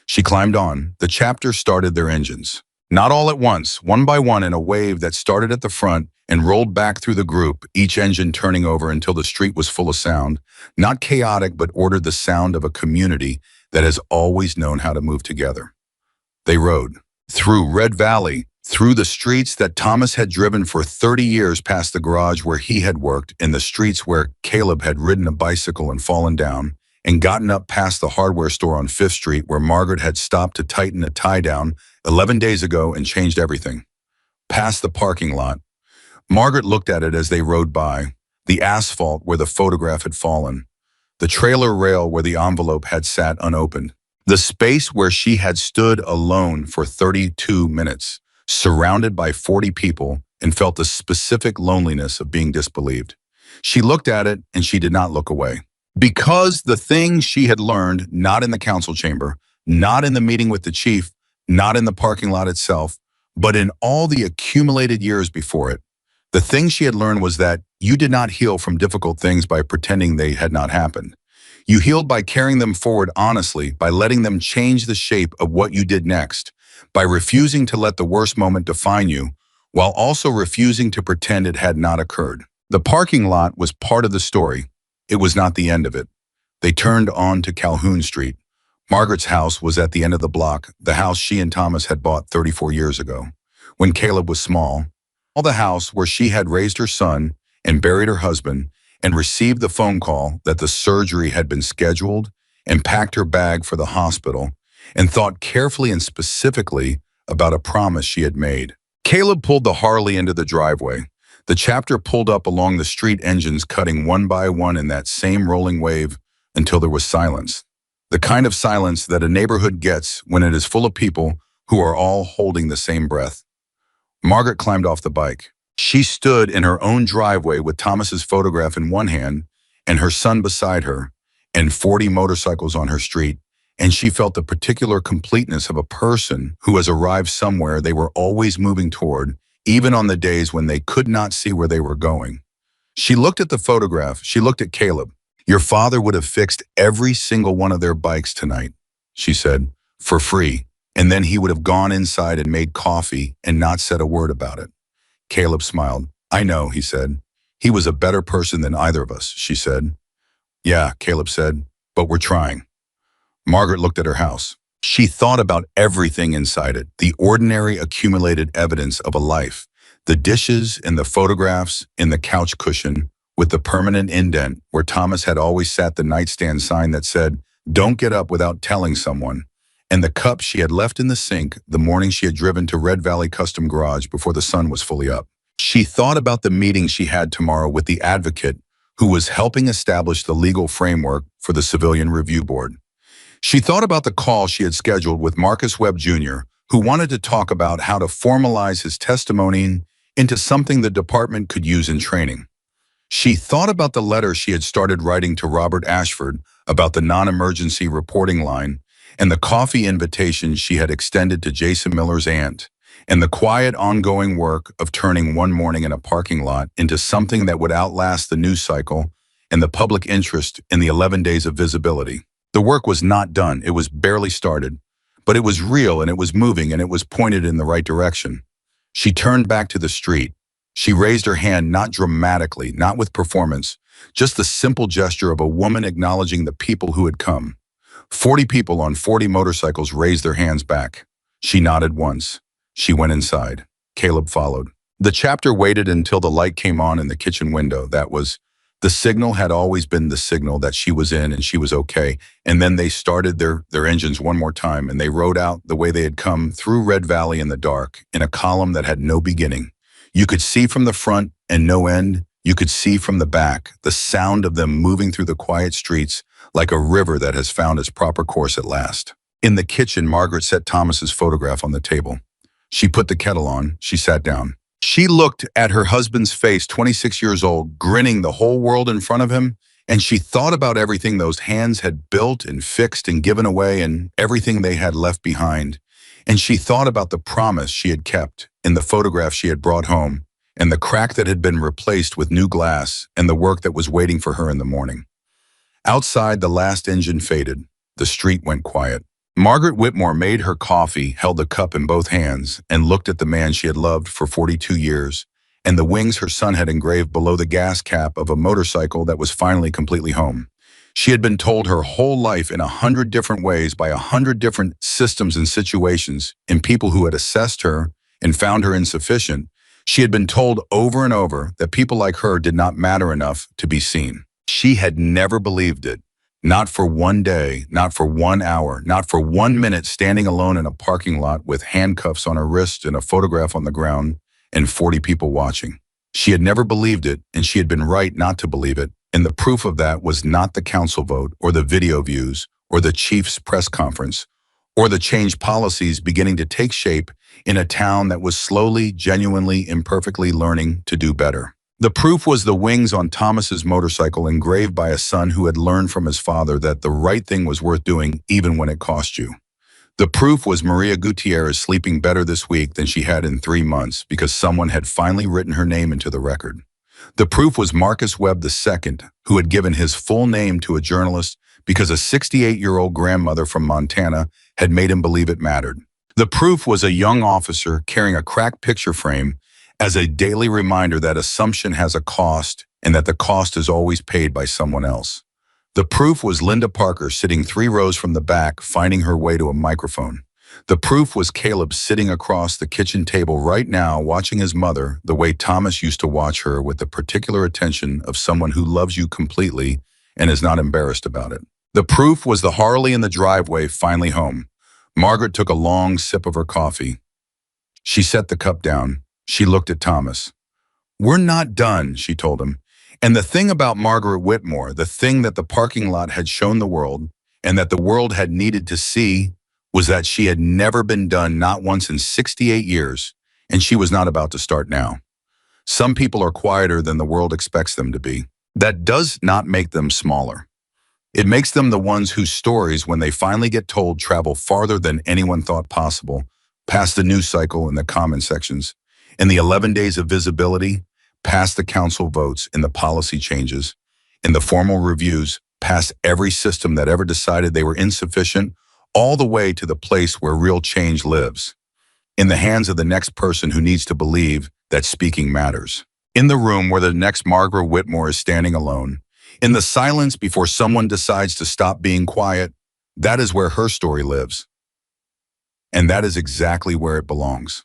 She climbed on. The chapter started their engines. Not all at once, one by one in a wave that started at the front and rolled back through the group, each engine turning over until the street was full of sound, not chaotic but ordered, the sound of a community that has always known how to move together. They rode through Red Valley, through the streets that Thomas had driven for 30 years, past the garage where he had worked, in the streets where Caleb had ridden a bicycle and fallen down, and gotten up past the hardware store on 5th Street where Margaret had stopped to tighten a tie-down 11 days ago and changed everything. Past the parking lot. Margaret looked at it as they rode by, the asphalt where the photograph had fallen, the trailer rail where the envelope had sat unopened, the space where she had stood alone for 32 minutes, surrounded by 40 people, and felt the specific loneliness of being disbelieved. She looked at it and she did not look away. Because the thing she had learned, not in the council chamber, not in the meeting with the chief, not in the parking lot itself, but in all the accumulated years before it, the thing she had learned was that you did not heal from difficult things by pretending they had not happened. You healed by carrying them forward honestly, by letting them change the shape of what you did next, by refusing to let the worst moment define you, while also refusing to pretend it had not occurred. The parking lot was part of the story. It was not the end of it. They turned on to Calhoun Street. Margaret's house was at the end of the block, the house she and Thomas had bought 34 years ago, when Caleb was small. The house where she had raised her son and buried her husband and received the phone call that the surgery had been scheduled, and packed her bag for the hospital and thought carefully and specifically about a promise she had made. Caleb pulled the Harley into the driveway. The chapter pulled up along the street, engines cutting one by one in that same rolling wave until there was silence. The kind of silence that a neighborhood gets when it is full of people who are all holding the same breath. Margaret climbed off the bike. She stood in her own driveway with Thomas's photograph in one hand and her son beside her, and 40 motorcycles on her street, and she felt the particular completeness of a person who has arrived somewhere they were always moving toward, even on the days when they could not see where they were going. She looked at the photograph. She looked at Caleb. "Your father would have fixed every single one of their bikes tonight," she said, "for free. And then he would have gone inside and made coffee and not said a word about it." Caleb smiled. "I know," he said. "He was a better person than either of us," she said. "Yeah," Caleb said, "but we're trying." Margaret looked at her house. She thought about everything inside it, the ordinary accumulated evidence of a life, the dishes and the photographs in the couch cushion with the permanent indent where Thomas had always sat, the nightstand sign that said, "Don't get up without telling someone," and the cup she had left in the sink the morning she had driven to Red Valley Custom Garage before the sun was fully up. She thought about the meeting she had tomorrow with the advocate who was helping establish the legal framework for the Civilian Review Board. She thought about the call she had scheduled with Marcus Webb Jr., who wanted to talk about how to formalize his testimony into something the department could use in training. She thought about the letter she had started writing to Robert Ashford about the non-emergency reporting line, and the coffee invitation she had extended to Jason Miller's aunt, and the quiet ongoing work of turning one morning in a parking lot into something that would outlast the news cycle and the public interest in the 11 days of visibility. The work was not done. It was barely started, but it was real and it was moving and it was pointed in the right direction. She turned back to the street. She raised her hand, not dramatically, not with performance, just the simple gesture of a woman acknowledging the people who had come. 40 people on 40 motorcycles raised their hands back. She nodded once. She went inside. Caleb followed. The chapter waited until the light came on in the kitchen window. That was, the signal had always been the signal that she was in and she was okay. And then they started their engines one more time and they rode out the way they had come through Red Valley in the dark, in a column that had no beginning. You could see from the front and no end. You could see from the back, the sound of them moving through the quiet streets like a river that has found its proper course at last. In the kitchen, Margaret set Thomas's photograph on the table. She put the kettle on. She sat down. She looked at her husband's face, 26 years old, grinning the whole world in front of him, and she thought about everything those hands had built and fixed and given away and everything they had left behind. And she thought about the promise she had kept in the photograph she had brought home, and the crack that had been replaced with new glass, and the work that was waiting for her in the morning. Outside, the last engine faded. The street went quiet. Margaret Whitmore made her coffee, held a cup in both hands, and looked at the man she had loved for 42 years, and the wings her son had engraved below the gas cap of a motorcycle that was finally completely home. She had been told her whole life in 100 different ways by 100 different systems and situations and people who had assessed her and found her insufficient. She had been told over and over that people like her did not matter enough to be seen. She had never believed it. Not for one day, not for 1 hour, not for 1 minute standing alone in a parking lot with handcuffs on her wrist and a photograph on the ground and 40 people watching. She had never believed it, and she had been right not to believe it, and the proof of that was not the council vote or the video views or the chief's press conference or the changed policies beginning to take shape in a town that was slowly, genuinely, imperfectly learning to do better. The proof was the wings on Thomas's motorcycle engraved by a son who had learned from his father that the right thing was worth doing even when it cost you. The proof was Maria Gutierrez sleeping better this week than she had in 3 months because someone had finally written her name into the record. The proof was Marcus Webb II, who had given his full name to a journalist because a 68-year-old grandmother from Montana had made him believe it mattered. The proof was a young officer carrying a cracked picture frame as a daily reminder that assumption has a cost and that the cost is always paid by someone else. The proof was Linda Parker sitting 3 rows from the back, finding her way to a microphone. The proof was Caleb sitting across the kitchen table right now watching his mother the way Thomas used to watch her, with the particular attention of someone who loves you completely and is not embarrassed about it. The proof was the Harley in the driveway finally home. Margaret took a long sip of her coffee. She set the cup down. She looked at Thomas. "We're not done," she told him. And the thing about Margaret Whitmore, the thing that the parking lot had shown the world and that the world had needed to see, was that she had never been done, not once in 68 years, and she was not about to start now. Some people are quieter than the world expects them to be. That does not make them smaller. It makes them the ones whose stories, when they finally get told, travel farther than anyone thought possible, past the news cycle and the comment sections, in the 11 days of visibility, past the council votes and the policy changes, in the formal reviews, past every system that ever decided they were insufficient, all the way to the place where real change lives, in the hands of the next person who needs to believe that speaking matters. In the room where the next Margaret Whitmore is standing alone, in the silence before someone decides to stop being quiet, that is where her story lives. And that is exactly where it belongs.